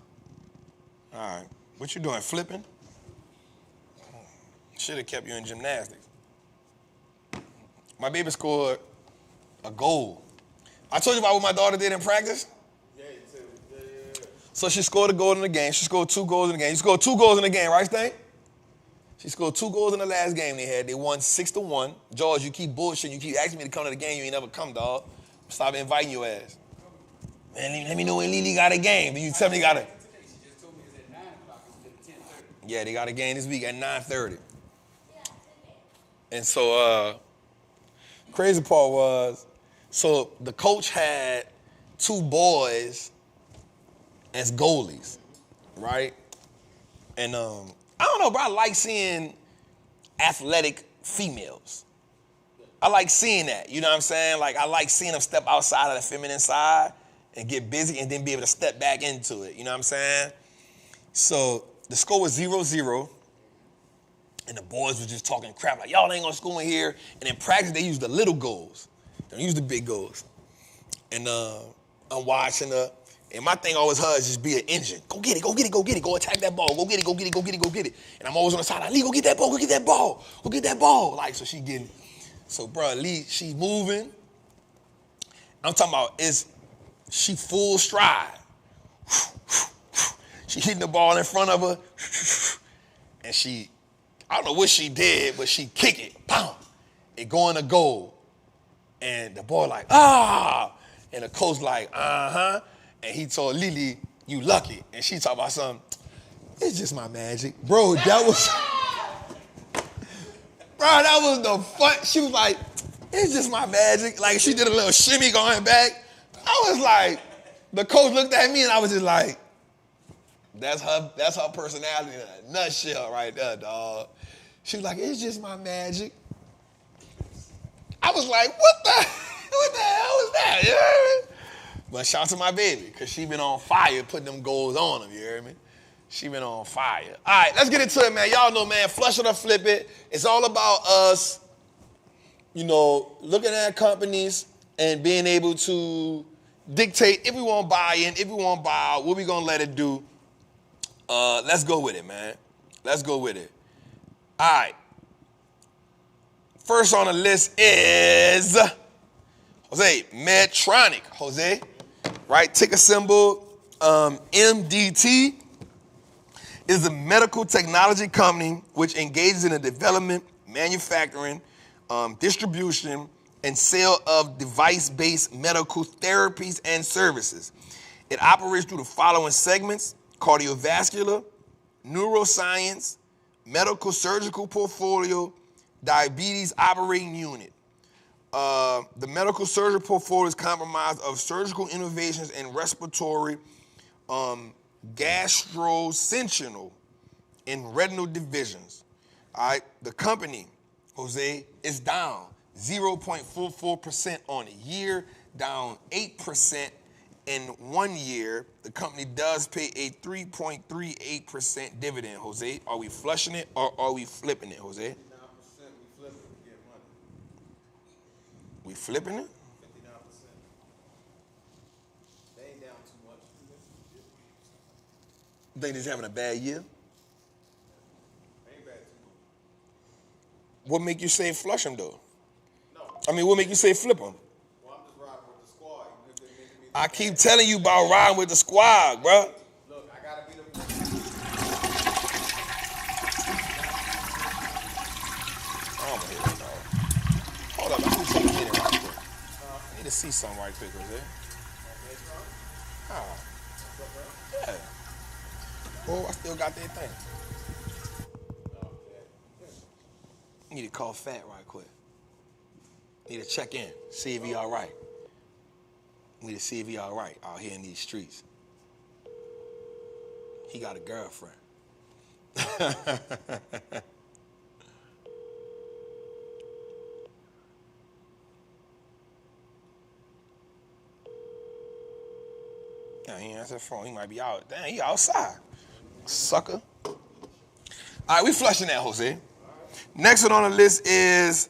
All right. What you doing, flipping? Should have kept you in gymnastics. My baby scored a goal. I told you about what my daughter did in practice? Yeah, you said yeah. So she scored a goal in the game. She scored 2 goals in the game. You scored 2 goals in the game, right, Stank? She scored 2 goals in the last game they had. They won 6-1. George, you keep bullshitting. You keep asking me to come to the game. You ain't never come, dog. Stop inviting your ass. Man, let me know when Lily got a game. Then you tell me you got a... She just told me it's at 9 o'clock instead of 10:30. Yeah, they got a game this week at 9:30. And so, crazy part was, so the coach had 2 boys as goalies, right? And I don't know, bro, I like seeing athletic females. I like seeing that, you know what I'm saying? Like, I like seeing them step outside of the feminine side and get busy and then be able to step back into it, you know what I'm saying? So the score was 0-0. And the boys were just talking crap, like, y'all ain't gonna score in here. And in practice, they use the little goals. They don't use the big goals. And I'm watching her, and my thing always is just be an engine. Go get it, go get it, go get it. Go attack that ball. Go get it, go get it, go get it, go get it. And I'm always on the side, like, Lee, go get that ball, go get that ball. Go get that ball. Like, so she getting, so bro, Lee, she's moving. I'm talking about, she full stride. She hitting the ball in front of her. And I don't know what she did, but she kick it. Boom. It go in a goal. And the boy like, ah. And the coach like, uh-huh. And he told Lily, you lucky. And she talk about something. It's just my magic. Bro, that was the fun. She was like, it's just my magic. Like, she did a little shimmy going back. I was like, the coach looked at me and I was just like, that's her personality in a nutshell right there, dog. She was like, it's just my magic. I was like, what the hell is that? You know what I mean? But shout out to my baby, because she been on fire putting them goals on him, you hear me? She been on fire. All right, let's get into it, man. Y'all know, man, flush it or flip it. It's all about us, you know, looking at companies and being able to dictate if we want to buy in, if we want to buy out, what we gonna let it do. Let's go with it, man. Let's go with it. All right. First on the list is Jose, Medtronic. Jose, right? Ticker symbol MDT is a medical technology company which engages in the development, manufacturing, distribution, and sale of device-based medical therapies and services. It operates through the following segments: cardiovascular, neuroscience, medical surgical portfolio, diabetes operating unit. The medical surgery portfolio is comprised of surgical innovations and respiratory, gastrointestinal, and retinal divisions. All right, the company, Jose, is down 0.44% on the year, down 8% in 1 year. The company does pay a 3.38% dividend, Jose. Are we flushing it or are we flipping it, Jose? 59% we flip it to get money. We flipping it? 59%. They ain't down too much. You think they're having a bad year? Ain't bad too much. What make you say flush them though? No. I mean, what make you say flip them? Well, I'm just riding with the squad. Even if they making me I keep telling you about riding with the squad, bro. look, I gotta be the I don't hear that, dog. Hold up, I need to take a minute right quick. I need to see something right quick, Jose. Oh. Yeah. Oh, I still got that thing. Need to call Fat right quick. Need to check in, see if he all right. Need to see if he all right out here in these streets. He got a girlfriend. Yeah, he ain't answer the phone. He might be out. Damn, he outside. Sucker. All right, we flushing that, Jose. Next one on the list is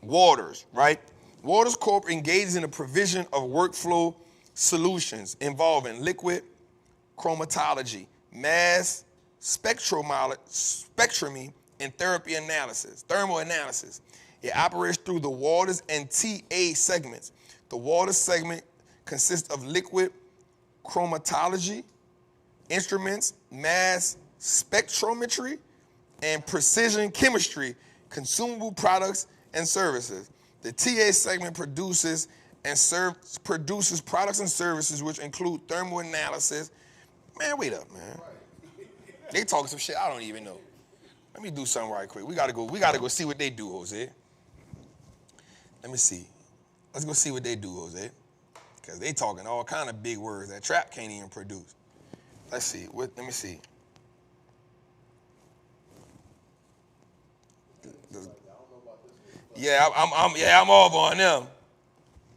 Waters, right? Waters Corp engages in the provision of workflow solutions involving liquid chromatology, mass spectrometry, and thermal analysis. It operates through the Waters and TA segments. The Waters segment consists of liquid chromatology, instruments, mass spectrometry, and precision chemistry, consumable products and services. The TA segment produces products and services which include thermal analysis. Man, wait up, man. They talking some shit I don't even know. Let me do something right quick. We gotta go see what they do, Jose. Let me see. Let's go see what they do, Jose. Because they talking all kind of big words that Trap can't even produce. Let's see. Let me see. Yeah, I'm all on them.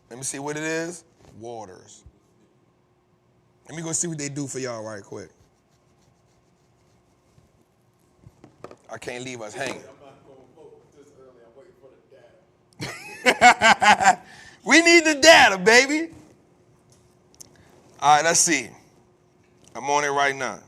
Let me see what it is. Waters. Let me go see what they do for y'all right quick. I can't leave us hanging. I'm not going to vote this early. I'm waiting for the data. We need the data, baby. All right, let's see. I'm on it right now.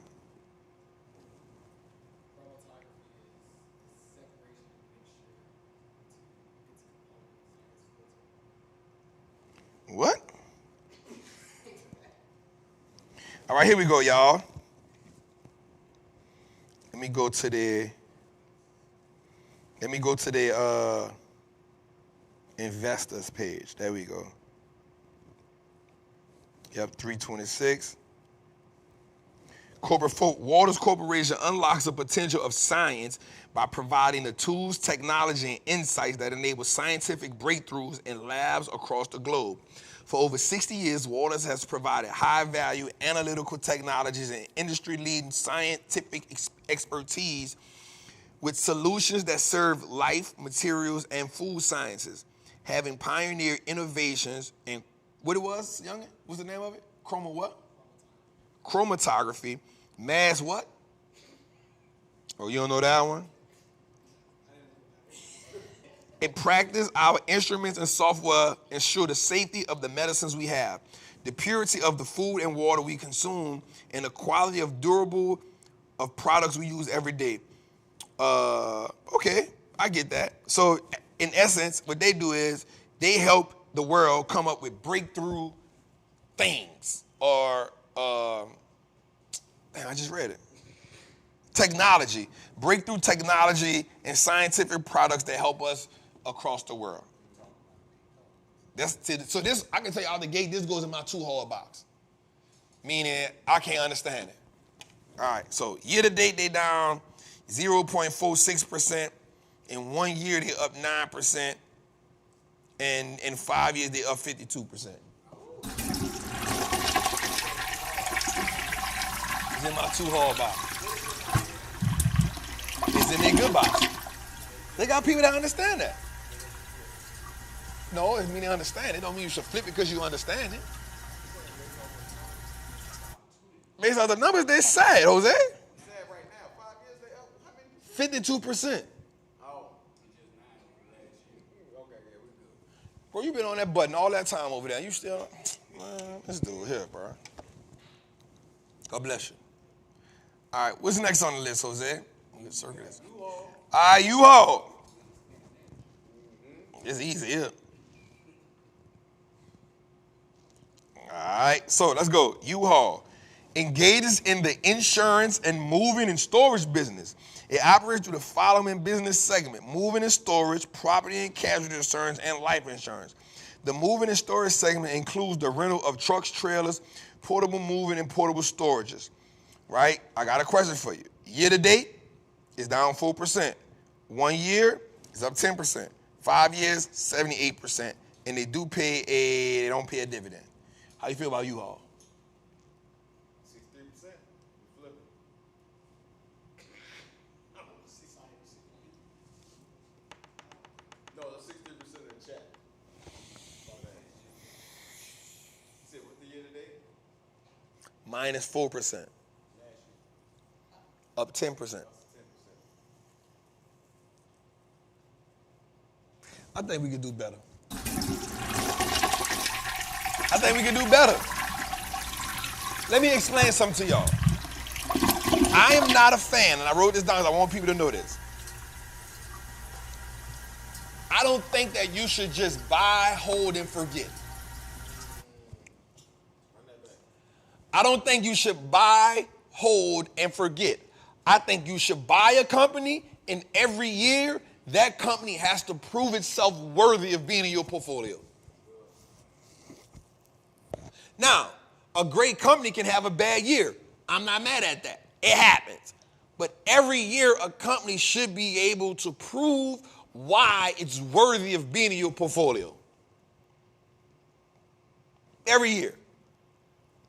What? All right, here we go, y'all. Let me go to the investors page. There we go. Yep, 326. Waters Corporation unlocks the potential of science by providing the tools, technology, and insights that enable scientific breakthroughs in labs across the globe. For over 60 years, Waters has provided high-value analytical technologies and industry-leading scientific expertise with solutions that serve life, materials, and food sciences, having pioneered innovations in, what it was, youngin'? What's the name of it? Chromatography, mass what? Oh, you don't know that one? In practice, our instruments and software ensure the safety of the medicines we have. the purity of the food and water we consume, and the quality of durable of products we use every day. Okay, I get that. So in essence, what they do is they help the world come up with breakthrough things or, I just read it. Technology, breakthrough technology and scientific products that help us across the world. So this, I can tell you out the gate, this goes in my too-hard box. Meaning, I can't understand it. All right, so year-to-date, they down 0.46%. In 1 year, they up 9%. And in 5 years, they up 52%. It's in my too-hard box. It's in their good box. They got people that understand that. No, it mean they understand it. Don't mean you should flip it because you understand it. Based on the numbers, they're sad, Jose. Sad right now. 5 years, they up how many? 52%. Oh. Okay, yeah, we good. Bro, you been on that button all that time over there. You still, man, this dude here, bro. God bless you. All right, what's next on the list, Jose? Circle this. All right, U-Haul. It's easy here. All right, so let's go. U-Haul engages in the insurance and moving and storage business. It operates through the following business segment: moving and storage, property and casualty insurance, and life insurance. The moving and storage segment includes the rental of trucks, trailers, portable moving, and portable storages. Right? I got a question for you. Year to date is down 4%. 1 year is up 10%. 5 years, 78%. And they don't pay a dividend. How you feel about U-Haul? 63%. Flip it. I want to see science. No, the 63% in the chat. See what the year to date? Minus 4%. Up 10%. I think we could do better. Let me explain something to y'all. I am not a fan, and I wrote this down because I want people to know this. I don't think that you should just buy, hold, and forget. I don't think you should buy, hold, and forget. I think you should buy a company, and every year, that company has to prove itself worthy of being in your portfolio. Now, a great company can have a bad year. I'm not mad at that. It happens. But every year, a company should be able to prove why it's worthy of being in your portfolio. Every year.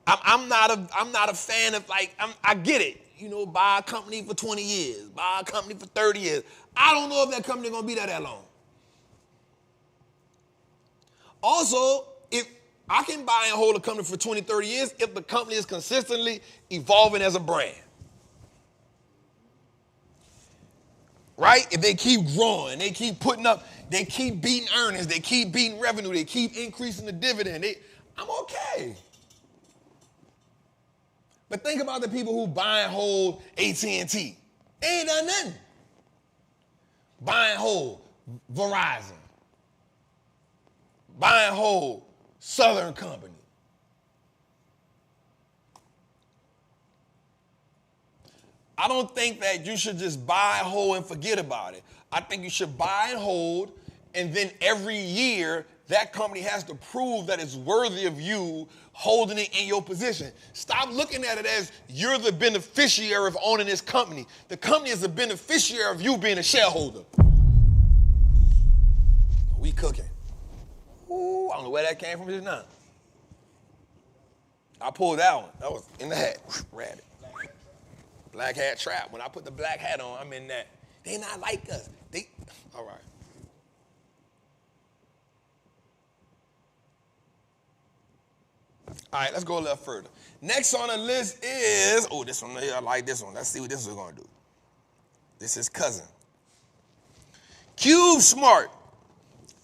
I'm not a fan of I get it. You know, buy a company for 20 years, buy a company for 30 years. I don't know if that company is going to be there that long. Also, if I can buy and hold a company for 20, 30 years if the company is consistently evolving as a brand. Right? If they keep growing, they keep putting up, they keep beating earnings, they keep beating revenue, they keep increasing the dividend, I'm okay. But think about the people who buy and hold AT&T. They ain't done nothing. Buy and hold Verizon. Buy and hold Southern Company. I don't think that you should just buy, hold, and forget about it. I think you should buy and hold, and then every year, that company has to prove that it's worthy of you holding it in your position. Stop looking at it as you're the beneficiary of owning this company. The company is the beneficiary of you being a shareholder. We cooking. Ooh, I don't know where that came from just now. I pulled that one. That was in the hat. Rabbit. Black hat trap. When I put the black hat on, I'm in that. They not like us. All right. All right, let's go a little further. Next on the list is, this one here, I like this one. Let's see what this is going to do. This is cousin. CubeSmart.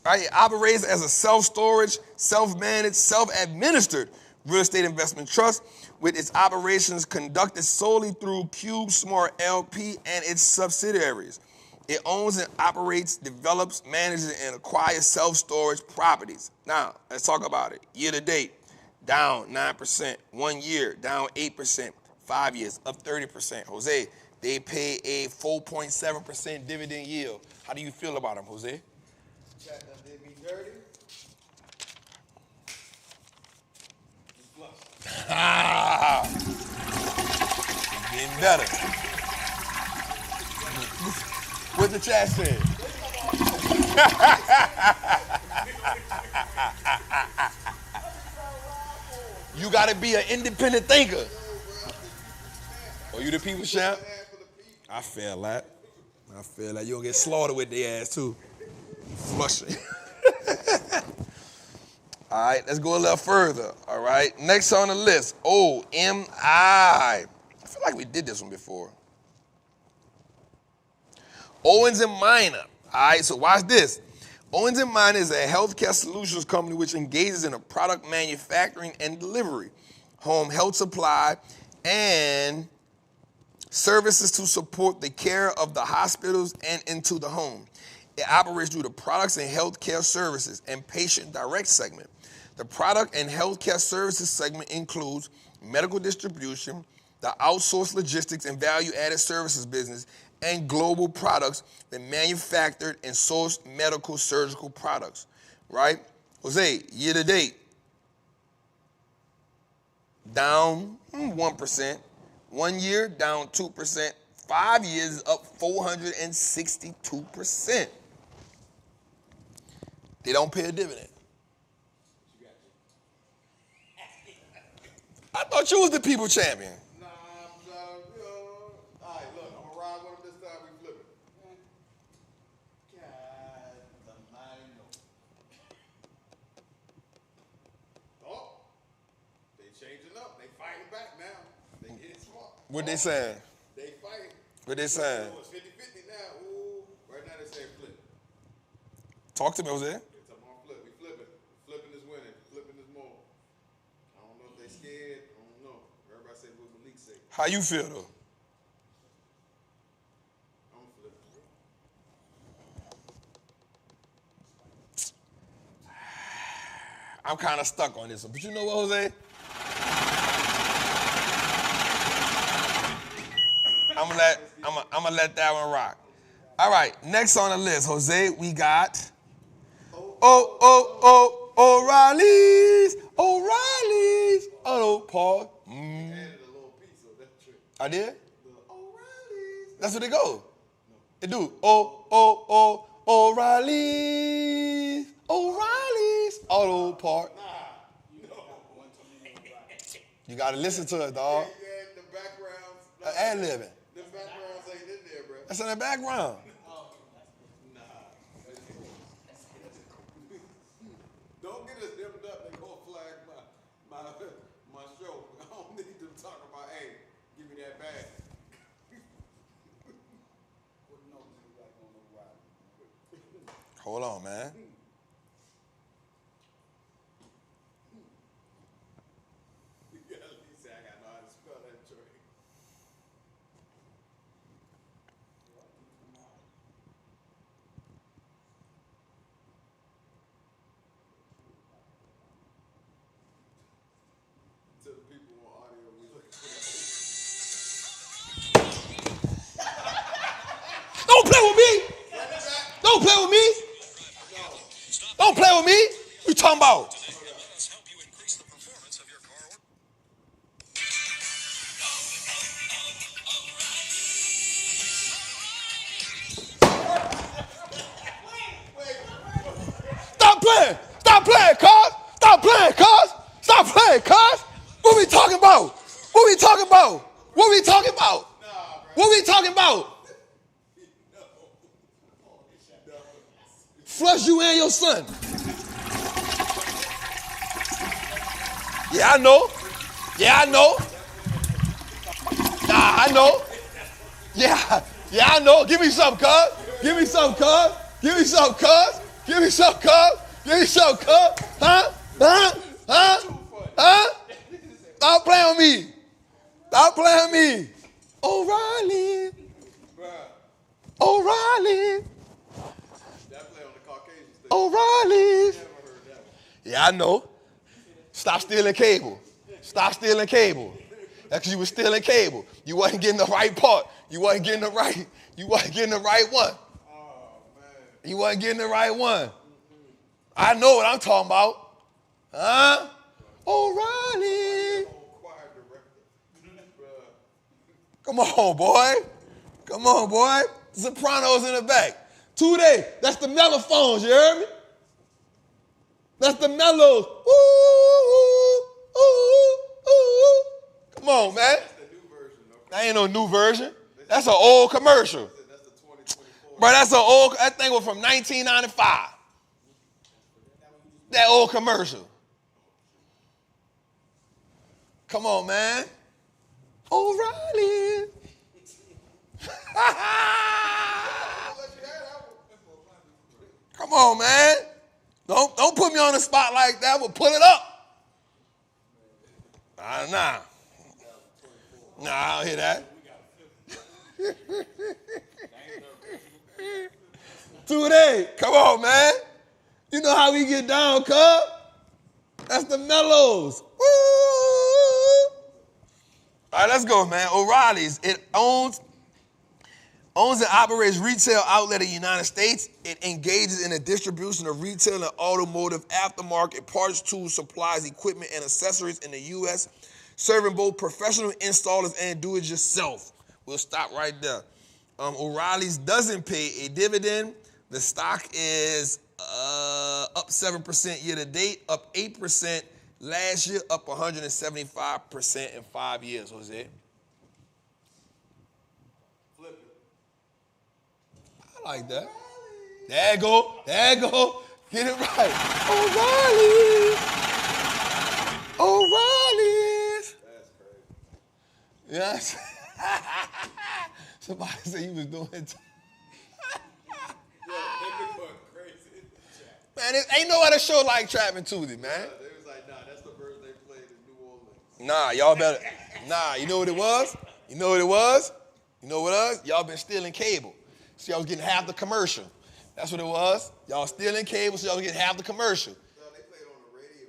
Right, it operates as a self-storage, self-managed, self-administered real estate investment trust, with its operations conducted solely through CubeSmart LP and its subsidiaries. It owns and operates, develops, manages, and acquires self-storage properties. Now, let's talk about it. Year to date, down 9%. 1 year, down 8%. 5 years, up 30%. Jose, they pay a 4.7% dividend yield. How do you feel about them, Jose? Chat done did me dirty. Ah, getting better. What the chat said? You gotta be an independent thinker. Oh, you the people champ? I feel that. I feel like you'll get slaughtered with their ass too. Flushing. All right, let's go a little further. All right, next on the list, OMI. I feel like we did this one before. Owens Minor. All right, so watch this. Owens Minor is a healthcare solutions company which engages in a product manufacturing and delivery, home health supply, and services to support the care of the hospitals and into the home. It operates through the products and healthcare services and patient direct segment. The product and healthcare services segment includes medical distribution, the outsourced logistics and value-added services business, and global products that manufactured and sourced medical surgical products, right? Jose, year to date, down 1%. 1 year, down 2%. 5 years, up 462%. They don't pay a dividend. I thought you was the people champion. Nah, all right, look, I'm gonna ride with him this time. We flip it. God, the mighty no. Oh, they changing up. They fighting back now. They getting smart. What they saying? They fighting. What they saying? It's 50-50 now. Ooh, right now they say flip. Talk to me, Jose. They talking about flip. We flipping. Flipping is winning. Flipping is more. I don't know if they scared. I don't know. Everybody say what Malik say. How you feel though? I'm flipping. I'm kind of stuck on this one, but you know what, Jose? I'm gonna let that one rock. All right, next on the list, Jose, we got O'Reilly's. Oh, Paul. Added a little piece of that trick. I did? The O'Reilly's. That's what they go. It do. O'Reilly's. Auto part. You gotta listen to it, dog. Yeah, the backgrounds. Ad-libbing. The backgrounds ain't in there, bro. That's in the background. Don't get us dimmed up. They gonna flag my show. I don't need them talking about, hey, give me that bag. Hold on, man. You gotta at least say I gotta know how to spell that trick. To the people on audio, we looking for that. Don't play with me. Don't play with me. Don't play with me. What you talking about? Stop playing. Stop playing, cuz. Stop playing, cuz. Stop playing, cuz. What we talking about? What we talking about? What we talking about? What we talking about? Flush you and your son. Yeah, I know. Yeah, I know. Nah, I know. Yeah, I know. Give me some, cuz. Give me some, cuz. Give me some, cuz. Give me some, cuz. Give me some, cuz. Huh? Stop playing with me. Stop playing with me. O'Reilly. O'Reilly. That play on the Caucasian stage. O'Reilly. Never heard that one. Yeah, I know. Stop stealing cable. Stop stealing cable. That's because you were stealing cable. You wasn't getting the right part. You wasn't getting the right one. Oh, man. You wasn't getting the right one. I know what I'm talking about. Huh? O'Reilly. Choir director. Come on, boy. Come on, boy. Sopranos in the back. 2 days. That's the mellophones, you heard me? That's the mellows. Ooh, ooh, ooh, ooh. Come on, man. That's the new version, okay? That ain't no new version. That's an old commercial. That's the 2024. Bro, that thing was from 1995. That old commercial. Come on, man. O'Reilly. Come on, man. Don't put me on the spot like that, but pull it up. Nah, I don't hear that. 2 days. Come on, man. You know how we get down, cuz. That's the mellows. Woo! All right, let's go, man. O'Reilly's. It owns and operates retail outlet in the United States. It engages in the distribution of retail and automotive aftermarket parts, tools, supplies, equipment, and accessories in the U.S., serving both professional installers and do-it-yourself. We'll stop right there. O'Reilly's doesn't pay a dividend. The stock is up 7% year to date, up 8% last year, up 175% in 5 years, Jose. Flip it. I like that. There you go. There you go. Get it right. O'Reilly. O'Reilly's. That's crazy. Yes. Somebody said you was doing it. Yeah, they've been going crazy in the chat. Man, there ain't no other show like Trappin' Tuesday, man. They was like, nah, that's the version they played in New Orleans. Nah, y'all better. Nah, you know what it was? You know what it was? You know what it was? Y'all been stealing cable. So y'all was getting half the commercial. That's what it was. Y'all stealing cable, so y'all was getting half the commercial. No, they played on the radio.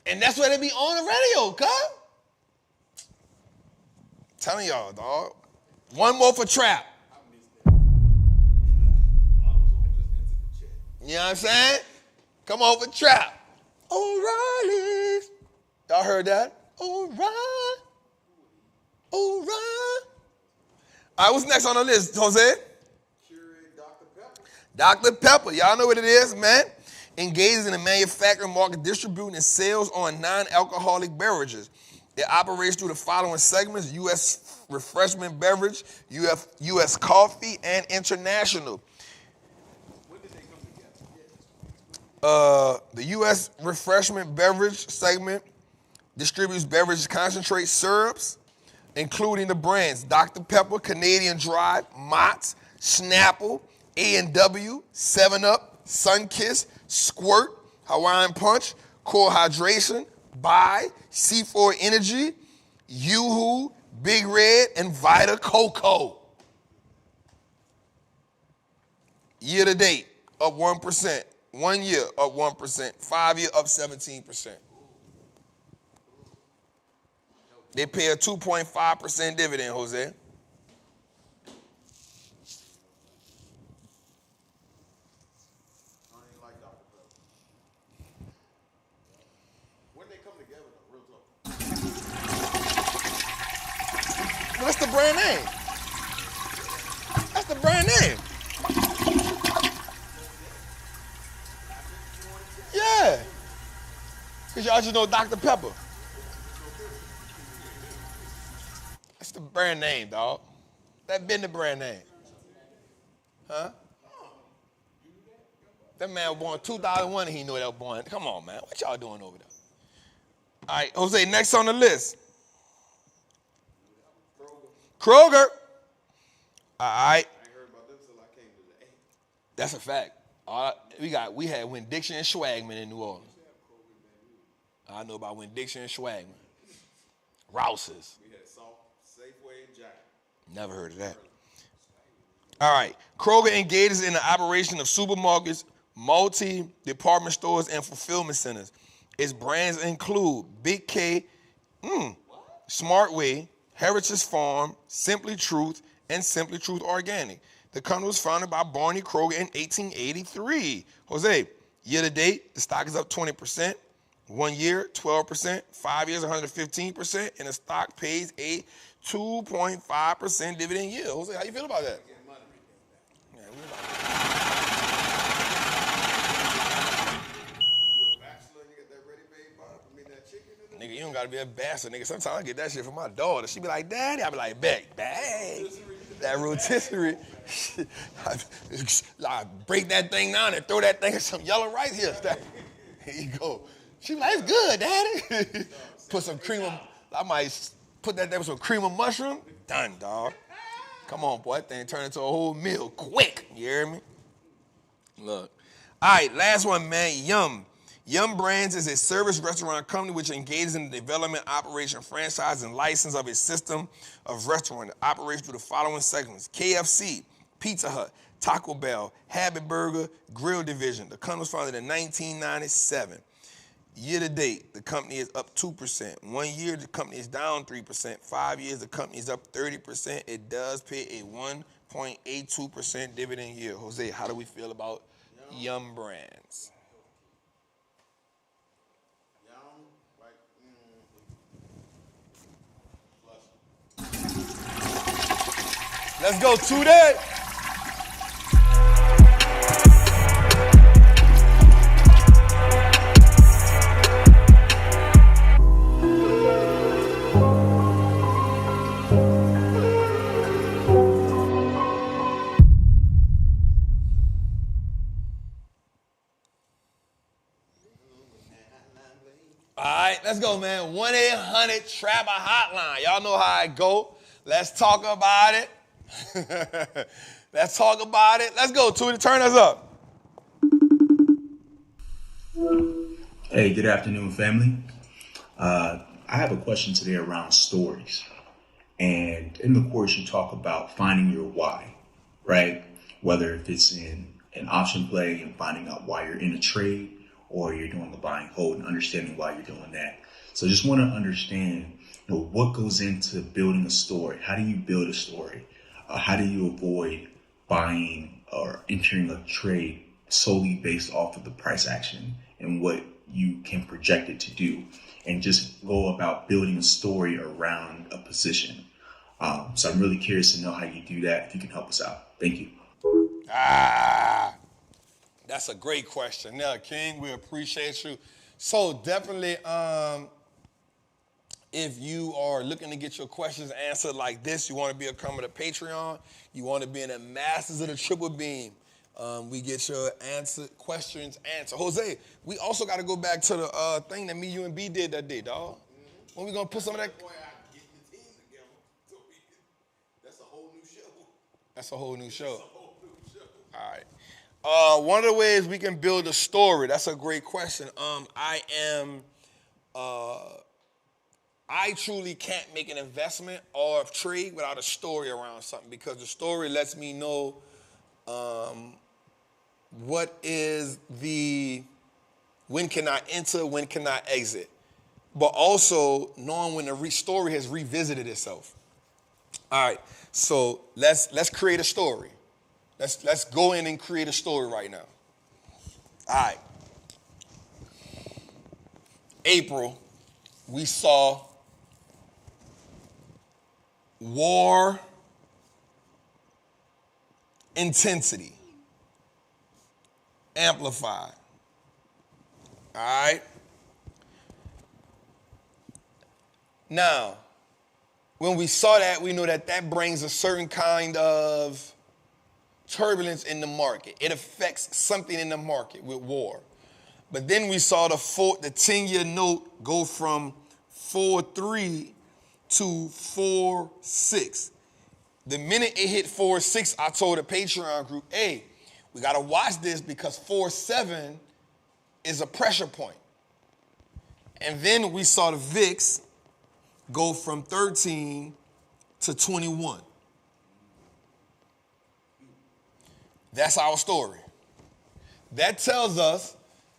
And that's why they be on the radio, cuz. Telling y'all, dog. One more for Trap. I missed that. AutoZone just entered the chat. You know what I'm saying? Come on for Trap. O'Reilly's. Y'all heard that? O'Reilly. O'Reilly. All right, what's next on the list, Jose? Keurig Dr. Pepper. Dr. Pepper. Y'all know what it is, man. Engages in the manufacturing, market, distributing, and sales on non-alcoholic beverages. It operates through the following segments: U.S. refreshment beverage, U.S. coffee, and international. When did they come together? The U.S. refreshment beverage segment distributes beverage concentrate syrups, including the brands Dr. Pepper, Canadian Dry, Mott's, Snapple, A&W, 7-Up, Sunkist, Squirt, Hawaiian Punch, Core Hydration, Bai, C4 Energy, Yoo-Hoo, Big Red, and Vita Coco. Year to date, up 1%. 1 year, up 1%. 5 year, up 17%. They pay a 2.5% dividend, Jose. I don't even like Dr. Pepper. When they come together, though, real talk. What's the brand name? That's the brand name. Yeah. Because y'all just know Dr. Pepper. That's the brand name, dog. That been the brand name. Huh? That man was born 2001 and he knew that was born. Come on, man. What y'all doing over there? All right, Jose, next on the list. Kroger. All right. I ain't heard about them till I came to the 8th. That's a fact. We had Winn-Dixie and Schwagman in New Orleans. I know about Winn-Dixie and Schwagman. Rouse's. We had Salt, Safeway, and Jack. Never heard of that. All right. Kroger engages in the operation of supermarkets, multi-department stores, and fulfillment centers. Its brands include Big K, Smart Way, Heritage Farm, Simply Truth, and Simply Truth Organic. The company was founded by Barney Kroger in 1883. Jose, year to date, the stock is up 20%. 1 year, 12%. 5 years, 115%. And the stock pays a 2.5% dividend yield. Jose, how you feel about that? Nigga, you don't gotta be a bastard, nigga. Sometimes I get that shit from my daughter. She be like, Daddy. I be like, bang. That rotisserie. I break that thing down and throw that thing in some yellow rice here. Here you go. She be like, it's good, Daddy. Put some cream of, I might put that there with some cream of mushroom. Done, dog. Come on, boy. That thing turned into a whole meal quick. You hear me? Look. All right, last one, man. Yum. Yum Brands is a service restaurant company which engages in the development, operation, franchise, and license of a system of restaurant that operates through the following segments: KFC, Pizza Hut, Taco Bell, Habit Burger, Grill Division. The company was founded in 1997. Year to date, the company is up 2%. 1 year, the company is down 3%. 5 years, the company is up 30%. It does pay a 1.82% dividend yield. Jose, how do we feel about Yum Brands? Let's go to that. All right, let's go, man. 1-800-TRAPPER hotline. Y'all know how it go. Let's talk about it. Let's talk about it. Let's go, Tootie. Turn us up. Hey, good afternoon, family. I have a question today around stories. And in the course, you talk about finding your why, right? Whether if it's in an option play and finding out why you're in a trade, or you're doing a buy and hold and understanding why you're doing that. So just want to understand, what goes into building a story? How do you build a story? How do you avoid buying or entering a trade solely based off of the price action and what you can project it to do, and just go about building a story around a position? So I'm really curious to know how you do that, if you can help us out. Thank you. That's a great question. Now, King, we appreciate you. So definitely, if you are looking to get your questions answered like this, you want to be a member of Patreon, you want to be in the Masters of the Triple Beam, we get your questions answered. Jose, we also got to go back to the thing that me, you, and B did that day, dog. When we going to put some of that? That's a whole new show. That's a whole new show. All right. One of the ways we can build a story, that's a great question. I truly can't make an investment or a trade without a story around something, because the story lets me know what is when can I enter, when can I exit, but also knowing when the story has revisited itself. All right, so let's create a story. Let's go in and create a story right now. All right. April, we saw war intensity amplified. All right. Now, when we saw that, we know that brings a certain kind of turbulence in the market. It affects something in the market with war. But then we saw the 10-year note go from 4.3 to 4.6. The minute it hit 4.6, I told the Patreon group, hey, we got to watch this because 4.7 is a pressure point. And then we saw the VIX go from 13 to 21. That's our story. That tells us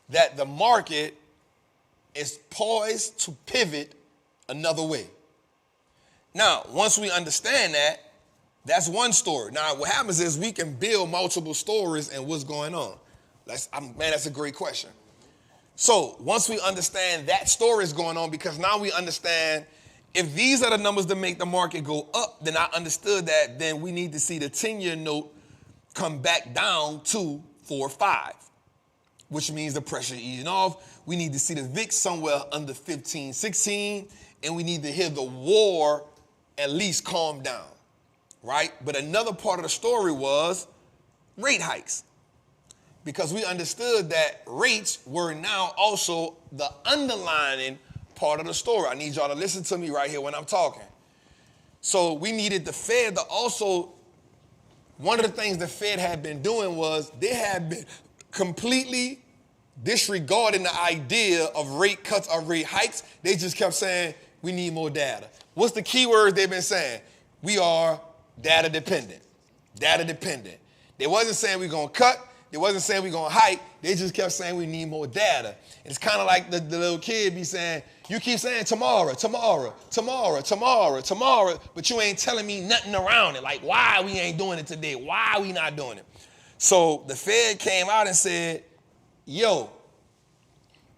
that the market is poised to pivot another way. Now, once we understand that, that's one story. Now, what happens is we can build multiple stories and what's going on. That's a great question. So once we understand that story is going on, because now we understand if these are the numbers that make the market go up, then I understood that then we need to see the 10-year note come back down to 4.5, which means the pressure easing off. We need to see the VIX somewhere under 15, 16, and we need to hear the war at least calm down, right? But another part of the story was rate hikes, because we understood that rates were now also the underlying part of the story. I need y'all to listen to me right here when I'm talking. So we needed the Fed to also, one of the things the Fed had been doing was they had been completely disregarding the idea of rate cuts or rate hikes. They just kept saying, we need more data. What's the key words they've been saying? We are data dependent. Data dependent. They wasn't saying we're going to cut. They wasn't saying we're going to hike. They just kept saying we need more data. It's kind of like the little kid be saying, you keep saying tomorrow, tomorrow, tomorrow, tomorrow, tomorrow, but you ain't telling me nothing around it. Like, why we ain't doing it today? Why we not doing it? So the Fed came out and said, yo,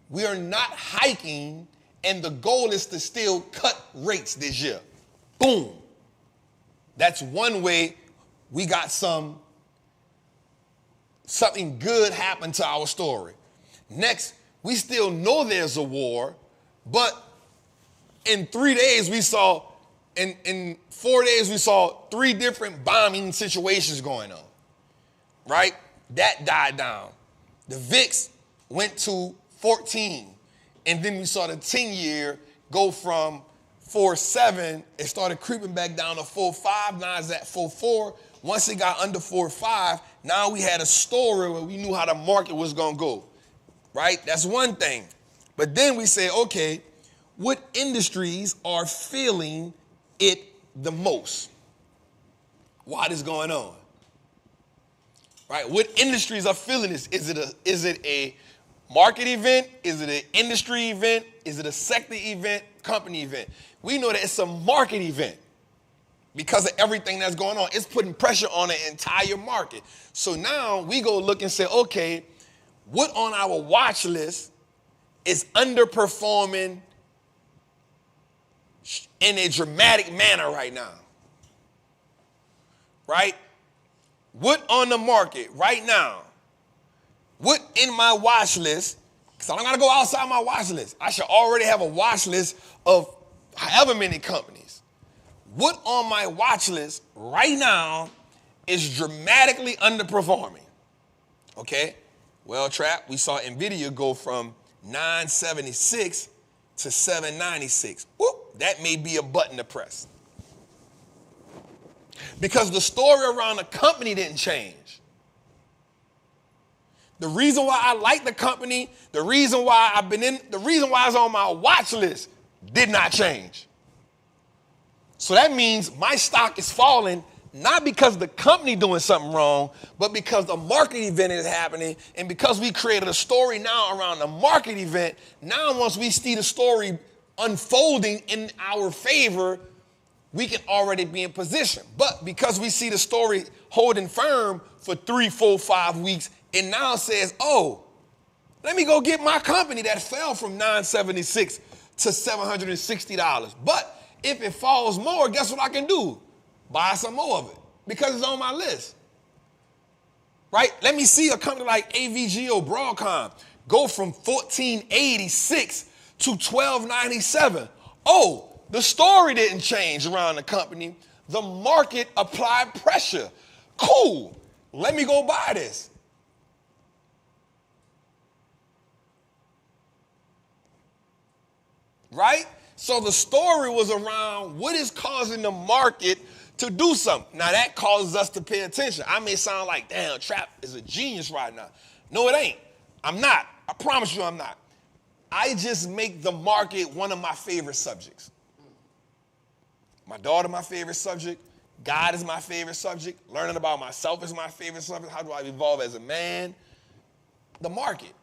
we are not hiking, and the goal is to still cut rates this year. Boom. That's one way we got something good happened to our story. Next, we still know there's a war, but in 3 days we saw, in 4 days we saw 3 different bombing situations going on, right? That died down. The VIX went to 14, and then we saw the 10-year go from 4.7, it started creeping back down to 4.5, now it's at 4.4. Once it got under 4.5, now we had a story where we knew how the market was gonna go, right? That's one thing. But then we say, okay, what industries are feeling it the most? What is going on? Right? What industries are feeling this? Is it a market event? Is it an industry event? Is it a sector event? Company event? We know that it's a market event because of everything that's going on. It's putting pressure on the entire market. So now we go look and say, okay, what on our watch list is underperforming in a dramatic manner right now? Right? What on the market right now? What in my watch list? Because I don't got to go outside my watch list. I should already have a watch list of however many companies. What on my watch list right now is dramatically underperforming? Okay? Well, Trap, we saw Nvidia go from 976 to 796. Whoop, that may be a button to press. Because the story around the company didn't change. The reason why I like the company, the reason why it's on my watch list did not change. So that means my stock is falling not because the company doing something wrong, but because the market event is happening, and because we created a story now around the market event. Now once we see the story unfolding in our favor, we can already be in position. But because we see the story holding firm for 3, 4, 5 weeks, it now says, oh, let me go get my company that fell from $976 to $760. But if it falls more, guess what I can do? Buy some more of it because it's on my list, right? Let me see a company like AVG or Broadcom go from 1486 to 1297. Oh, the story didn't change around the company. The market applied pressure. Cool. Let me go buy this. Right? So the story was around what is causing the market to do something. Now that causes us to pay attention. I may sound like, damn, Trap is a genius right now. No, it ain't. I'm not. I promise you I'm not. I just make the market one of my favorite subjects. My daughter, my favorite subject. God is my favorite subject. Learning about myself is my favorite subject. How do I evolve as a man? The market.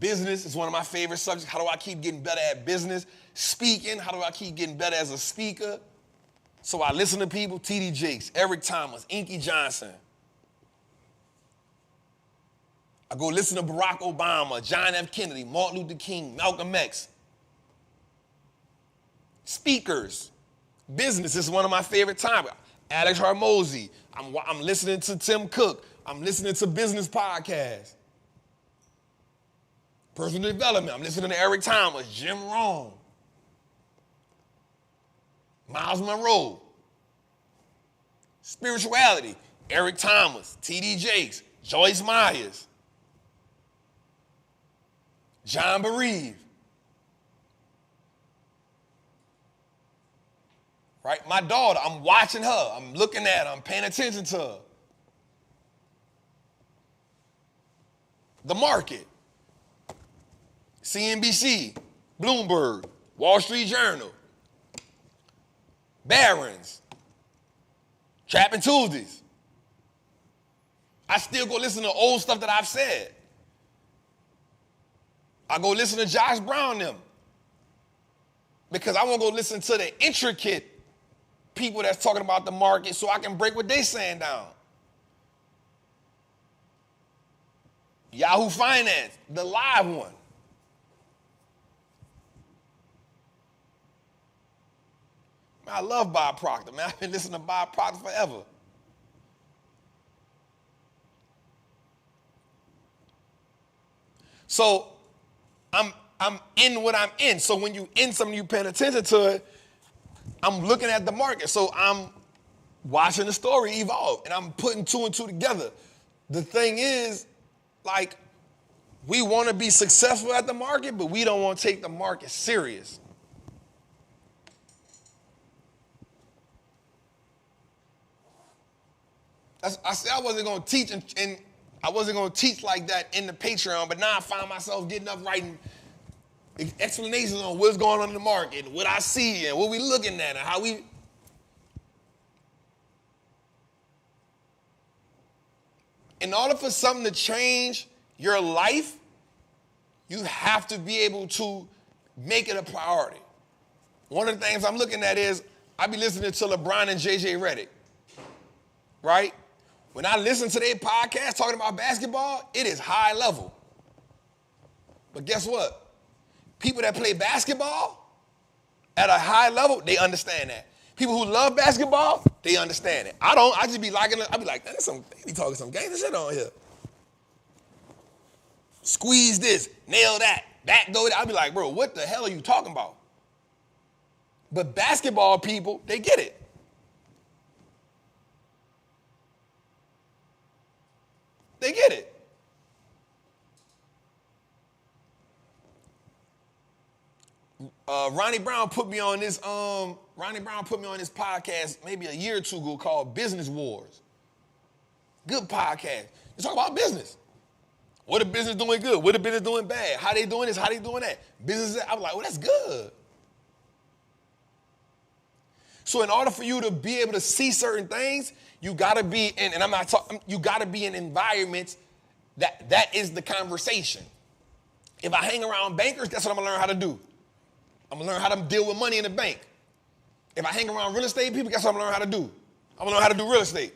Business is one of my favorite subjects. How do I keep getting better at business? Speaking, how do I keep getting better as a speaker? So I listen to people, T.D. Jakes, Eric Thomas, Inky Johnson. I go listen to Barack Obama, John F. Kennedy, Martin Luther King, Malcolm X. Speakers. Business is one of my favorite topics. Alex Hormozy. I'm listening to Tim Cook. I'm listening to business podcasts. Personal development. I'm listening to Eric Thomas, Jim Rohn, Miles Monroe. Spirituality. Eric Thomas, T.D. Jakes, Joyce Myers, John Bereave. Right? My daughter, I'm watching her. I'm looking at her. I'm paying attention to her. The market. CNBC, Bloomberg, Wall Street Journal, Barron's, Trappin Tuesdays. I still go listen to old stuff that I've said. I go listen to Josh Brown them because I want to go listen to the intricate people that's talking about the market so I can break what they saying down. Yahoo Finance, the live one. Man, I love Bob Proctor, man. I've been listening to Bob Proctor forever. So I'm in what I'm in. So when you in something, you paying attention to it, I'm looking at the market. So I'm watching the story evolve and I'm putting two and two together. The thing is, like, we want to be successful at the market, but we don't want to take the market serious. I said I wasn't going to teach, and I wasn't going to teach like that in the Patreon, but now I find myself getting up writing explanations on what's going on in the market, what I see, and what we looking at, and how we... In order for something to change your life, you have to be able to make it a priority. One of the things I'm looking at is I be listening to LeBron and JJ Redick, right? When I listen to their podcast talking about basketball, it is high level. But guess what? People that play basketball at a high level, they understand that. People who love basketball, they understand it. I don't. I just be liking it. I be like, they be talking some gangster shit on here. Squeeze this, nail that, backdoor that. I be like, bro, what the hell are you talking about? But basketball people, they get it. They get it. Ronnie Brown put me on this podcast maybe a year or two ago called Business Wars. Good podcast. They talk about business. What the business doing good? What the business doing bad? How they doing this? How they doing that? Business, I was like, well, that's good. So in order for you to be able to see certain things, you gotta be in, and I'm not talking, you gotta be in environments that is the conversation. If I hang around bankers, that's what I'm gonna learn how to do. I'm gonna learn how to deal with money in the bank. If I hang around real estate people, guess what I'm gonna learn how to do? I'm gonna learn how to do real estate.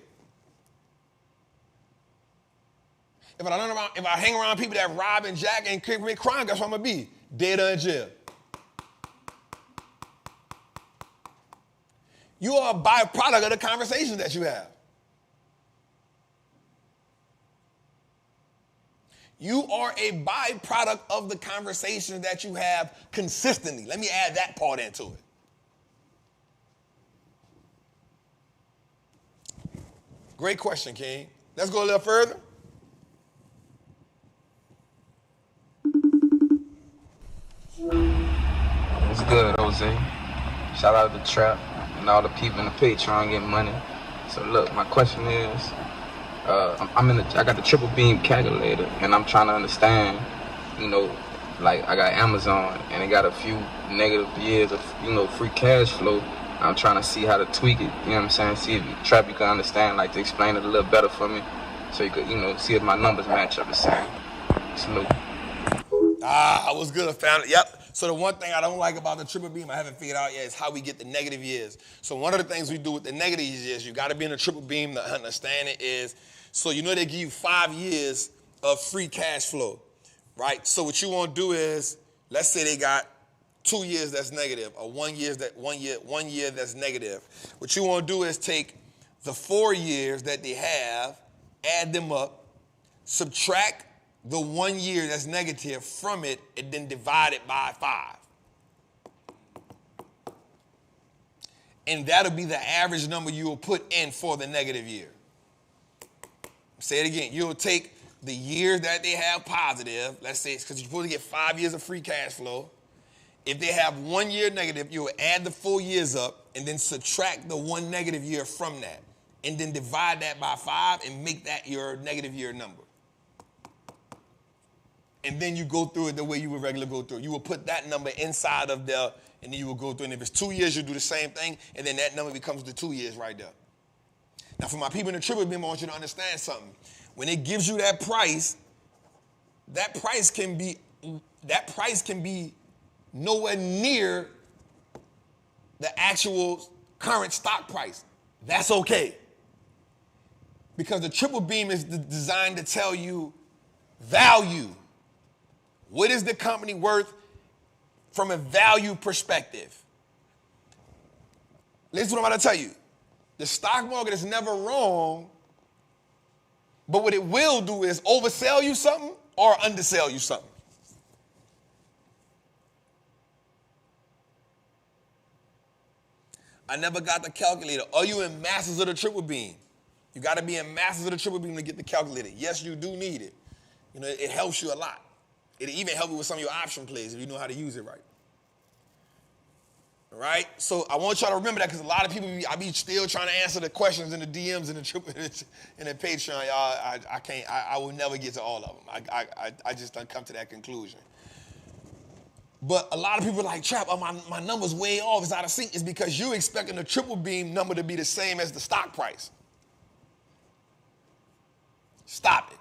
If I hang around people that rob and jack and commit crime, guess what I'm gonna be? Dead or in jail. You are a byproduct of the conversations that you have. You are a byproduct of the conversations that you have consistently. Let me add that part into it. Great question, King. Let's go a little further. What's good, Jose? Shout out to Trap and all the people in the Patreon getting money. So look, my question is, I got the triple beam calculator, and I'm trying to understand, like I got Amazon and it got a few negative years of, free cash flow. I'm trying to see how to tweak it, you know what I'm saying? See if Trap, you can understand, like to explain it a little better for me. So you could, see if my numbers match up the same. Salute. I was good, family. Yep. So the one thing I don't like about the triple beam I haven't figured out yet is how we get the negative years. So one of the things we do with the negative years, you got to be in the triple beam to understand it is, so they give you 5 years of free cash flow, right? So what you want to do is, let's say they got 2 years that's negative, or 1 year that's negative. What you want to do is take the 4 years that they have, add them up, subtract the 1 year that's negative from it, and then divide it by 5. And that'll be the average number you will put in for the negative year. Say it again. You'll take the years that they have positive, let's say it's because you're supposed to get 5 years of free cash flow. If they have 1 year negative, you'll add the full years up and then subtract the 1 negative year from that. And then divide that by 5 and make that your negative year number. And then you go through it the way you would regularly go through it. You will put that number inside of there, and then you will go through it. And if it's 2 years, you do the same thing, and then that number becomes the 2 years right there. Now, for my people in the triple beam, I want you to understand something. When it gives you that price can be nowhere near the actual current stock price. That's okay. Because the triple beam is designed to tell you value. What is the company worth from a value perspective? Listen to what I'm about to tell you. The stock market is never wrong, but what it will do is oversell you something or undersell you something. I never got the calculator. Are you in Masters of the Triple Beam? You got to be in Masters of the Triple Beam to get the calculator. Yes, you do need it. It helps you a lot. It'll even help you with some of your option plays if you know how to use it right. All right? So I want y'all to remember that because a lot of people, I be still trying to answer the questions in the DMs and in the Patreon. Y'all, I will never get to all of them. I just don't come to that conclusion. But a lot of people are like, Trap, my number's way off, it's out of sync. It's because you're expecting the triple beam number to be the same as the stock price. Stop it.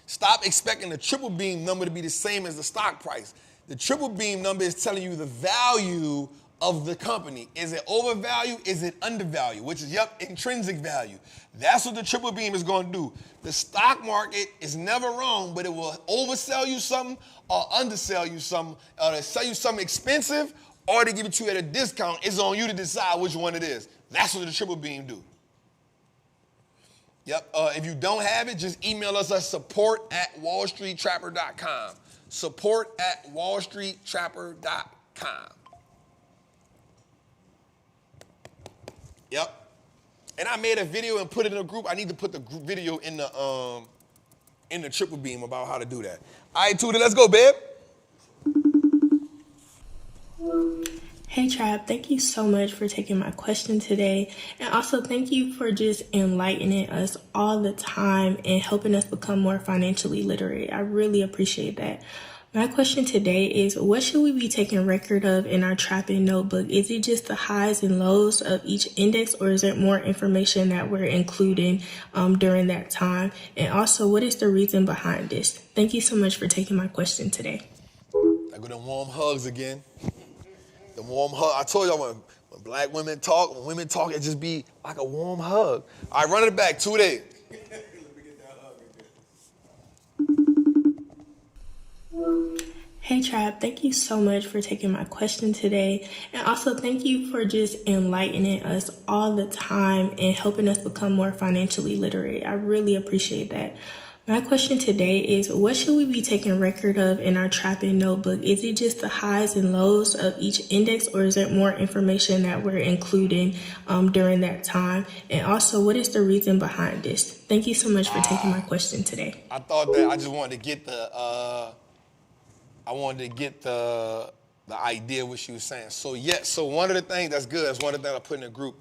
Stop expecting the triple beam number to be the same as the stock price. The triple beam number is telling you the value of the company. Is it overvalued? Is it undervalued? Which is, intrinsic value. That's what the triple beam is going to do. The stock market is never wrong, but it will oversell you something or undersell you something, or to sell you something expensive or to give it to you at a discount. It's on you to decide which one it is. That's what the triple beam do. If you don't have it, just email us at support@wallstreettrapper.com. Support@wallstreettrapper.com. And I made a video and put it in a group. I need to put the video in the triple beam about how to do that. All right, Tudor, let's go, babe. Hey Trap, thank you so much for taking my question today. And also thank you for just enlightening us all the time and helping us become more financially literate. I really appreciate that. My question today is, what should we be taking record of in our Trappin notebook? Is it just the highs and lows of each index, or is there more information that we're including during that time? And also, what is the reason behind this? Thank you so much for taking my question today. I go to warm hugs again. The warm hug. I told y'all when black women talk, when women talk, it just be like a warm hug. All right, run it back. 2 days. Hey Trap, thank you so much for taking my question today. And also thank you for just enlightening us all the time and helping us become more financially literate. I really appreciate that. My question today is, what should we be taking record of in our Trappin notebook? Is it just the highs and lows of each index, or is there more information that we're including during that time? And also, what is the reason behind this? Thank you so much for taking my question today. I thought that I just wanted to get the idea of what she was saying. So one of the things that's good, that's one of the things I put in the group.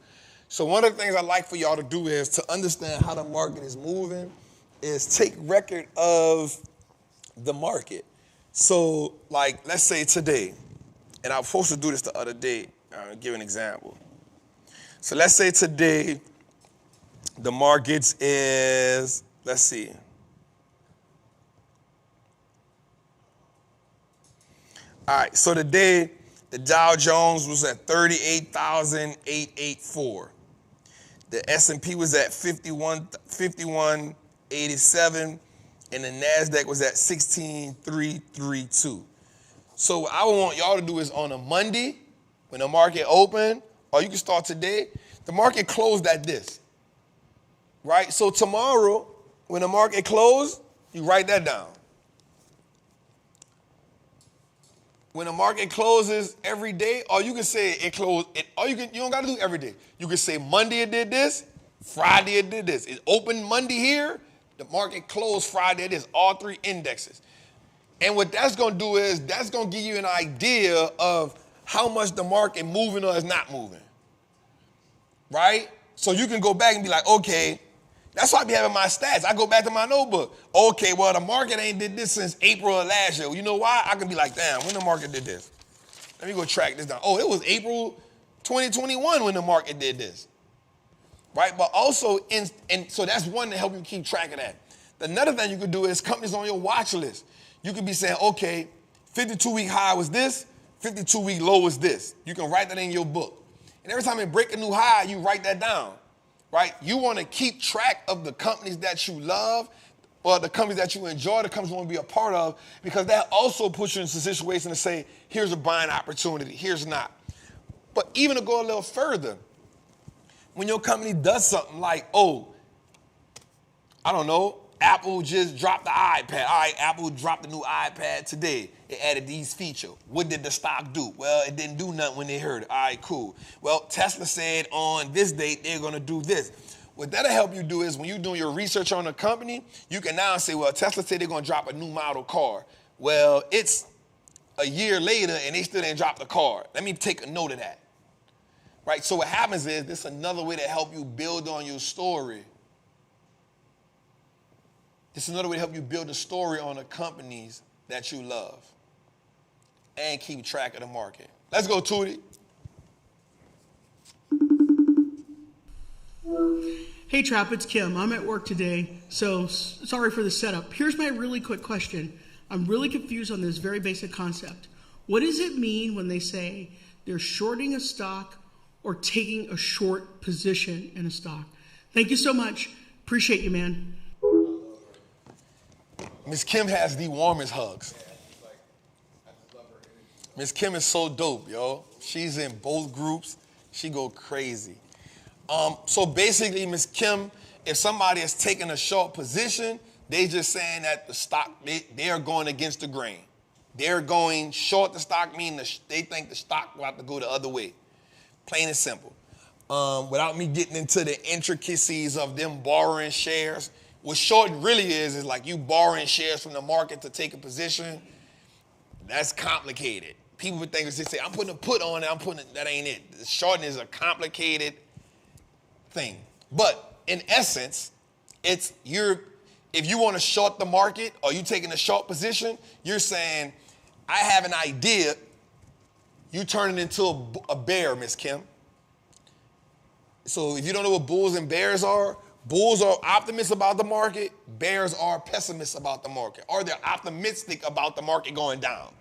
So one of the things I like for y'all to do is to understand how the market is moving, is take record of the market. So, like, let's say today, and I was supposed to do this the other day, give an example. So let's say today, the markets is, let's see. All right, so today, the Dow Jones was at 38,884. The S&P was at 5187, and the NASDAQ was at 16,332. So what I want y'all to do is on a Monday, when the market open, or you can start today, the market closed at this, right? So tomorrow, when the market closed, you write that down. When the market closes every day, or you can say it closed, you don't gotta do it every day. You can say Monday it did this, Friday it did this. It opened Monday here, the market closed Friday it is, all three indexes. And what that's gonna do is, that's gonna give you an idea of how much the market moving or is not moving, right? So you can go back and be like, okay, that's why I be having my stats. I go back to my notebook. Okay, well, the market ain't did this since April of last year. You know why? I can be like, damn, when the market did this? Let me go track this down. Oh, it was April 2021 when the market did this, right? But also, and so that's one to help you keep track of that. Another thing you could do is companies on your watch list. You could be saying, okay, 52-week high was this, 52-week low was this. You can write that in your book. And every time it break a new high, you write that down. Right? You want to keep track of the companies that you love, or the companies that you enjoy, the companies you want to be a part of, because that also puts you in a situation to say, here's a buying opportunity, here's not. But even to go a little further, when your company does something like, oh, I don't know, Apple just dropped the iPad. All right, Apple dropped the new iPad today. It added these features. What did the stock do? Well, it didn't do nothing when they heard it. All right, cool. Well, Tesla said on this date they're going to do this. What that'll help you do is when you're doing your research on a company, you can now say, well, Tesla said they're going to drop a new model car. Well, it's a year later and they still didn't drop the car. Let me take a note of that. Right? So what happens is this is another way to help you build on your story. It's another way to help you build a story on the companies that you love and keep track of the market. Let's go, Tootie. Hey, Trap, it's Kim. I'm at work today, so sorry for the setup. Here's my really quick question. I'm really confused on this very basic concept. What does it mean when they say they're shorting a stock or taking a short position in a stock? Thank you so much. Appreciate you, man. Miss Kim has the warmest hugs. Miss Kim is so dope, yo. She's in both groups. She go crazy. So basically, Miss Kim, if somebody is taking a short position, they just saying that the stock, they are going against the grain. They're going short the stock, meaning they think the stock will have to go the other way. Plain and simple. Without me getting into the intricacies of them borrowing shares, what short really is like you borrowing shares from the market to take a position. That's complicated. People would think, they say, I'm putting a put on it, that ain't it. The shorting is a complicated thing. But in essence, it's if you want to short the market or you taking a short position, you're saying, I have an idea, you turn it into a bear, Miss Kim. So if you don't know what bulls and bears are optimists about the market, bears are pessimists about the market, or they're optimistic about the market going down.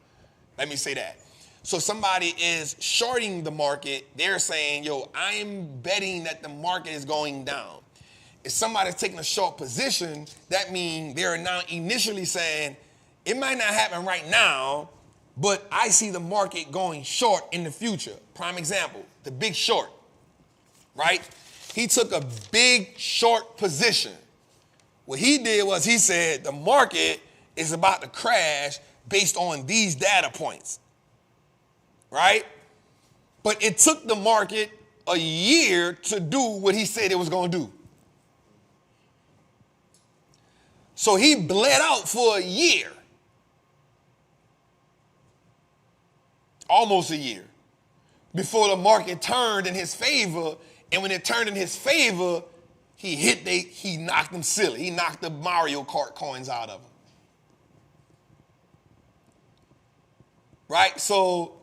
Let me say that. So somebody is shorting the market, they're saying, yo, I'm betting that the market is going down. If somebody's taking a short position, that means they're now initially saying, it might not happen right now, but I see the market going short in the future. Prime example, the Big Short, right? He took a big short position. What he did was he said the market is about to crash based on these data points, right? But it took the market a year to do what he said it was going to do. So he bled out for a year, almost a year, before the market turned in his favor. And when it turned in his favor, he knocked them silly. He knocked the Mario Kart coins out of them. right? So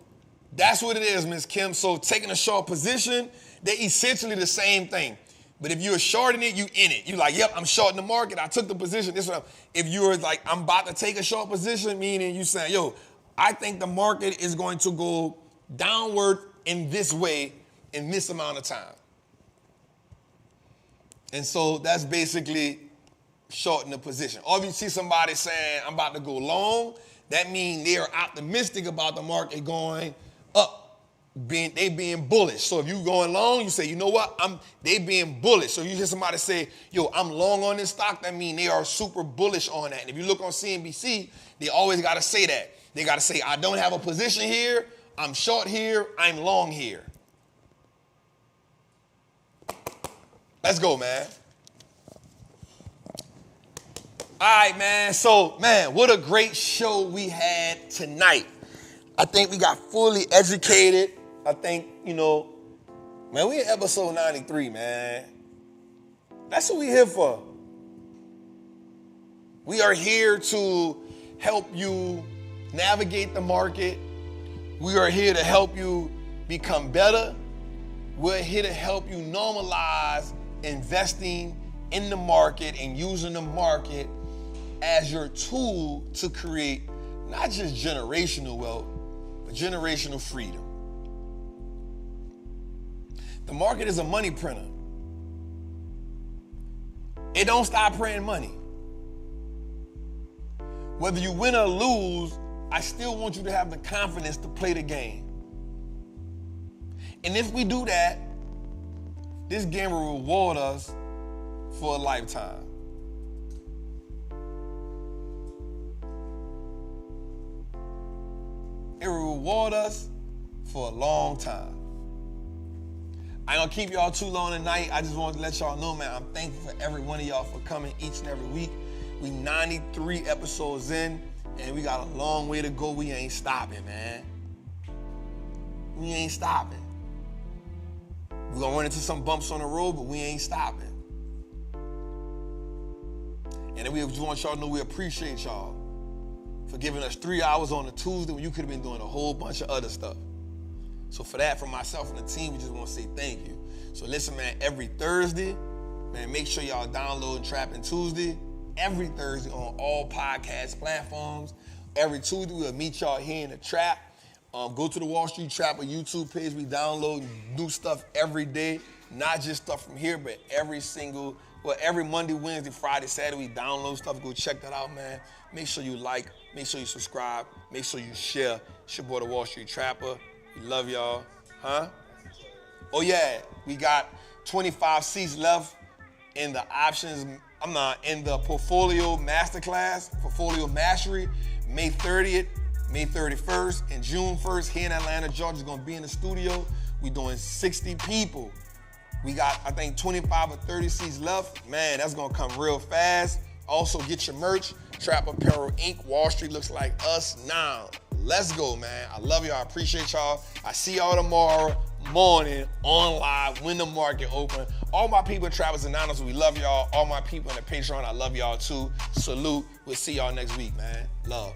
that's what it is, Ms. Kim. So taking a short position, they're essentially the same thing. But if you're shorting it, you in it. You like, yep, I'm shorting the market. I took the position. This is what if you're like, I'm about to take a short position, meaning you saying, yo, I think the market is going to go downward in this way in this amount of time. And so that's basically shorting the position. Or if you see somebody saying, I'm about to go long, that means they are optimistic about the market going up. They being bullish. So if you going long, you say, you know what? They being bullish. So if you hear somebody say, yo, I'm long on this stock, that means they are super bullish on that. And if you look on CNBC, they always got to say that. They got to say, I don't have a position here, I'm short here, I'm long here. Let's go, man. All right, man. So, man, what a great show we had tonight. I think we got fully educated. I think, man, we in episode 93, man. That's what we here for. We are here to help you navigate the market. We are here to help you become better. We're here to help you normalize investing in the market and using the market as your tool to create not just generational wealth, but generational freedom. The market is a money printer. It don't stop printing money. Whether you win or lose, I still want you to have the confidence to play the game. And if we do that, this game will reward us for a lifetime. It will reward us for a long time. I ain't gonna keep y'all too long tonight. I just wanted to let y'all know, man, I'm thankful for every one of y'all for coming each and every week. We 93 episodes in, and we got a long way to go. We ain't stopping, man. We ain't stopping. We're gonna run into some bumps on the road, but we ain't stopping. And then we just want y'all to know we appreciate y'all for giving us 3 hours on a Tuesday when you could have been doing a whole bunch of other stuff. So for that, from myself and the team, we just want to say thank you. So listen, man, every Thursday, man, make sure y'all download Trappin Tuesday. Every Thursday on all podcast platforms. Every Tuesday, we'll meet y'all here in the Trap. Go to the Wall Street Trapper YouTube page. We download new stuff every day. Not just stuff from here, but every Monday, Wednesday, Friday, Saturday, we download stuff. Go check that out, man. Make sure you like, make sure you subscribe, make sure you share. It's your boy, the Wall Street Trapper. We love y'all. Huh? Oh, yeah. We got 25 seats left in the in the Portfolio Masterclass, Portfolio Mastery, May 30th, May 31st, and June 1st here in Atlanta, Georgia. Is going to be in the studio. We're doing 60 people. We got, I think, 25 or 30 seats left. Man, that's going to come real fast. Also, get your merch. Trap Apparel Inc. Wall Street looks like us now. Let's go, man. I love y'all. I appreciate y'all. I see y'all tomorrow morning on live when the market open. All my people in Trappers Anonymous, we love y'all. All my people in the Patreon, I love y'all too. Salute. We'll see y'all next week, man. Love.